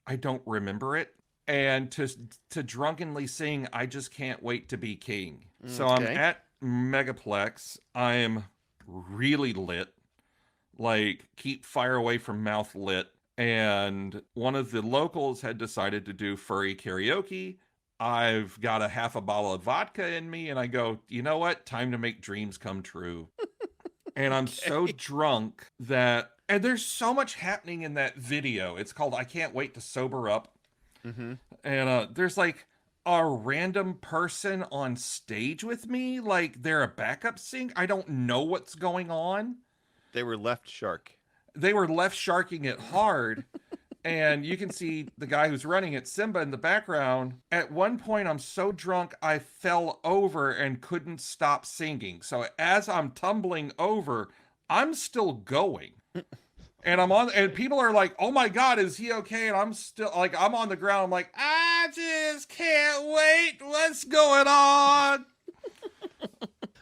I don't remember it. and to drunkenly sing "I Just Can't Wait to Be King." So I'm at Megaplex. I'm really lit, like keep fire away from mouth lit. And one of the locals had decided to do furry karaoke. I've got a half a bottle of vodka in me, and I go, you know what? Time to make dreams come true. And I'm so drunk that, and there's so much happening in that video. It's called I Can't Wait to Sober Up. Mm-hmm. And there's like a random person on stage with me, like they're a backup singer. I don't know what's going on. They were left shark. They were left sharking it hard. And you can see the guy who's running it, Simba, in the background. At one point, I'm so drunk, I fell over and couldn't stop singing. So as I'm tumbling over, I'm still going. And people are like, oh my God, is he okay? And I'm still like, I'm on the ground. I'm like, I just can't wait. What's going on?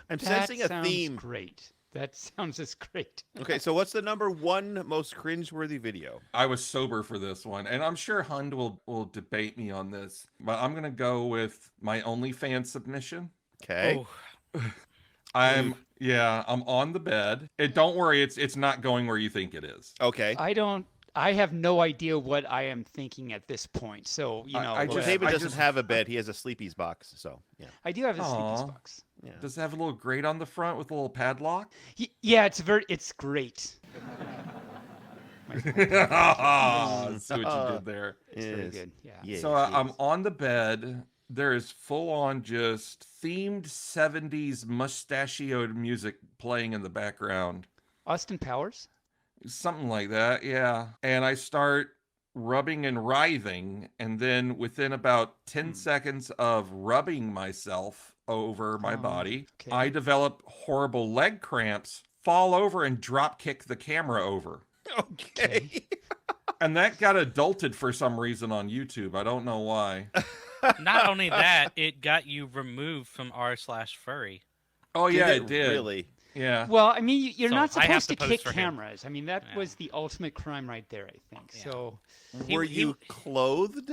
I'm sensing a theme. Great. That sounds just great. Okay, so what's the number one most cringeworthy video? I was sober for this one, and I'm sure Hund will debate me on this, but I'm gonna go with my OnlyFans submission. Okay. I'm on the bed. Don't worry, it's not going where you think it is. Okay. I have no idea what I am thinking at this point. So, Taebyn doesn't have a bed. He has a Sleepy's box. So, yeah. I do have a Sleepy's box. Yeah. Does it have a little grate on the front with a little padlock? Yeah, it's great. That's what you did there. It's very good. Yeah. So I'm on the bed. There is full on just themed 70s mustachioed music playing in the background. Austin Powers? Something like that, yeah. And I start rubbing and writhing, and then within about 10 seconds of rubbing myself over my body, I develop horrible leg cramps, fall over, and drop kick the camera over. Okay. And that got adulted for some reason on YouTube. I don't know why. Not only that, it got you removed from r/furry. Oh yeah, it did. Really? Yeah. Well, I mean, you're So not I have supposed to to post kick for him. cameras. I mean, that was the ultimate crime right there, I think. Yeah. So, were you clothed?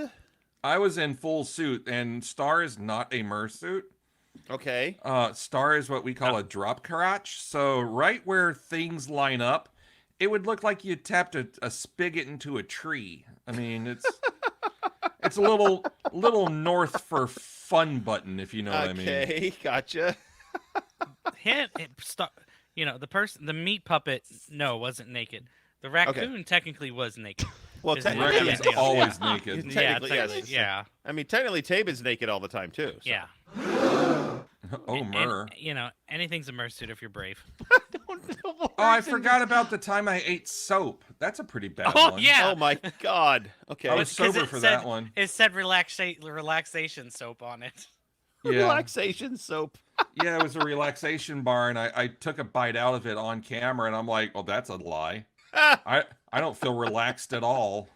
I was in full suit, and Star is not a mersuit. Okay. Star is what we call a drop crotch. So right where things line up, it would look like you tapped a spigot into a tree. I mean, it's a little north for fun button, if you know what I mean. Okay, gotcha. The meat puppet, wasn't naked. The raccoon technically was naked. Well, the raccoon's always naked. Yeah. I mean, technically, Taebyn's naked all the time too. So. Yeah. Mer. Anything's a mersuit if you're brave. Oh, I forgot about the time I ate soap. That's a pretty bad Oh, one. yeah. Oh my God. Okay. I was sober for that one. It said relaxation soap on it. Yeah. Relaxation soap. Yeah, it was a relaxation bar, and I took a bite out of it on camera, and I'm like, well, that's a lie. I don't feel relaxed at all.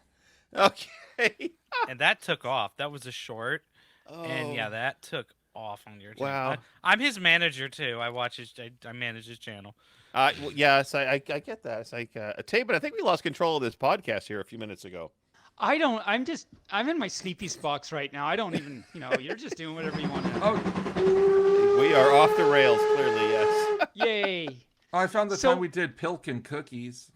Okay. And that took off. That was a short. Oh. And that took off on your channel. Wow. I'm his manager too. I manage his channel. Well, yes, I get that. It's like Taebyn, I think we lost control of this podcast here a few minutes ago. I'm in my Sleepy's box right now. I don't even, you're just doing whatever you want to do. Oh, we are off the rails, clearly, yes. Yay. I found the time we did Pilkin cookies.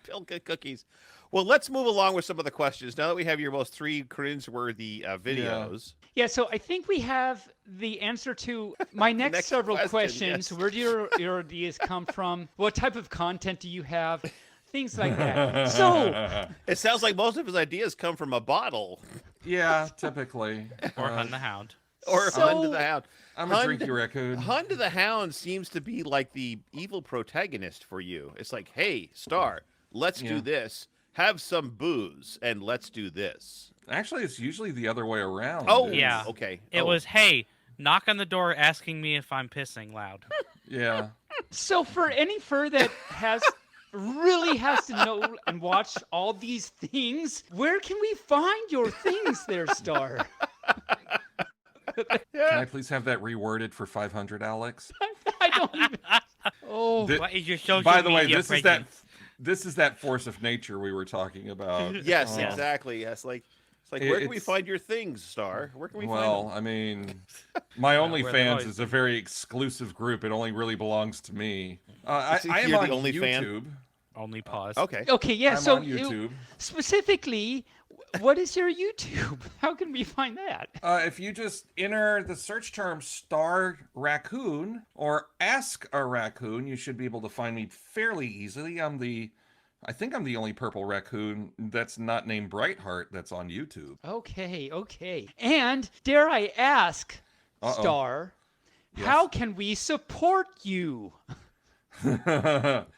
Pilkin cookies. Well, let's move along with some of the questions. Now that we have your most three cringe-worthy videos. Yeah, so I think we have the answer to my next several questions. Yes. Where do your ideas come from? What type of content do you have? Things like that. So it sounds like most of his ideas come from a bottle. Yeah, typically. Or Hund the Hound. Or Hund the Hound. I'm a drinky raccoon. Hund the Hound seems to be like the evil protagonist for you. It's like, hey, Star, let's do this. Have some booze and let's do this. Actually, it's usually the other way around. Oh, yeah. Okay. It was, hey, knock on the door asking me if I'm pissing loud. Yeah. So for any fur that really has to know and watch all these things, where can we find your things there, Star? Can I please have that reworded for 500, Alex? I don't even... Oh. What is your social By the way, media this is presence? This is that force of nature we were talking about. Yes, exactly. Yes, it's like where can we It's- find your things, Star? Where can we find Well, them? I mean, my where they've OnlyFans always is a very exclusive group. It only really belongs to me. I So am you're on the only fan? YouTube. Only pause. Okay. Okay, yeah. I'm so on YouTube. specifically, what is your YouTube? How can we find that? If you just enter the search term Star Raccoon or Ask a Raccoon, you should be able to find me fairly easily. I think I'm the only purple raccoon that's not named Brightheart that's on YouTube. Okay. And dare I ask, Star, how can we support you?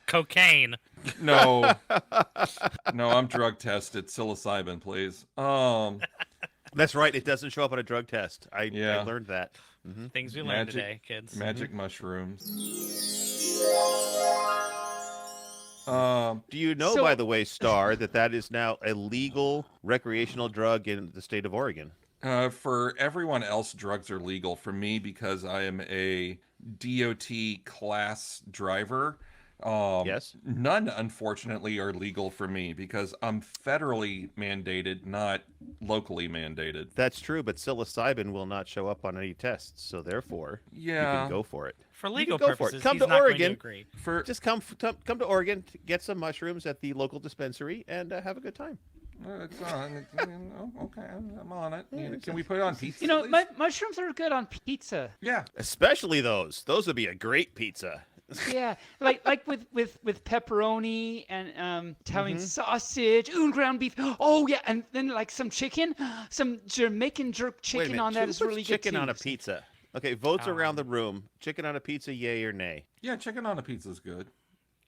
Cocaine. No, I'm drug tested. Psilocybin, please. That's right. It doesn't show up on a drug test. I learned that. Things we learned today, kids. Magic mushrooms. Do you know, by the way, Star, that is now a legal recreational drug in the state of Oregon? For everyone else, drugs are legal. For me, because I am a DOT class driver, yes, none, unfortunately, are legal for me because I'm federally mandated, not locally mandated. That's true, but psilocybin will not show up on any tests, so therefore, you can go for it. For legal go purposes, for it. Come he's to not Oregon. going to agree. Just come to Oregon, get some mushrooms at the local dispensary, and have a good time. It's on. Okay, I'm on it. Can we put it on pizza? You know, mushrooms are good on pizza. Yeah, especially those. Those would be a great pizza. Yeah, like with pepperoni and Italian sausage, ground beef. Oh yeah, and then like some chicken, some Jamaican jerk chicken on that is really good. Chicken too. on a pizza. Okay, votes around the room. Chicken on a pizza, yay or nay? Yeah, chicken on a pizza is good.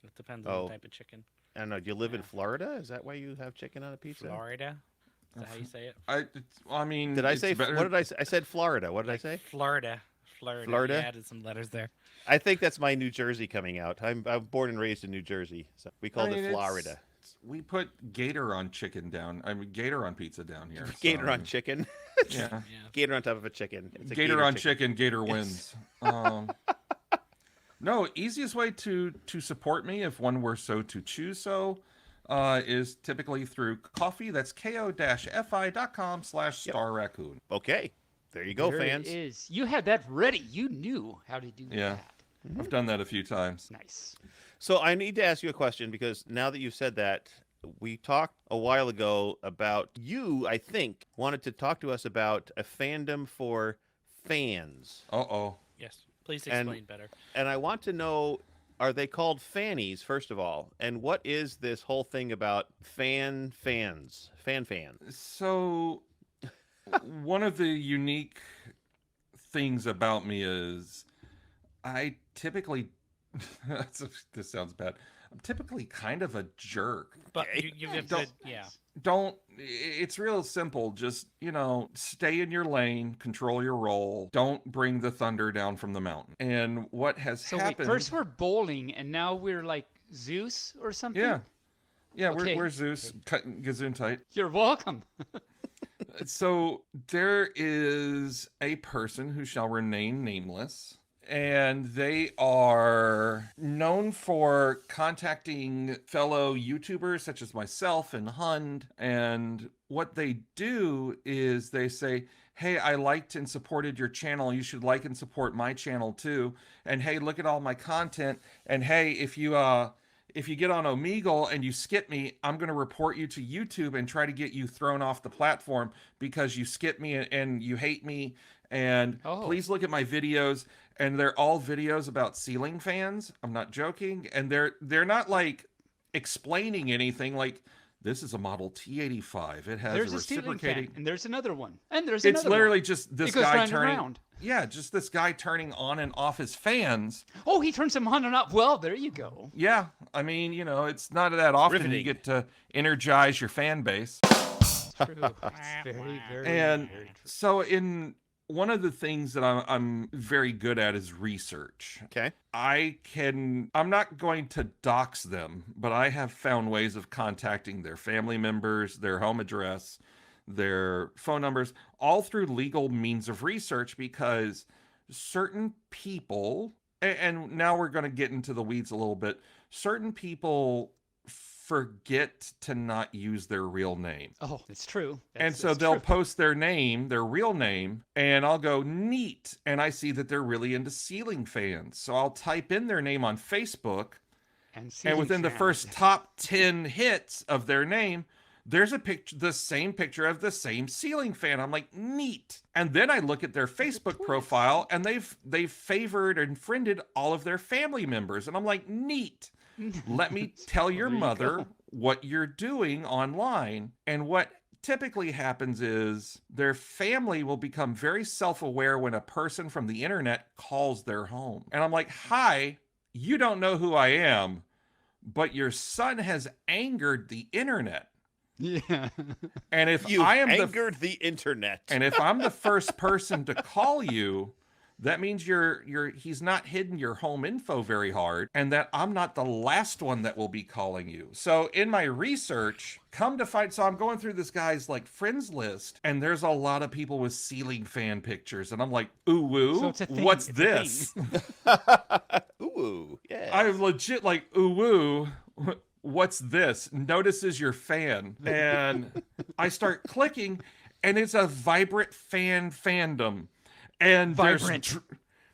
It depends on the type of chicken. I don't know. Do you live in Florida? Is that why you have chicken on a pizza? Florida? Is that how you say it? I mean, did I say? What did I say? I said Florida. What did I say? Florida. Florida. You added some letters there. I think that's my New Jersey coming out. I'm born and raised in New Jersey, so we called it Florida. We put gator on chicken down. I mean, gator on pizza down here. Gator on chicken. Yeah. Gator on top of a chicken. It's a gator on chicken. Gator wins. No, easiest way to support me, if one were so to choose so, is typically through Ko-fi. That's ko-fi.com/Star Raccoon. Okay. There you go, there fans. It is. You had that ready. You knew how to do that. I've done that a few times. Nice. So I need to ask you a question, because now that you've said that, we talked a while ago about you, I think, wanted to talk to us about a fandom for fans. Yes. Please explain better. And I want to know, are they called fannies, first of all? And what is this whole thing about fans? So one of the unique things about me is I typically this sounds bad. I'm typically kind of a jerk. But you have to, it's real simple. Just, stay in your lane, control your role. Don't bring the thunder down from the mountain. And what has happened... Wait, first we're bowling, and now we're like Zeus or something? Yeah, Okay. we're Zeus. Gazoon tight. You're welcome. So there is a person who shall remain nameless, and they are known for contacting fellow YouTubers such as myself and Hund. And what they do is they say, hey, I liked and supported your channel. You should like and support my channel too. And hey, look at all my content. And hey, if you get on Omegle and you skip me, I'm going to report you to YouTube and try to get you thrown off the platform because you skip me and you hate me. And please look at my videos. And they're all videos about ceiling fans. I'm not joking. And they're not like explaining anything. Like, this is a model T85. It has There's a a ceiling reciprocating. fan, and there's another one, and there's another It's literally one. just this It goes guy round and turning. round. Yeah, just this guy turning on and off his fans. Oh, he turns them on and off. Well, there you go. Yeah, I mean, it's not that often you Riveting. get to energize your fan base. True. It's very, very. And very true. so in one of the things that I'm very good at is research. Okay. I'm not going to dox them, but I have found ways of contacting their family members, their home address, their phone numbers, all through legal means of research, because certain people, and now we're going to get into the weeds a little bit, certain people forget to not use their real name. Oh, it's true. And so they'll post their name, their real name, and I'll go, neat. And I see that they're really into ceiling fans. So I'll type in their name on Facebook, and within the first top 10 hits of their name, there's a picture, the same picture of the same ceiling fan. I'm like, neat. And then I look at their Facebook profile, and they've favored and friended all of their family members. And I'm like, neat. Let me tell your mother what you're doing online. And what typically happens is their family will become very self-aware when a person from the internet calls their home. And I'm like, hi, you don't know who I am, but your son has angered the internet. Yeah. And if You've I am angered the internet. And if I'm the first person to call you, that means he's not hidden your home info very hard, and that I'm not the last one that will be calling you. So in my research, so I'm going through this guy's like friends list, and there's a lot of people with ceiling fan pictures, and I'm like, ooh woo, So it's a thing. what's It's a this? Ooh woo, yeah. I'm legit like, ooh woo. What's this? Notices your fan. And I start clicking, and it's a vibrant fandom. And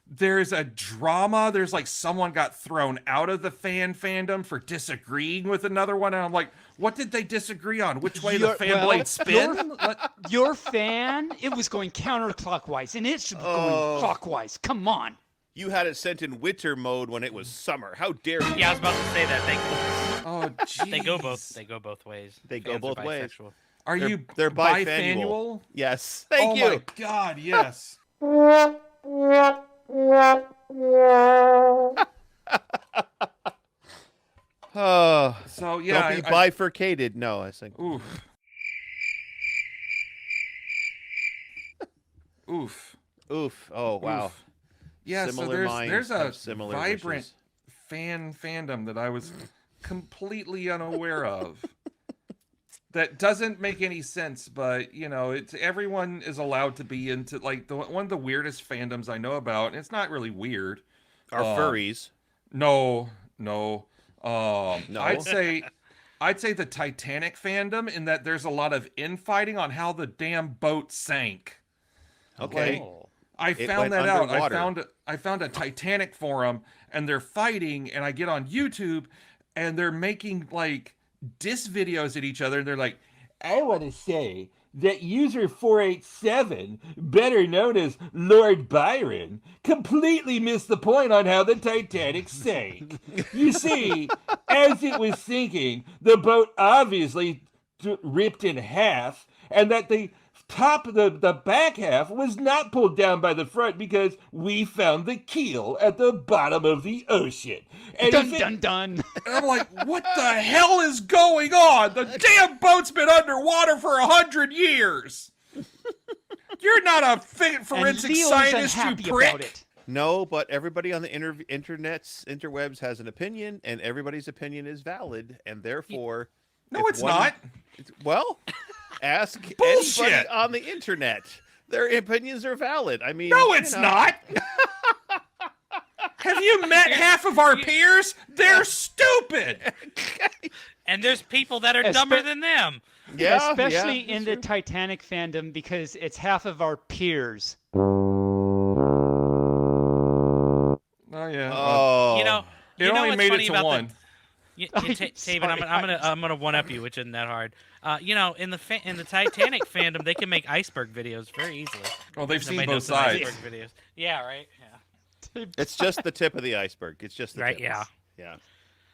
there's a drama. There's like someone got thrown out of the fandom for disagreeing with another one. And I'm like, what did they disagree on? Which way the fan blade spin? Your fan, it was going counterclockwise, and it should be going clockwise. Come on. You had it sent in winter mode when it was summer. How dare you? Yeah, I was about to say that. Oh, geez. They go both ways. They go Fans both are ways. bisexual. Are you they're bifannual? Yes. Thank you. Oh my God, yes. So yeah, don't be bifurcated. No, I think. Oof. Oof. Oof. Oh wow. Oof. Yeah, Similar so there's a similar vibrant wishes. fandom that I was completely unaware of. That doesn't make any sense, but you know, it's everyone is allowed to be into like one of the weirdest fandoms I know about. And it's not really weird. Are furries? No. No. I'd say the Titanic fandom, in that there's a lot of infighting on how the damn boat sank. Okay. Like, I found that out. I found a Titanic forum, and they're fighting, and I get on YouTube, and they're making like diss videos at each other, and they're like, I want to say that user 487, better known as Lord Byron, completely missed the point on how the Titanic sank. You see, as it was sinking, the boat obviously ripped in half, and that the the back half was not pulled down by the front because we found the keel at the bottom of the ocean. And dun. And I'm like, what the hell is going on? The damn boat's been underwater for 100 years. You're not a forensic scientist, you prick. No, but everybody on the interwebs has an opinion, and everybody's opinion is valid, and therefore... No, it's not. Well... Ask Bullshit. anybody on the internet. Their opinions are valid. I mean, no, it's not. Have you met half of our peers? They're stupid. And there's people that are dumber than them. Yeah, especially in the Titanic fandom, because it's half of our peers. Oh yeah. Oh. You know only what's made funny it to about one. Taebyn, I'm gonna one up you, which isn't that hard. You know, in the Titanic fandom, they can make iceberg videos very easily. Oh, they've seen Nobody both knows some sides. iceberg videos. Yeah, right. Yeah. It's just the tip of the iceberg. It's just the right. tip. Yeah. Yeah.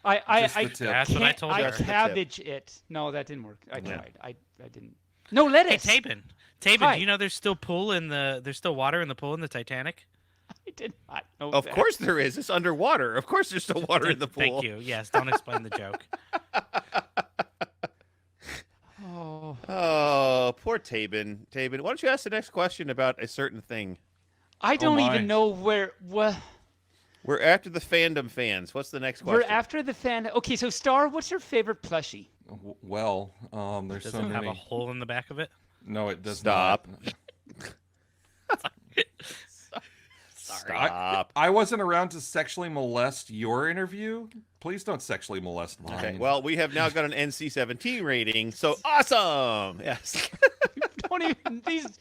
That's what I told her. I cabbage it. No, that didn't work. I tried. I didn't. No lettuce. Hey, Taebyn, do you know there's still water in the pool in the Titanic? I did not know Of course there is. It's underwater. Of course there's still water in the pool. Thank you. Yes, don't explain the joke. Oh, poor Taebyn. Taebyn, why don't you ask the next question about a certain thing? I don't even know what. We're after the fandom fans. What's the next question? We're after the fan. Okay, so Star, what's your favorite plushie? Well, there's Does so it many. have a hole in the back of it? No, it does Stop. not. Sorry. I wasn't around to sexually molest your interview. Please don't sexually molest mine. Okay. Well, we have now got an NC-17 rating, so awesome. Yes. Don't even these.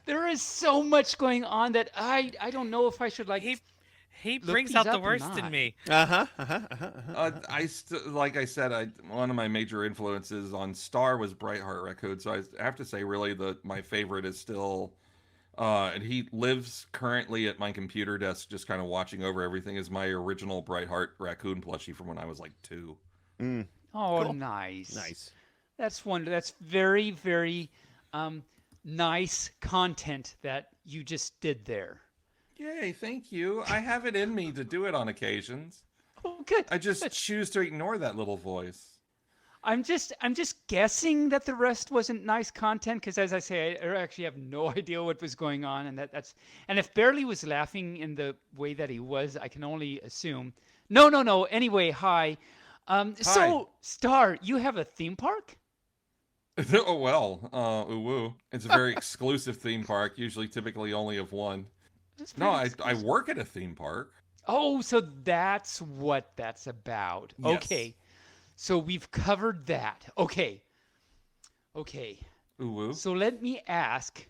There is so much going on that I don't know if I should like. He look brings these out the up or worst in not. me. Like I said, one of my major influences on Star was Brightheart Raccoon. So I have to say, really, my favorite is still, and he lives currently at my computer desk, just kind of watching over everything. Is my original Brightheart Raccoon plushie from when I was like 2. Oh, Cool. nice. Nice. That's wonderful. That's very, very nice content that you just did there. Yay! Thank you. I have it in me to do it on occasions. Oh, good. I just choose to ignore that little voice. I'm just guessing that the rest wasn't nice content because, as I say, I actually have no idea what was going on, and and if Barely was laughing in the way that he was, I can only assume. No. Anyway, hi. So, Star, you have a theme park? Oh well, ooh, it's a very exclusive theme park. Usually, typically only of one. No, I work at a theme park. Oh, so that's what that's about. Yes. Okay. So we've covered that. Okay. Ooh. So let me ask.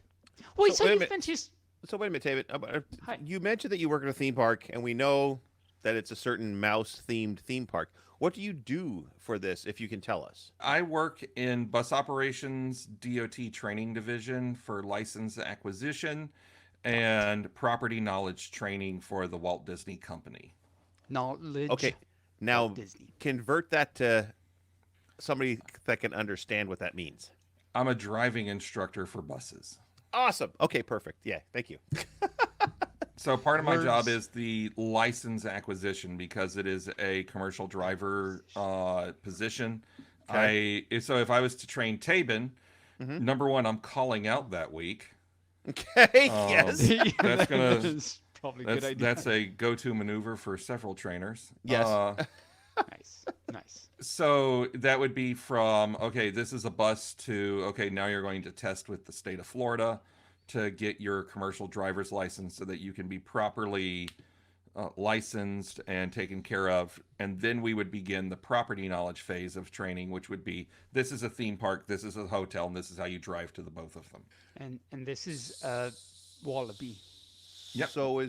Wait, so wait a you minute. mentioned. So wait a minute, Taebyn. You mentioned that you work at a theme park, and we know that it's a certain mouse-themed theme park. What do you do for this, if you can tell us? I work in bus operations DOT training division for license acquisition and property knowledge training for the Walt Disney Company. Knowledge. Okay. Now, Disney. convert that to somebody that can understand what that means. I'm a driving instructor for buses. Awesome. Okay, perfect. Yeah, thank you. So part of my job is the license acquisition because it is a commercial driver position. Okay. So if I was to train Taebyn, number one, I'm calling out that week. Okay, yes. That's gonna That's probably a good idea. That's a go-to maneuver for several trainers. Yes. Nice. So that would be from, okay, this is a bus to, okay, now you're going to test with the state of Florida to get your commercial driver's license so that you can be properly licensed and taken care of. And then we would begin the property knowledge phase of training, which would be, this is a theme park, this is a hotel, and this is how you drive to the both of them. And this is Wallaby. Yep. So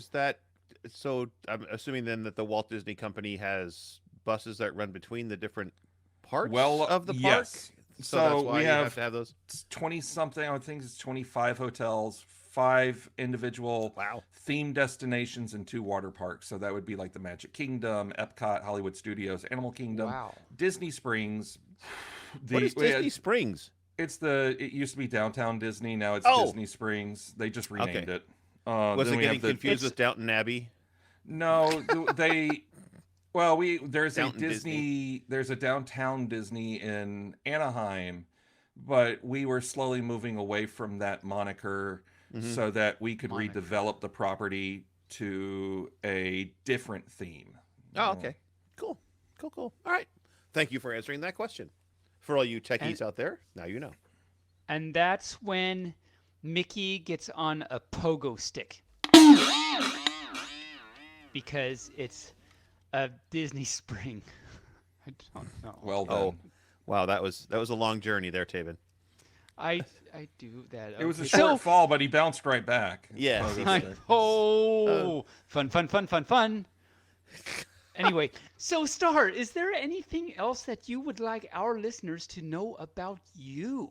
I'm assuming then that the Walt Disney Company has buses that run between the different parts of the park? Yes. So that's why we you have to have those? 20-something, I would think it's 25 hotels, 5 individual theme destinations, and 2 water parks. So that would be like the Magic Kingdom, Epcot, Hollywood Studios, Animal Kingdom, Disney Springs. What is Disney Springs? It used to be Downtown Disney, now it's Disney Springs. They just renamed it. Was it getting confused with Downton Abbey? No, there's Downton a Disney, there's a Downtown Disney in Anaheim, but we were slowly moving away from that moniker so that we could redevelop the property to a different theme. Oh, okay. Cool. All right. Thank you for answering that question. For all you techies out there, now you know. And that's when Mickey gets on a pogo stick. Because it's a Disney spring. I don't know. Well done. Oh, wow, that was a long journey there, Taebyn. I do that. It was a short fall, but he bounced right back. Yeah. Fun. Anyway, so Star, is there anything else that you would like our listeners to know about you?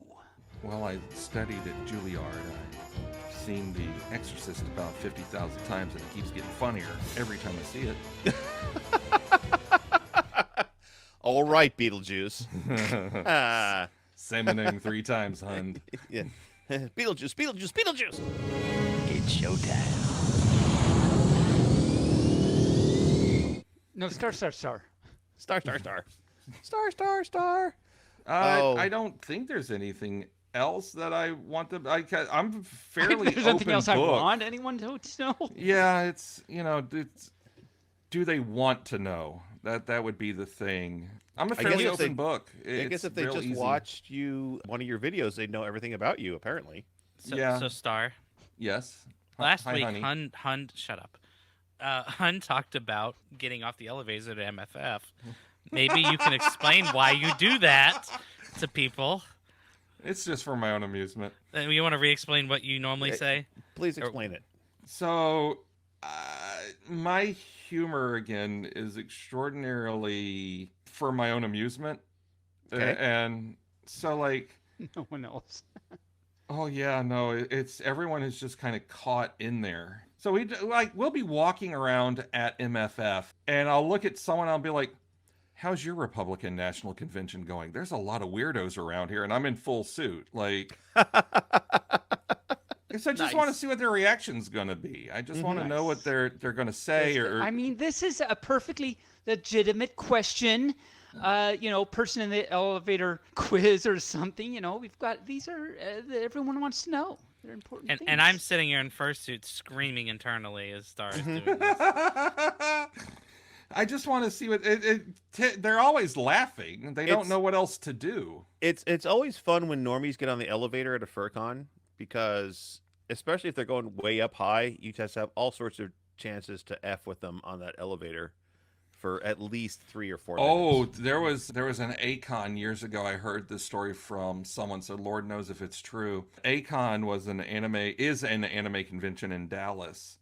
Well, I studied at Juilliard. I've seen The Exorcist about 50,000 times, and it keeps getting funnier every time I see it. All right, Beetlejuice. Summoning 3 times, hun. Yeah. Beetlejuice. It's showtime. No, Star. Star. I don't think there's anything else that I want to. I'm fairly There's open nothing else book. I want anyone to know. Yeah, it's do they want to know? That would be the thing. I'm a fairly open book. I guess if they just watched one of your videos, they'd know everything about you. Apparently. So Star. Yes. Last Hi, week, honey. Hun, shut up. Hun talked about getting off the elevator at MFF. Maybe you can explain why you do that to people. It's just for my own amusement. You want to re-explain what you normally say? Please explain it. So, my humor, again, is extraordinarily for my own amusement. Okay. And so, like... No one else. Oh, yeah, no, it's... Everyone is just kind of caught in there. So, we'll be walking around at MFF, and I'll look at someone, I'll be like, how's your Republican National Convention going? There's a lot of weirdos around here, and I'm in full suit. Like... So I just want to see what their reaction's going to be. I just want to know what they're going to say. I mean, this is a perfectly legitimate question. Person in the elevator quiz or something. We've got these are everyone wants to know. They're important things. And I'm sitting here in fursuit screaming internally as Star is doing this. I just want to see what they're always laughing. They don't know what else to do. It's always fun when normies get on the elevator at a FurCon because, especially if they're going way up high, you just have all sorts of chances to F with them on that elevator for at least 3 or 4 minutes. Oh, there was an ACON years ago. I heard this story from someone, so Lord knows if it's true. ACON is an anime convention in Dallas,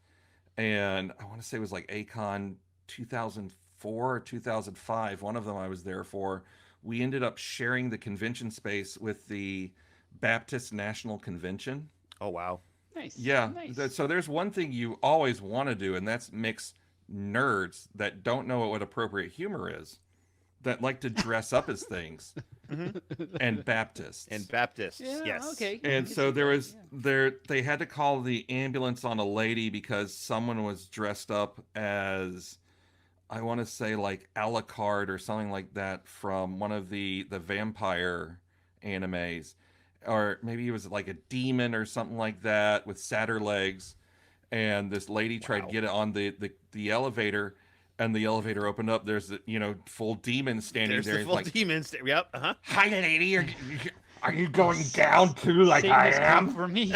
and I want to say it was like ACON 2004 or 2005. One of them I was there for. We ended up sharing the convention space with the Baptist National Convention. Oh, wow. Nice. Yeah. Nice. So there's one thing you always want to do, and that's mix nerds that don't know what appropriate humor is, that like to dress up as things, and Baptists. Yeah, yes. Okay. And so they had to call the ambulance on a lady because someone was dressed up as, I want to say, like Alucard or something like that from one of the vampire animes. Or maybe it was like a demon or something like that with sadder legs. And this lady tried to get it on the elevator, and the elevator opened up. There's the full demon standing there. The full demon. Yep. Hi, lady. Are you going down too, like I am? For me.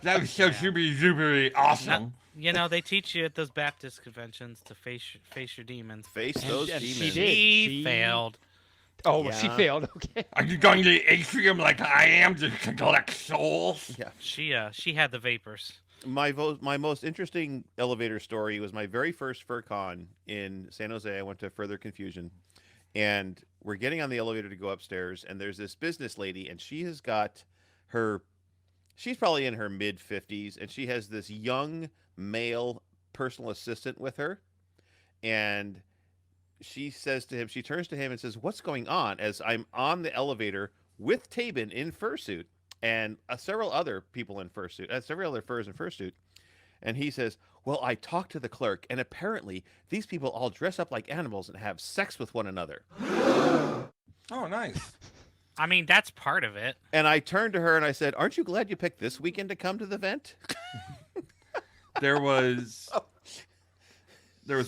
That was so super awesome. They teach you at those Baptist conventions to face your demons. Face those demons. She failed. Oh, she failed. Okay. Are you going to the atrium like I am to collect souls? Yeah. She had the vapors. My most interesting elevator story was my very first FurCon in San Jose. I went to Further Confusion, and we're getting on the elevator to go upstairs, and there's this business lady, and she's probably in her mid-50s, and she has this young male personal assistant with her, and she turns to him and says, "What's going on?" As I'm on the elevator with Taebyn in fursuit and several other people in fursuit, several other furs in fursuit. And he says, "Well, I talked to the clerk, and apparently these people all dress up like animals and have sex with one another." Oh, nice. I mean, that's part of it. And I turned to her and I said, "Aren't you glad you picked this weekend to come to the event?" There was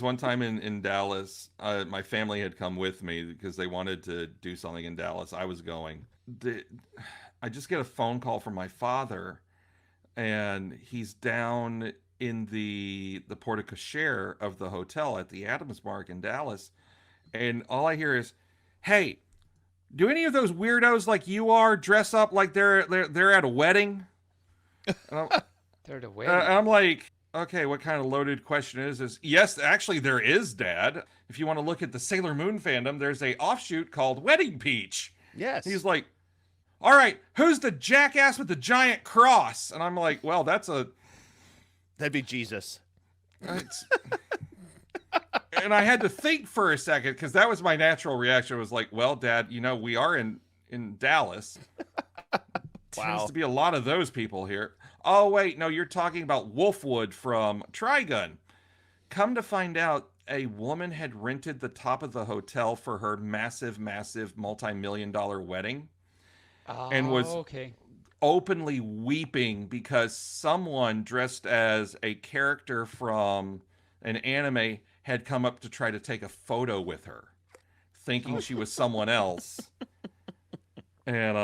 one time in Dallas, my family had come with me because they wanted to do something in Dallas. I was going. I just get a phone call from my father, and he's down in the porte cochere of the hotel at the Adams Mark in Dallas, and all I hear is, "Hey, do any of those weirdos like you are dress up like they're at a wedding?" They're at a wedding. I'm like, okay, what kind of loaded question is this? Yes, actually there is, Dad. If you want to look at the Sailor Moon fandom, there's a offshoot called Wedding Peach. Yes. He's like, "All right, who's the jackass with the giant cross?" And I'm like, well, that'd be Jesus. And I had to think for a second because that was my natural reaction. It was like, well, Dad, we are in Dallas. Tends to be a lot of those people here. Oh, wait, no, you're talking about Wolfwood from Trigun. Come to find out, a woman had rented the top of the hotel for her massive, massive multi-million-dollar wedding. And was openly weeping because someone dressed as a character from an anime had come up to try to take a photo with her, thinking she was someone else. And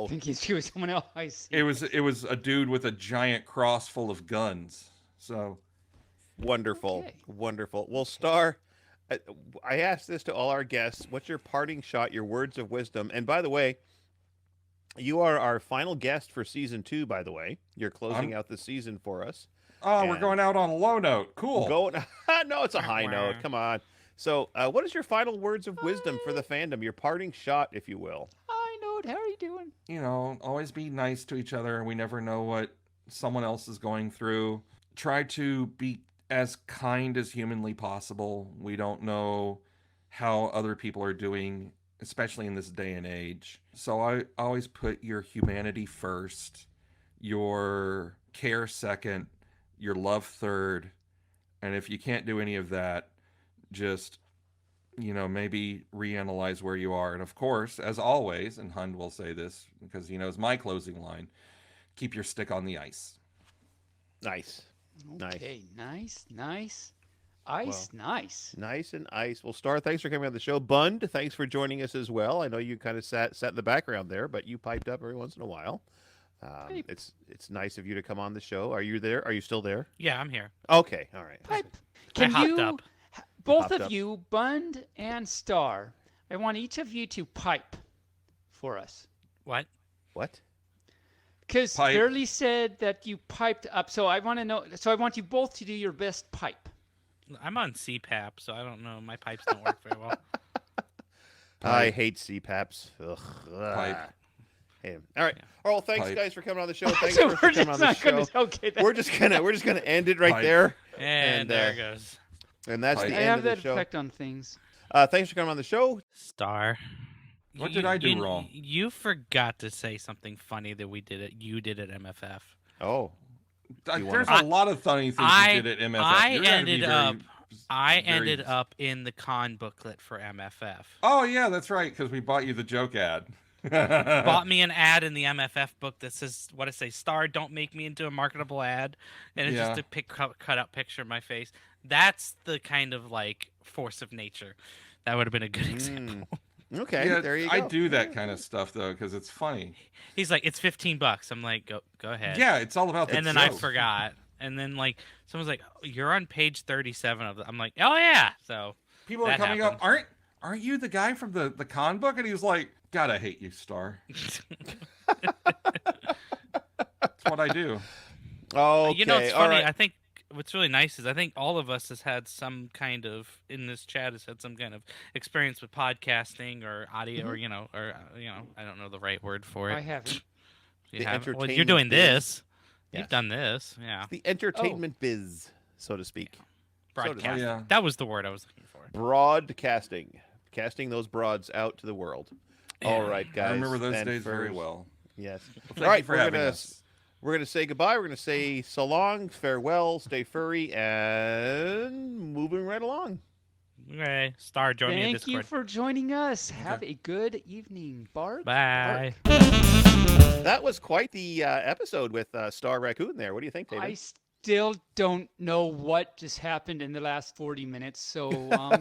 thinking she was someone else. I see. It was a dude with a giant cross full of guns. So Wonderful. Okay. Wonderful. Well, Star, I asked this to all our guests. What's your parting shot, your words of wisdom? And by the way, you are our final guest for season 2, by the way. You're closing out the season for us. Oh, we're And going out on a low note. Cool. No, it's a high note. Come on. So, what is your final words of wisdom for the fandom? Your parting shot, if you will. Hi, Note. How are you doing? You know, always be nice to each other. We never know what someone else is going through. Try to be as kind as humanly possible. We don't know how other people are doing, especially in this day and age. So I always put your humanity first, your care second, your love third. And if you can't do any of that, just, you know, maybe reanalyze where you are. And of course, as always, and Hund will say this because he knows my closing line, keep your stick on the ice. Nice. Okay, nice. Ice, nice. Nice and ice. Well, Star, thanks for coming on the show. Bund, thanks for joining us as well. I know you kind of sat in the background there, but you piped up every once in a while. It's nice of you to come on the show. Are you there? Are you still there? Yeah, I'm here. Okay, all right. Pipe. I hopped up. Both Hopped of up. you, Bund and Star, I want each of you to pipe for us. What? Because Pipe. Burley said that you piped up, so I want to know. So I want you both to do your best pipe. I'm on CPAP, so I don't know. My pipes don't work very well. I hate CPAPs. Ugh. Pipe. Hey, all right. Oh, well, thanks Pipe. guys for coming on the show. Thanks So for we're coming just on the not show. gonna. Okay, We're just gonna end it right Pipe. there. And there it goes. And that's Pipe. the I end have of the that show. effect on things. Thanks for coming on the show. Star. What did I do wrong? You forgot to say something funny that you did at MFF. Oh, There's a lot of funny things you did at MFF. I ended up in the con booklet for MFF. Oh yeah, that's right, because we bought you the joke ad. Bought me an ad in the MFF book that says, what I say, Star, don't make me into a marketable ad. And it's just a cut out picture of my face. That's the kind of like force of nature. That would have been a good example. Okay, Yeah, there you go. I do that kind of stuff though, because it's funny. He's like, it's $15. I'm like, go ahead. Yeah, it's all about the And then joke. I forgot. And then like someone's like, oh, you're on page 37 of it. I'm like, oh yeah. So People are coming up, aren't you the guy from the con book? And he was like, God, I hate you, Star. That's what I do. Okay, You know, it's all funny. right. I think what's really nice is I think all of us has had some kind of in this chat has had some kind of experience with podcasting or audio or I don't know the right word for it. I haven't. You The have? Well, you're entertainment doing biz. this. Yes. You've done this. Yeah. The entertainment biz, so to speak. Broadcast. yeah. That was the word I was looking for. Broadcasting. Casting those broads out to the world. All right, guys. I remember those and days very furs. well. Yes. Thank All right, you for having us. we're gonna say goodbye. We're gonna say so long, farewell, stay furry, and moving right along. Okay. Star, join me in Thank you Discord. for joining us. Have a good evening, Bark. Bye. That was quite the episode with Star Raccoon there. What do you think, Taebyn? I still don't know what just happened in the last 40 minutes. So,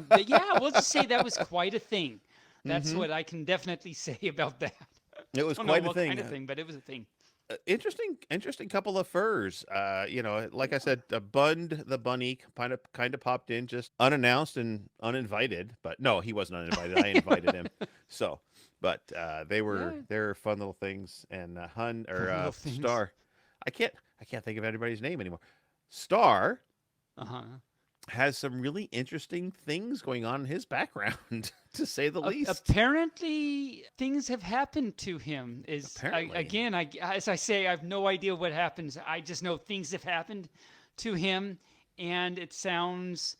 but yeah, we'll just say that was quite a thing. That's what I can definitely say about that. It was I don't quite know a what thing. kind of thing, but it was a thing. Interesting couple of furs. Like I said, Bund the Bunny kind of popped in just unannounced and uninvited. But no, he wasn't uninvited. I invited him. So, but they're fun little things. And Little things. Star, I can't think of anybody's name anymore. Star has some really interesting things going on in his background, to say the least. Apparently, things have happened to him. Apparently. As I say, I have no idea what happens. I just know things have happened to him, and it sounds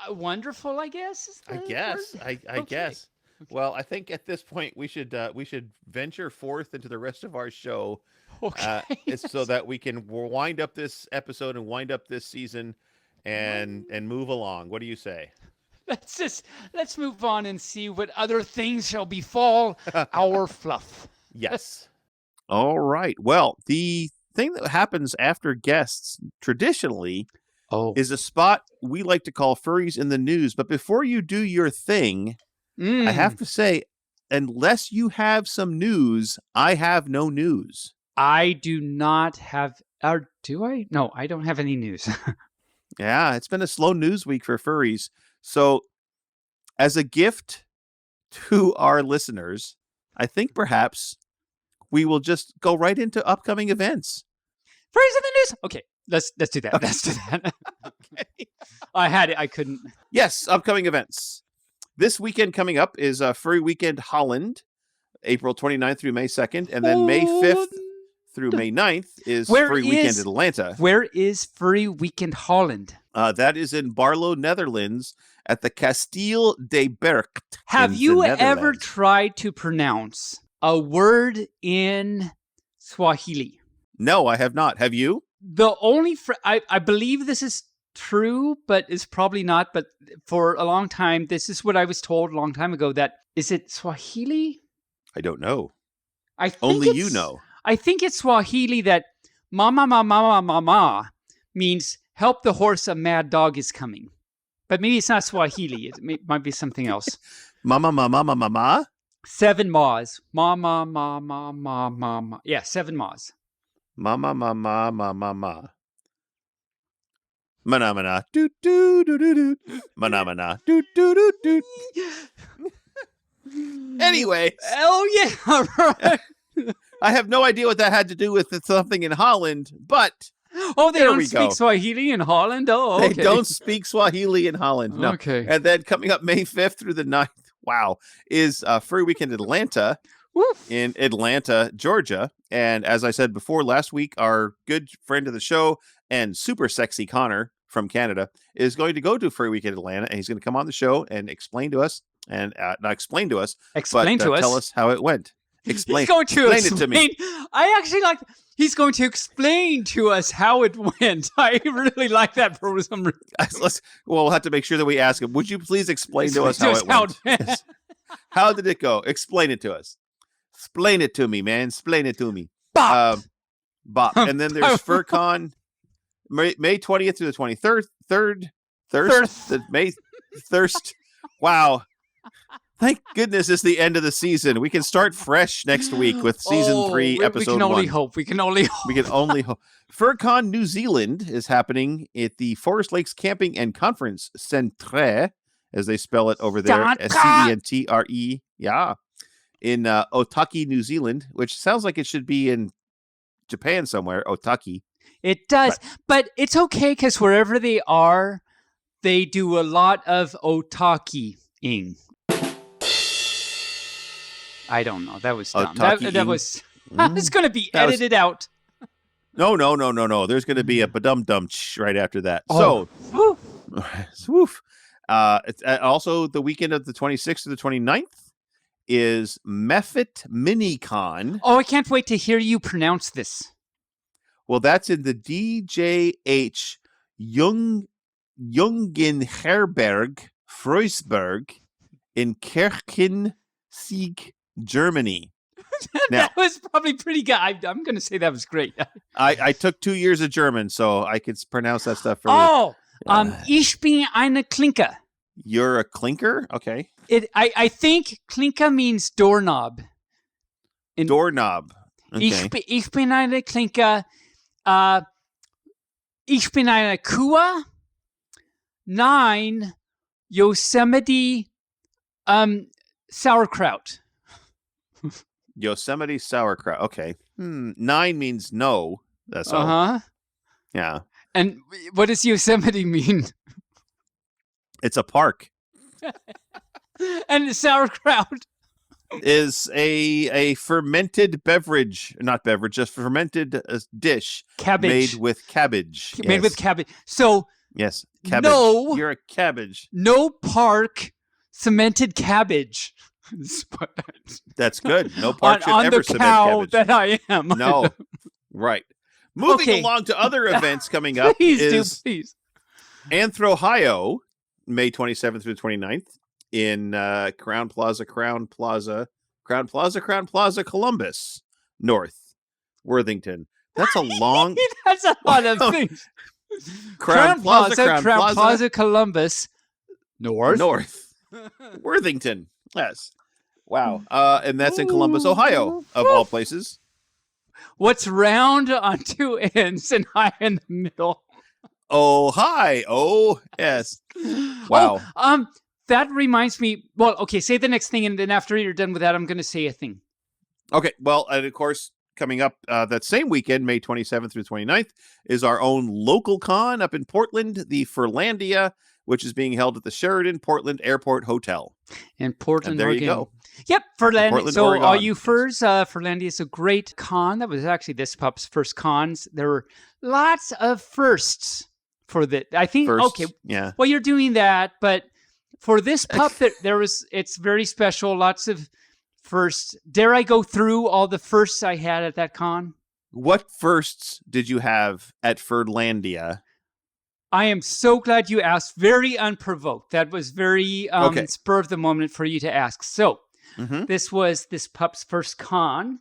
wonderful. I guess. Is the word? I guess. Well, I think at this point we should venture forth into the rest of our show, so that we can wind up this episode and wind up this season, and move along. What do you say? Let's move on and see what other things shall befall our fluff. Yes. All right. Well, the thing that happens after guests traditionally is a spot we like to call Furries in the News. But before you do your thing, I have to say, unless you have some news, I have no news. I do not have. Or do I? No, I don't have any news. Yeah, it's been a slow news week for furries. So, as a gift to our listeners, I think perhaps we will just go right into upcoming events. Furries in the news. Okay, let's do that. Let's do that. Okay. I had it. I couldn't. Yes, upcoming events. This weekend coming up is Furry Weekend Holland, April 29th through May 2nd, and then May 5th through May 9th is Furry Weekend Atlanta. Where is Furry Weekend Holland? That is in Barlow, Netherlands, at the Kasteel de Bercht. Have you ever tried to pronounce a word in Swahili? No, I have not. Have you? The only I believe this is true, but it's probably not. But for a long time, this is what I was told a long time ago. That is it Swahili? I don't know. I think only you know. I think it's Swahili that mama mama mama means help the horse, a mad dog is coming. But maybe it's not Swahili. It might be something else. Mama mama mama mama. 7 ma's. Mama mama mama mama. Yeah, 7 ma's. Mama mama mama mama. Mana mana do do do do do. Mana mana do do do do. Anyway. Oh yeah. Right. I have no idea what that had to do with something in Holland, but oh, they don't speak Swahili in Holland? Oh, okay. They don't speak Swahili in Holland. No. Okay. And then coming up May 5th through the 9th, wow, is Furry Weekend Atlanta in Atlanta, Georgia. And as I said before, last week, our good friend of the show and super sexy Connor from Canada is going to go to Furry Weekend Atlanta, and he's going to come on the show and explain to us, and not explain to us, but tell us how it went. Explain, he's going to explain it to me. I actually like. He's going to explain to us how it went. I really like that for some reason. We'll have to make sure that we ask him. Would you please explain to us how it went? How did it go? Explain it to us. Explain it to me, man. Explain it to me. Bop. Bop. And then there's FurCon, May 20th through the 23rd. May Thirst. Wow. Thank goodness it's the end of the season. We can start fresh next week with season 3, episode 1. We can only hope. We can only hope. We can only hope. FurCon New Zealand is happening at the Forest Lakes Camping and Conference Centre, as they spell it over there. Centre. Yeah. In Otaki, New Zealand, which sounds like it should be in Japan somewhere. Otaki. It does. But it's okay because wherever they are, they do a lot of otaki-ing. I don't know. That was dumb. That was it's going to be edited out. No. There's going to be a badum-dum right after that. Oh. So, woof. It's also the weekend of the 26th to the 29th is Meffet Minicon. Oh, I can't wait to hear you pronounce this. Well, that's in the DJH Jungenherberg Freusberg in Kirchensieg, Germany. Now, that was probably pretty good. I'm going to say that was great. I took 2 years of German, so I could pronounce that stuff. Ich bin eine Klinke. You're a clinker? Okay. I think Klinke means doorknob. Doorknob. Okay. Ich bin eine Klinke. Ich bin eine Kuh. Nein, Yosemite sauerkraut. Yosemite sauerkraut. Okay. 9 means no. That's all. Uh-huh. Yeah. And what does Yosemite mean? It's a park. And the sauerkraut is a fermented beverage, not beverage, a fermented dish. Cabbage. Made with cabbage. Made with cabbage. So yes, cabbage. No. You're a cabbage. No park cemented cabbage. That's good. No park should on ever the cement cow cabbage. that I am. No. Right. Moving along to other events coming up please. Anthrohio, May 27th through 29th in Crown Plaza, Columbus, North Worthington. That's a long. That's a lot of things. Crown Plaza, Columbus, North. Worthington. Yes. Wow. And that's in Columbus, Ohio, of all places. What's round on 2 ends and high in the middle? Oh, hi. Oh, yes. Wow. Oh, that reminds me. Well, okay, say the next thing, and then after you're done with that, I'm going to say a thing. Okay. Well, and of course, coming up that same weekend, May 27th through 29th, is our own local con up in Portland, the Furlandia, which is being held at the Sheridan Portland Airport Hotel. In Portland, there Oregon. You go. Yep, Furlandia. Portland, So Oregon. all you furs, Furlandia is a great con. That was actually this pup's first cons. There were lots of firsts for the. I think. First, okay. yeah. Well, you're doing that, but for this pup, it's very special. Lots of firsts. Dare I go through all the firsts I had at that con? What firsts did you have at Furlandia? I am so glad you asked. Very unprovoked. That was very spur of the moment for you to ask. So, this was this pup's first con.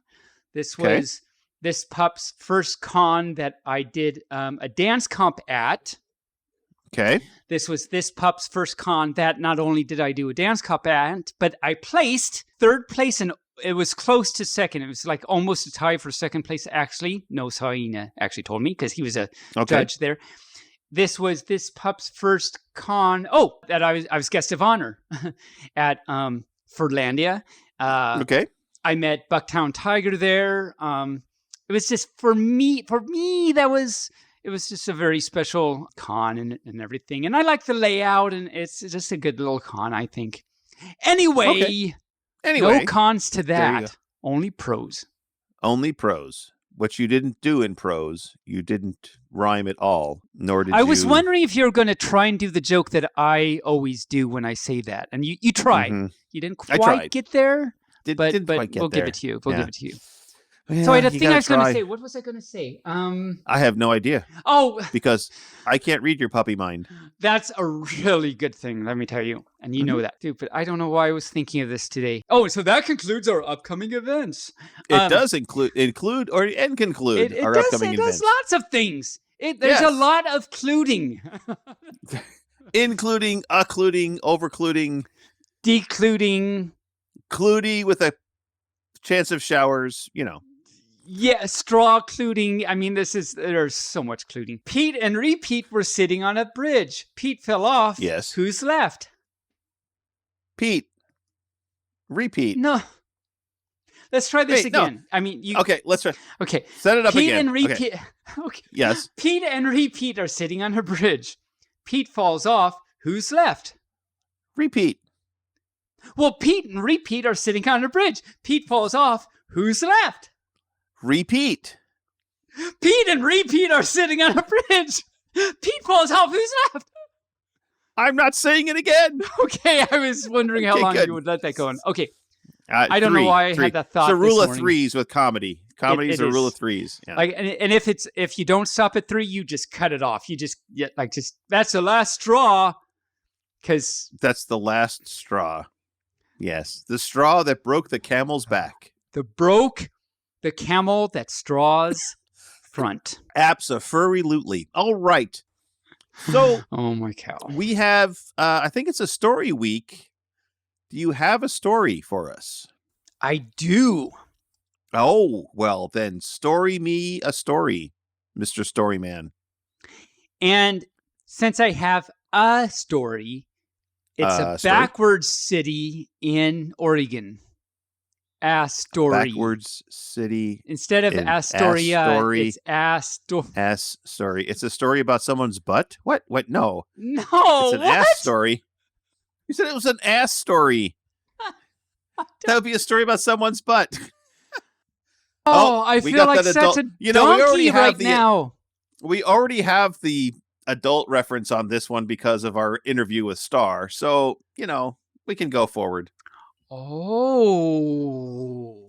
This was this pup's first con that I did a dance comp at. Okay. This was this pup's first con that not only did I do a dance comp at, but I placed third place, and it was close to second. It was like almost a tie for second place, actually. No, Hyena actually told me because he was a judge there. This was this pup's first con. Oh, that I was guest of honor at Furlandia. Okay. I met Bucktown Tiger there. It was just for me it was just a very special con and everything. And I like the layout, and it's just a good little con, I think. Anyway, no cons to that. Only pros. Only pros. What you didn't do in prose, you didn't rhyme at all, nor did I was wondering if you were going to try and do the joke that I always do when I say that. And you tried. You didn't quite get there, but we'll give it to you. We'll give it to you. Yeah, so I had a thing I was going to say. What was I going to say? I have no idea. Oh. Because I can't read your puppy mind. That's a really good thing, let me tell you. And you know that too, but I don't know why I was thinking of this today. Oh, so that concludes our upcoming events. It does include and conclude our upcoming events. It does lots of things. There's a lot of cluding. Including, occluding, overcluding. Decluding. Cludy with a chance of showers, Yeah, straw cluding. I mean, there's so much cluding. Pete and Repeat were sitting on a bridge. Pete fell off. Yes. Who's left? Pete. Repeat. No. Let's try this again. No. I mean, Okay, let's try. Okay. Set it up Pete again. And Repeat. Okay. Yes. Pete and Repeat are sitting on a bridge. Pete falls off. Who's left? Repeat. Well, Pete and Repeat are sitting on a bridge. Pete falls off. Who's left? Repeat. Pete and Repeat are sitting on a bridge. Pete falls off. Who's left? I'm not saying it again. Okay, I was wondering how long you would let that go on. Okay. I don't know why I had that thought. It's a rule this of threes with comedy. Comedy is a rule of threes. Yeah. Like, and if you don't stop at 3, you just cut it off. You just that's the last straw. Because that's the last straw. Yes, the straw that broke the camel's back. The camel that straws front. Abso-furry-lutely. All right. So, oh my cow. We have, I think it's a story week. Do you have a story for us? I do. Oh, well, then story me a story, Mr. Storyman. And since I have a story, it's a backwards city in Oregon. Astoria. Backwards city. Instead of Astoria, it's Story. It's a story about someone's butt? What? No. No. It's an ass story. You said it was an ass story. That would be a story about someone's butt. I feel like such a donkey now. We already have the adult reference on this one because of our interview with Star. So, we can go forward. Oh.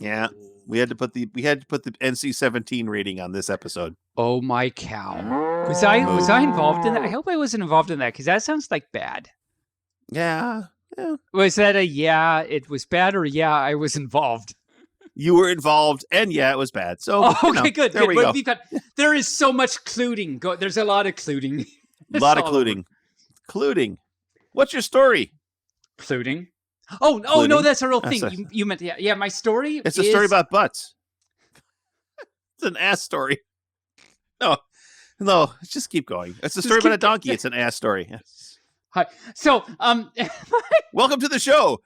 Yeah. We had to put the NC-17 rating on this episode. Oh my cow. Was I involved in that? I hope I wasn't involved in that because that sounds like bad. Yeah. Was that it was bad, or I was involved? You were involved, and it was bad. So good. There we go. There is so much cluding. There's a lot of cluding. A lot of cluding. Cluding. What's your story? Cluding. Oh no, that's a real thing. You meant my story. It's a story about butts. It's an ass story. No, No, just keep going. It's a story about a donkey. It's an ass story. Hi. So, welcome to the show.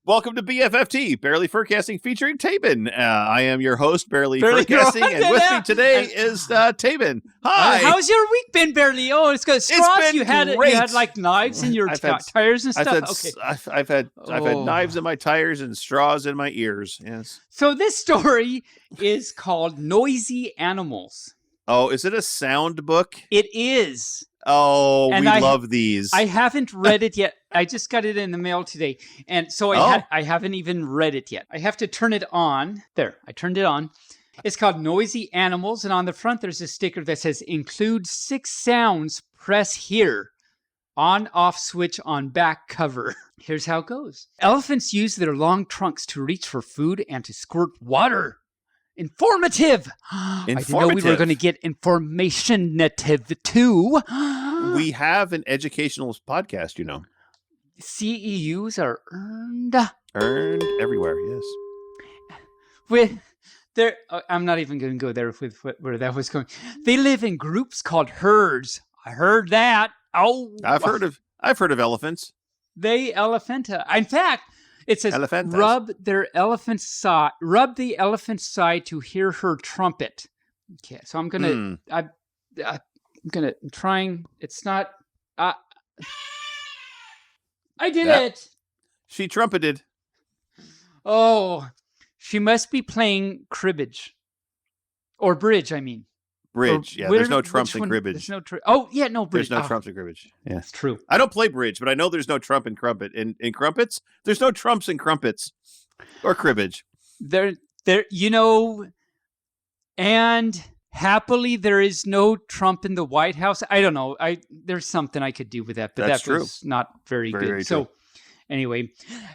Welcome to BFFT, Barely Furcasting featuring Taebyn. I am your host, Barely Furcasting, and with me today is Taebyn. Hi. How's your week been, Barely? Oh, it's good. Straws. You had like knives in your tires and stuff. I've had knives in my tires and straws in my ears. Yes. So this story is called Noisy Animals. Oh, is it a sound book? It is. Oh, and we love these. I haven't read it yet. I just got it in the mail today. And so I haven't even read it yet. I have to turn it on. There, I turned it on. It's called Noisy Animals. And on the front, there's a sticker that says, include 6 sounds, press here. On-off switch on back cover. Here's how it goes. Elephants use their long trunks to reach for food and to squirt water. Informative. I didn't know we were going to get informationative too. We have an educational podcast, you know. CEUs are earned everywhere. Yes. With there, I'm not even going to go there with where that was going. They live in groups called herds. I heard that. Oh, I've heard of elephants. They elephanta. In fact, it says, rub the elephant's side to hear her trumpet. Okay, so I'm gonna, I'm trying. It's not. I did it. She trumpeted. Oh, she must be playing cribbage, or bridge. I mean. Bridge, yeah. There's no trumps in cribbage. There's no bridge. There's no trumps in cribbage. Yeah, it's true. I don't play bridge, but I know there's no trump in crumpet. In crumpets, there's no trumps in crumpets or cribbage. There, and happily there is no Trump in the White House. I don't know. There's something I could do with that, but that was not very good. Very so. True. Anyway,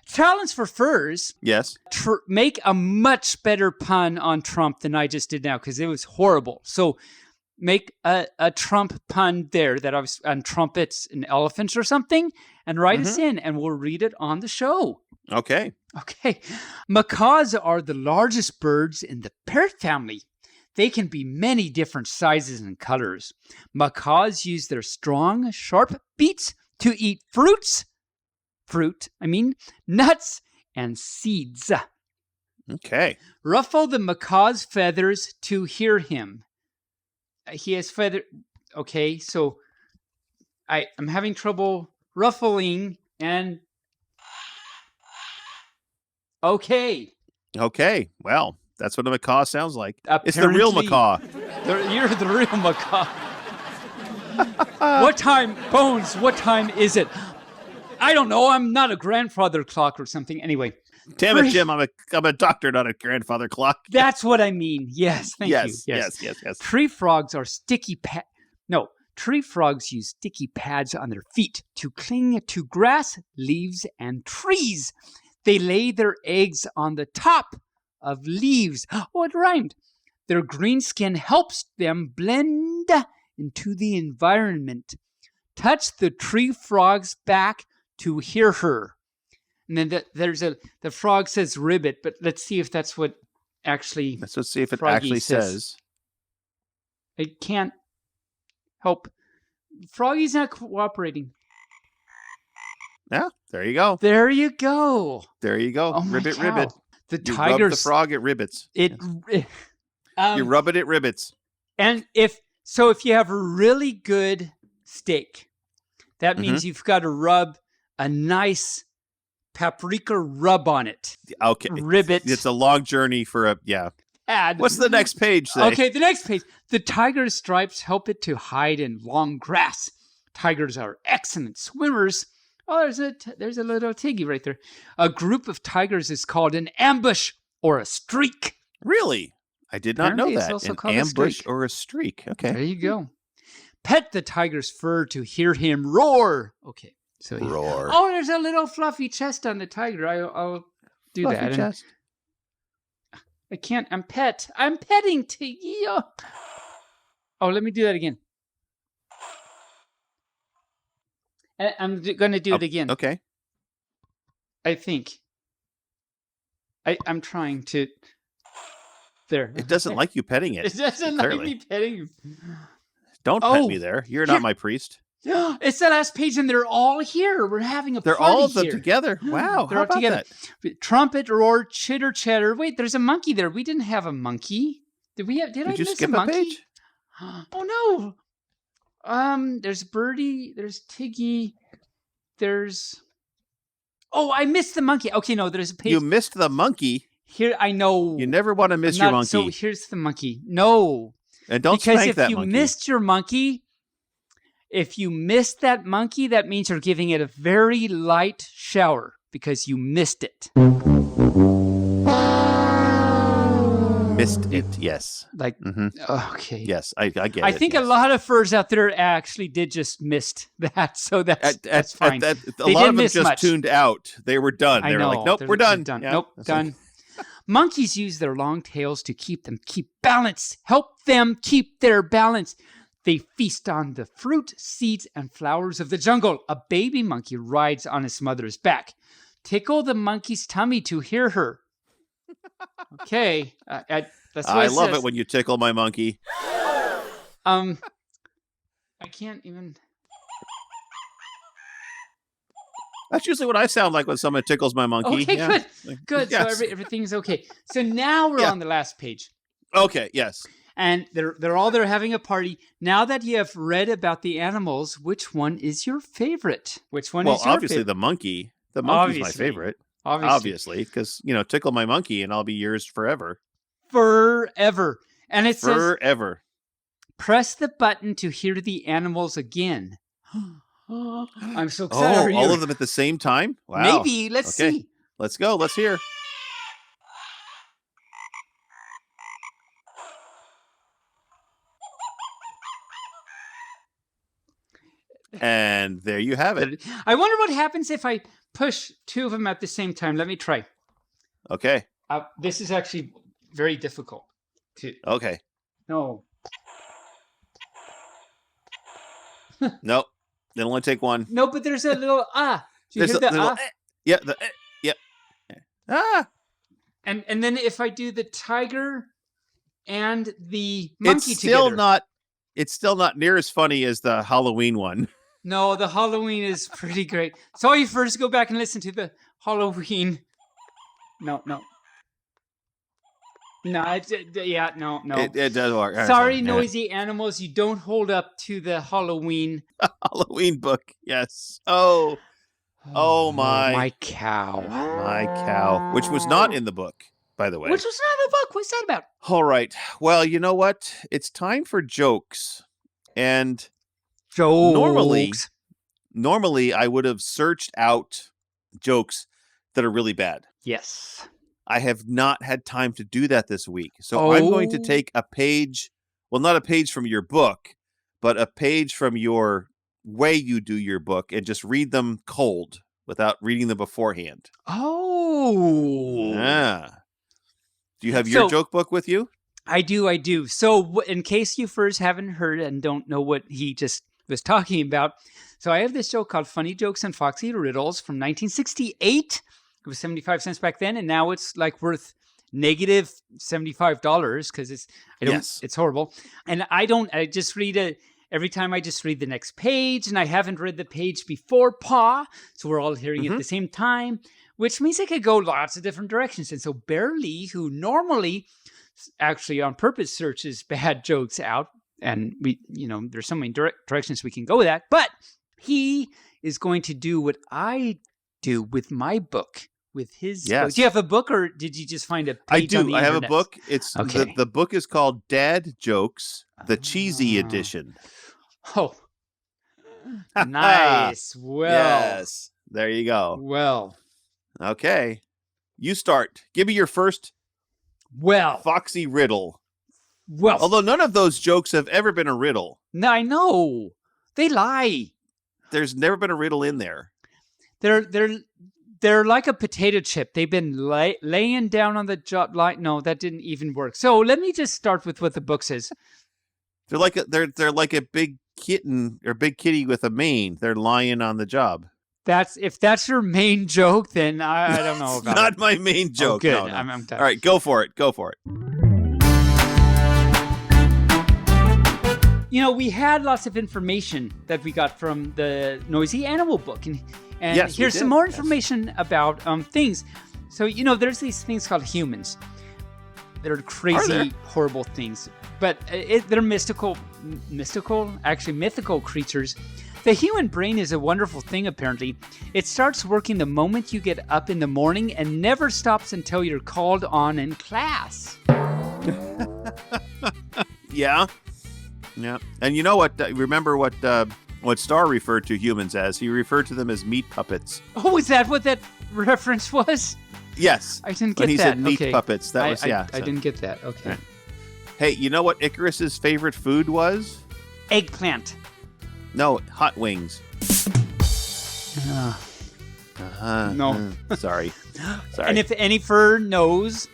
challenge for furs. Yes. Make a much better pun on Trump than I just did now because it was horrible. So make a Trump pun there that I was on trumpets and elephants or something and write us in and we'll read it on the show. Okay. Macaws are the largest birds in the parrot family. They can be many different sizes and colors. Macaws use their strong, sharp beaks to eat nuts and seeds. Okay. Ruffle the macaw's feathers to hear him. He has feather. Okay, so I'm having trouble ruffling and. Okay. Well, that's what a macaw sounds like. Apparently, it's the real macaw. You're the real macaw. What time, Bones? What time is it? I don't know. I'm not a grandfather clock or something. Anyway. Damn it, Jim. I'm a doctor, not a grandfather clock. That's what I mean. Yes. Thank you. Yes. Tree frogs are tree frogs use sticky pads on their feet to cling to grass, leaves, and trees. They lay their eggs on the top of leaves. Oh, it rhymed. Their green skin helps them blend into the environment. Touch the tree frog's back to hear her. And then the frog says ribbit, but let's see if that's what actually. Let's see if it actually says. I can't help. Froggy's not cooperating. Yeah, there you go. Oh ribbit. The you tigers. Rub the frog, it ribbits. You rub it ribbits. And if you have a really good steak, that means you've got to rub a nice paprika rub on it. Okay. Ribbit. It's a long journey for What's the next page say? Okay, the next page. The tiger's stripes help it to hide in long grass. Tigers are excellent swimmers. Oh, there's a little tiggy right there. A group of tigers is called an ambush or a streak. Really? I did not know that. Also an ambush or a streak. Okay. There you go. Pet the tiger's fur to hear him roar. Okay. So roar. Oh, there's a little fluffy chest on the tiger. I'll do fluffy that. Chest. I can't. I'm petting to you. Oh, let me do that again. I'm going to do it again. Okay. I think. I'm trying to. There. It doesn't like you petting it. It doesn't like me petting you. Don't pet me there. You're not my priest. It's the last page, and they're all here. We're having a They're party all of them here. together. Wow, They're how all about together. that? Trumpet, roar, chitter, chatter. Wait, there's a monkey there. We didn't have a monkey. Did we have? Did I you miss skip a monkey? page? Oh no. There's Birdie. There's Tiggy. There's. Oh, I missed the monkey. Okay, no, there's a page. You missed the monkey. Here, I know. You never want to miss your monkey. So here's the monkey. No. And don't because spank that if you monkey. missed your monkey, if you missed that monkey, that means you're giving it a very light shower because you missed it. Missed it, yes. Like, okay. Yes, I get it. I think a lot of furs out there actually did just missed that, so that's fine. A They lot didn't of them miss just much. tuned out. They were done. They were like, nope, we're done. Yeah, Nope, that's done. Monkeys use their long tails to keep balance. Help them keep their balance. They feast on the fruit, seeds, and flowers of the jungle. A baby monkey rides on its mother's back. Tickle the monkey's tummy to hear her. Okay, that's what I it love says. it when you tickle my monkey. I can't even. That's usually what I sound like when someone tickles my monkey. Okay, Yeah. good. Yes. So everything's okay. So now we're on the last page. Okay, yes. And they're all there having a party. Now that you have read about the animals, which one is your favorite? Which one is your obviously favorite? the monkey. The monkey's my favorite. Obviously, because tickle my monkey and I'll be yours forever. Forever. And it says Forever. press the button to hear the animals again. I'm so excited. Oh, for you. all of them at the same time? Wow. Maybe. Let's see. Let's go. Let's hear. And there you have it. I wonder what happens if I push two of them at the same time. Let me try. Okay. This is actually very difficult. Okay. No. Nope. They only take one. No, but there's a little Do you There's hear a the little yeah. Yeah. And then if I do the tiger and the monkey It's still together. It's still not near as funny as the Halloween one. No, the Halloween is pretty great. So you first go back and listen to the Halloween. No. No. No. It does work. Sorry, noisy animals. You don't hold up to the Halloween. Halloween book. Yes. Oh my. My cow. My cow. Which was not in the book, by the way. Which was not in the book. What's that about? All right. Well, you know what? It's time for jokes. And normally I would have searched out jokes that are really bad. Yes. I have not had time to do that this week. So I'm going to take a page, well, not a page from your book, but a page from your way you do your book and just read them cold without reading them beforehand. Oh. Yeah. Do you have your joke book with you? I do. So in case you first haven't heard and don't know what he just was talking about, so I have this joke called Funny Jokes and Foxy Riddles from 1968. It was 75 cents back then, and now it's like worth negative $75 because it's horrible. And I just read every time I just read the next page, and I haven't read the page before Pa, so we're all hearing it at the same time, which means I could go lots of different directions. And so Bear Lee, who normally actually on purpose searches bad jokes out, and there's so many directions we can go with that, but he is going to do what I do with my book, with his book. Do you have a book, or did you just find a page on the I have a internet? book. It's the book is called Dad Jokes, the Cheesy Edition. Oh, nice. Well, yes, there you go. Well, okay, you start. Give me your first Foxy riddle. Well, although none of those jokes have ever been a riddle. No, I know. They lie. There's never been a riddle in there. They're like a potato chip. They've been laying down on the job. No, that didn't even work. So let me just start with what the book says. They're like a big kitten or big kitty with a mane. They're lying on the job. If that's your main joke, then I don't know about not my main joke. Oh, good. No. I'm done. All right, go for it. we had lots of information that we got from the Noisy Animal book, and Yes, we here's some did. more Yes. information about things. So there's these things called humans. They're crazy, horrible things, but they're mythical, actually mythical creatures. The human brain is a wonderful thing, apparently. It starts working the moment you get up in the morning and never stops until you're called on in class. Yeah. Yeah. And you know what? Remember what Star referred to humans as? He referred to them as meat puppets. Oh, is that what that reference was? Yes. I didn't get when he that. said meat Okay. puppets. That was, yeah. I didn't get that. Okay. Right. Hey, you know what Icarus's favorite food was? Eggplant. No, hot wings. No. Sorry. And if any fur knows,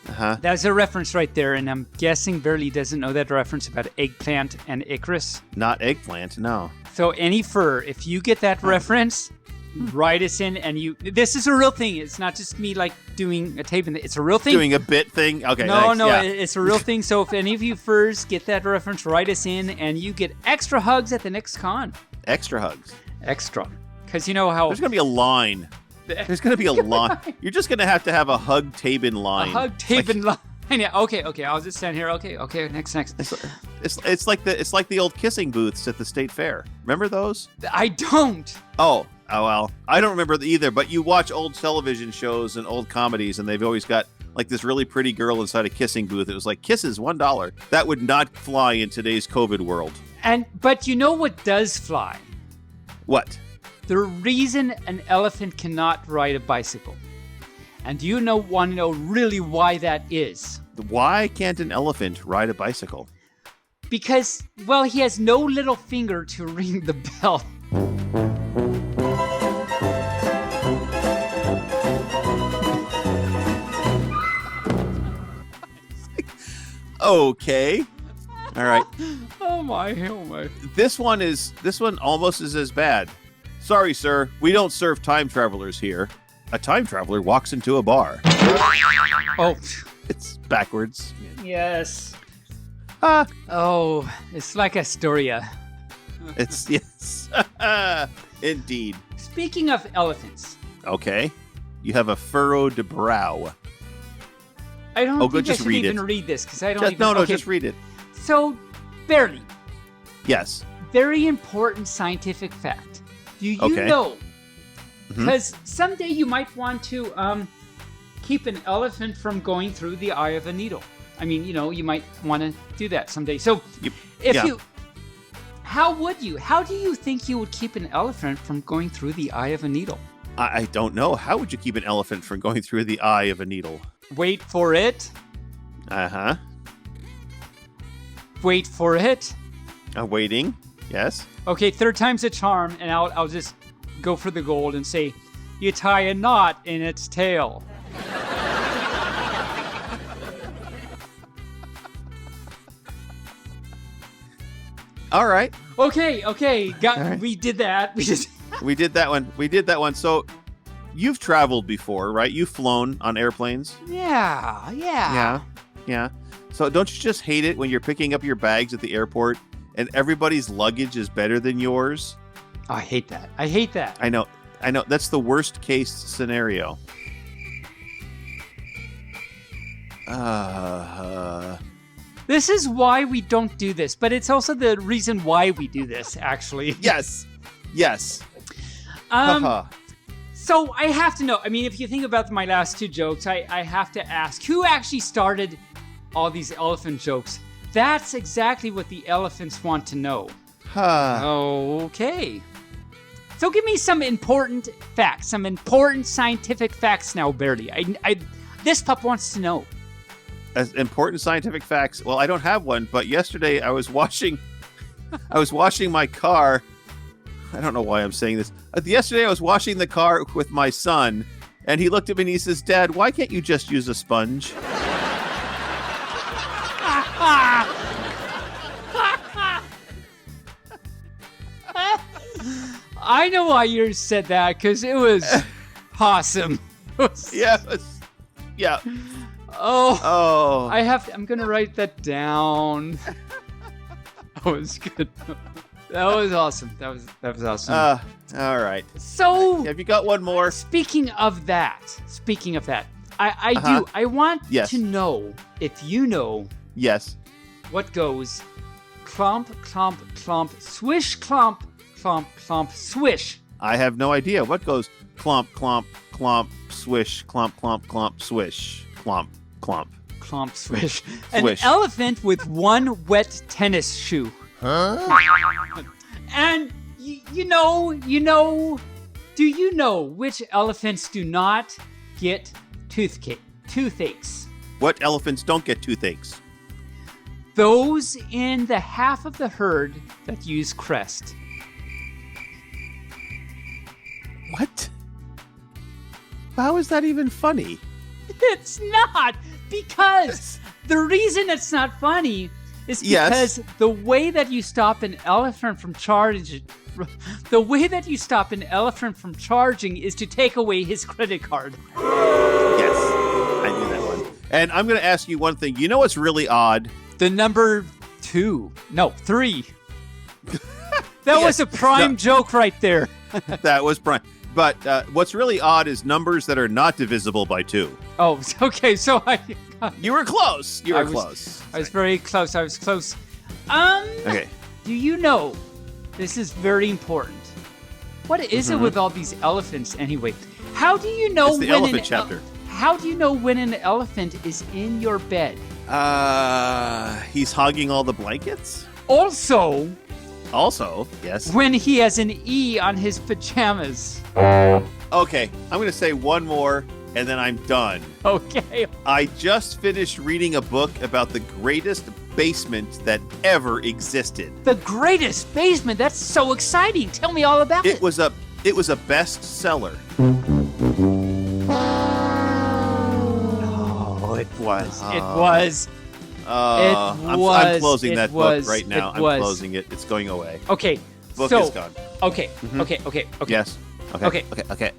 Uh-huh. that's a reference right there. And I'm guessing Burley doesn't know that reference about eggplant and Icarus. Not eggplant, no. So any fur, if you get that reference, write us in. And this is a real thing. It's not just me like doing a tape. It's a real thing. Doing a bit thing? Okay, No, thanks. Yeah. it's a real thing. So if any of you furs get that reference, write us in, and you get extra hugs at the next con. Extra hugs. Extra. Because you know how... There's going to be a line. There's going to be a line. You're just going to have a hug Taebyn line. A hug Taebyn line. Yeah, okay, I'll just stand here. Okay, next. It's like the old kissing booths at the state fair. Remember those? I don't. Oh well. I don't remember either, but you watch old television shows and old comedies, and they've always got like this really pretty girl inside a kissing booth. It was like kisses $1. That would not fly in today's COVID world. But you know what does fly? What? The reason an elephant cannot ride a bicycle. And do you want to know really why that is? Why can't an elephant ride a bicycle? Because, well, he has no little finger to ring the bell. Okay. All right. Oh my. This one almost is as bad. Sorry, sir. We don't serve time travelers here. A time traveler walks into a bar. Oh. It's backwards. Yes. Oh, it's like Astoria. It's, yes. Indeed. Speaking of elephants. Okay. You have a furrowed brow. I don't think just I should read even it. read this because I don't Just, even... no, okay. just read it. So, barely. Yes. Very important scientific fact. Do you Okay. know? Mhm. Because someday you might want to keep an elephant from going through the eye of a needle. I mean, you might want to do that someday. So, how would you? How do you think you would keep an elephant from going through the eye of a needle? I don't know. How would you keep an elephant from going through the eye of a needle? Wait for it. Uh-huh. Wait for it. Waiting. Yes. Okay, third time's a charm, and I'll just go for the gold and say, you tie a knot in its tail. All right. Okay. All right. We did that. We did that one. So you've traveled before, right? You've flown on airplanes. Yeah. So don't you just hate it when you're picking up your bags at the airport and everybody's luggage is better than yours? I hate that. I know. That's the worst case scenario. This is why we don't do this, but it's also the reason why we do this, actually. Yes. So I have to know, I mean, if you think about my last two jokes, I have to ask, who actually started all these elephant jokes? That's exactly what the elephants want to know. Okay. So give me some important facts, some important scientific facts now, Barely. This pup wants to know. As important scientific facts. Well, I don't have one, but yesterday I was washing my car. I don't know why I'm saying this. Yesterday I was washing the car with my son, and he looked at me and he says, "Dad, why can't you just use a sponge?" I know why you said that, because it was awesome. Yeah. Oh. I'm gonna write that down. That was good. That was awesome. That was awesome. All right. So, have you got one more? Speaking of that, I do. I want to know if you know. Yes. What goes clomp, clomp, clomp, swish, clomp, clomp, clomp, swish. I have no idea. What goes clomp, clomp, clomp, swish, clomp, clomp, clomp, swish, clomp, clomp. Clomp, swish. Swish. An elephant with one wet tennis shoe. Huh? And you know, do you know which elephants do not get toothaches? What elephants don't get toothaches? Those in the half of the herd that use crest. What? How is that even funny? It's not, because the reason it's not funny is because the way that you stop an elephant from charging, is to take away his credit card. Yes, I knew that one. And I'm going to ask you one thing. You know what's really odd? The number 3. That was a prime joke right there. That was prime. But what's really odd is numbers that are not divisible by 2. Oh, okay. So you were close. I was very close. I was close. Okay. Do you know? This is very important. What is it with all these elephants anyway? How do you know it's the elephant chapter? How do you know when an elephant is in your bed? He's hogging all the blankets. Also, yes. When he has an E on his pajamas. Okay, I'm going to say one more, and then I'm done. Okay. I just finished reading a book about the greatest basement that ever existed. The greatest basement? That's so exciting. Tell me all about it. It was a bestseller. Oh, it was. I'm closing that book right now. I'm closing it. It's going away. Okay. Book is gone. Okay. Mm-hmm. Okay. Yes. Okay. Okay.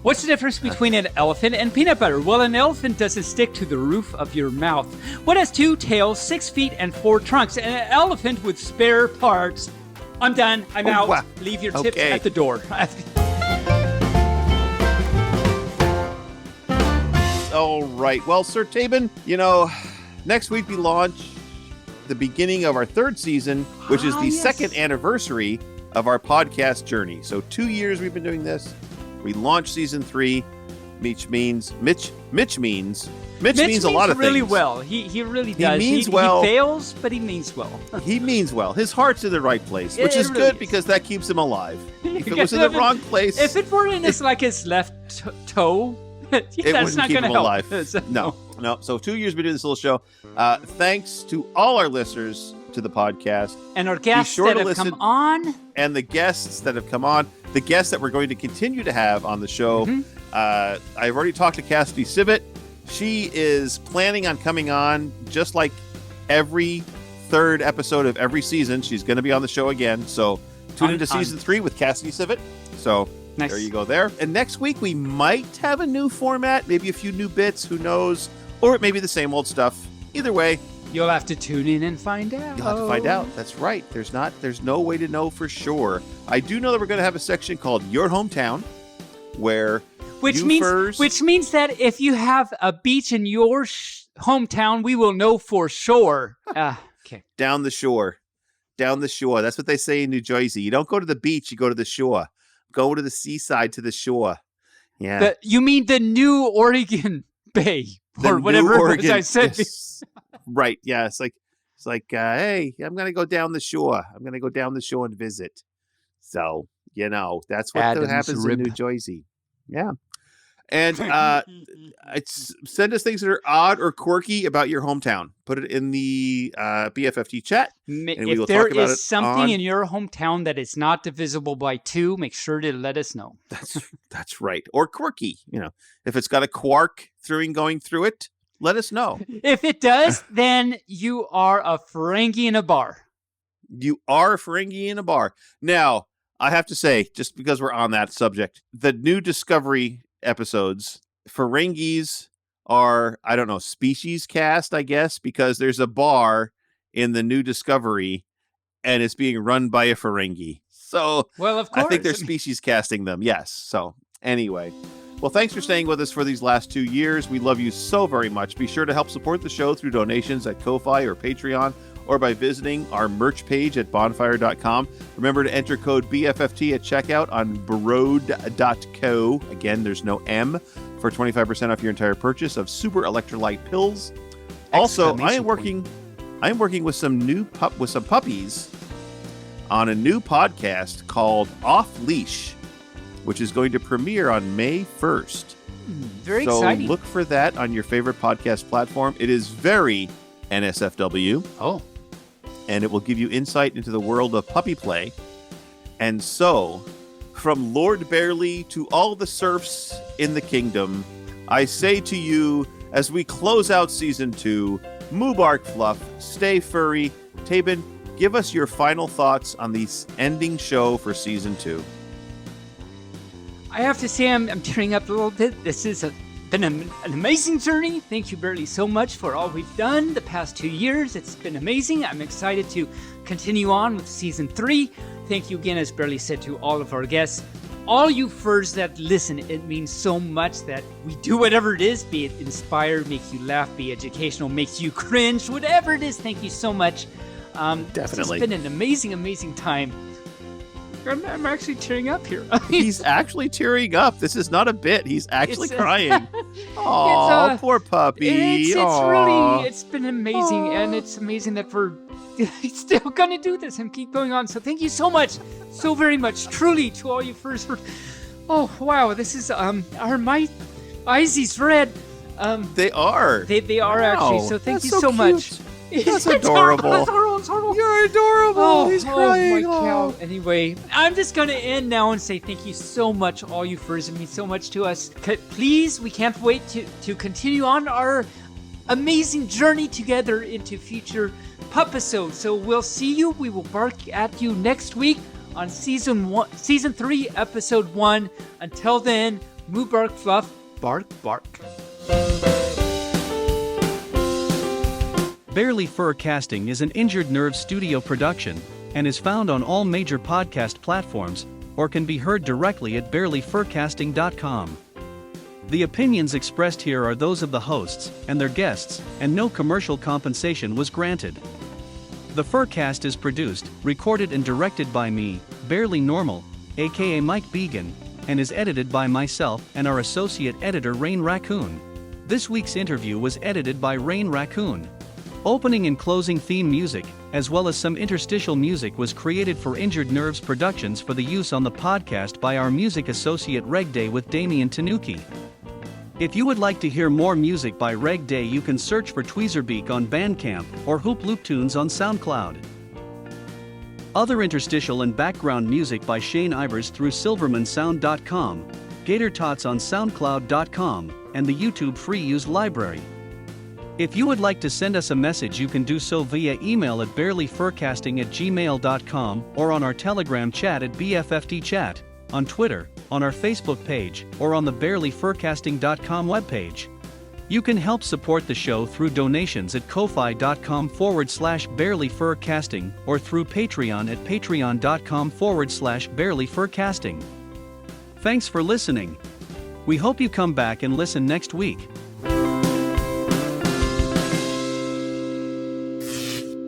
What's the difference between an elephant and peanut butter? Well, an elephant doesn't stick to the roof of your mouth. One has 2 tails, 6 feet, and 4 trunks. And an elephant with spare parts. I'm done. I'm out. Wow. Leave your tips at the door. All right. Well, Sir Taebyn, next week we launch the beginning of our 3rd season, which is the 2nd anniversary of our podcast journey. So 2 years we've been doing this. We launched season 3. Mitch means a lot of really things. Well. He really does. He means well. He fails, but he means well. He means well. His heart's in the right place, which is really good is. because that keeps him alive. If it was in the wrong place, if it were in his left toe, it that's wouldn't not keep going to him help. alive. No. So 2 years we do this little show. Thanks to all our listeners to the podcast. And our guests that have come on. And the guests that have come on. The guests that we're going to continue to have on the show. Mm-hmm. I've already talked to Cassidy Sibbett. She is planning on coming on just like every 3rd episode of every season. She's going to be on the show again. So tune into season 3 with Cassidy Sibbett. So nice. There you go there. And next week we might have a new format, maybe a few new bits, who knows? Or it may be the same old stuff. Either way, you'll have to tune in and find out. You'll have to find out. That's right. There's no way to know for sure. I do know that we're going to have a section called Your Hometown, where which means that if you have a beach in your hometown, we will know for sure. Okay. Down the shore. That's what they say in New Jersey. You don't go to the beach, you go to the shore. Go to the seaside, to the shore. Yeah. You mean the New Oregon Bay or whatever it was I said. Yes. Right. Yeah. It's like, hey, I'm going to go down the shore. I'm going to go down the shore and visit. So, that's what happens in New Jersey. Yeah. And send us things that are odd or quirky about your hometown. Put it in the BFFT chat. And we will if there talk about is something in your hometown that is not divisible by 2, make sure to let us know. That's right. Or quirky. If it's got a quark going through it, let us know. If it does, then you are a Ferengi in a bar. You are a Ferengi in a bar. Now, I have to say, just because we're on that subject, the new Discovery episodes, Ferengis are, I don't know, species cast, I guess, because there's a bar in the new Discovery, and it's being run by a Ferengi. So well, of course. I think they're species casting them. Yes. So anyway, well, thanks for staying with us for these last 2 years. We love you so very much. Be sure to help support the show through donations at Ko-Fi or Patreon, or by visiting our merch page at bonfire.com. Remember to enter code BFFT at checkout on Broad.co. Again, there's no M, for 25% off your entire purchase of super electrolyte pills. Also, I am working with some puppies on a new podcast called Off Leash, which is going to premiere on May 1st. Very exciting. So look for that on your favorite podcast platform. It is very NSFW. Oh. And it will give you insight into the world of puppy play. And so, from Lord Barely to all the serfs in the kingdom, I say to you, as we close out Season 2, Moobarkfluff, stay furry. Taebyn, give us your final thoughts on the ending show for Season 2. I have to say I'm tearing up a little bit. This has been an amazing journey. Thank you, Barely, so much for all we've done the past 2 years. It's been amazing. I'm excited to continue on with Season 3. Thank you again, as Barely said, to all of our guests. All you furs that listen, it means so much that we do whatever it is, be it inspire, makes you laugh, be educational, makes you cringe, whatever it is. Thank you so much. Definitely. It's been an amazing, amazing time. I'm actually tearing up here. He's actually tearing up. This is not a bit. He's actually crying. Oh, poor puppy. It's been amazing, and it's amazing that we're still gonna do this and keep going on. So thank you so much, so very much, truly, to all you first. Oh wow, this is are my eyes is red. They are. They are actually. So thank you so much. That's adorable. You're adorable. He's crying. Oh my cow. Anyway, I'm just going to end now and say thank you so much, all you furs. It means so much to us. Please, we can't wait to continue on our amazing journey together into future pup-episodes. So we'll see you. We will bark at you next week on Season 3, Episode 1. Until then, Moobarkfluff, bark, bark. Barely Furcasting is an Injured Nerve studio production and is found on all major podcast platforms or can be heard directly at barelyfurcasting.com. The opinions expressed here are those of the hosts and their guests, and no commercial compensation was granted. The Furcast is produced, recorded and directed by me, Barely Normal, aka Mike Began, and is edited by myself and our associate editor Rain Raccoon. This week's interview was edited by Rain Raccoon. Opening and closing theme music, as well as some interstitial music, was created for Injured Nerves Productions for the use on the podcast by our music associate Reg Day with Damian Tanuki. If you would like to hear more music by Reg Day, you can search for Tweezerbeak on Bandcamp or Hoop Loop Tunes on SoundCloud. Other interstitial and background music by Shane Ivers through silvermansound.com, Gator Tots on soundcloud.com, and the YouTube free use library. If you would like to send us a message, you can do so via email at barelyfurcasting@gmail.com or on our Telegram chat at BFFTchat, on Twitter, on our Facebook page, or on the barelyfurcasting.com webpage. You can help support the show through donations at ko-fi.com/barelyfurcasting or through Patreon at patreon.com/barelyfurcasting. Thanks for listening. We hope you come back and listen next week.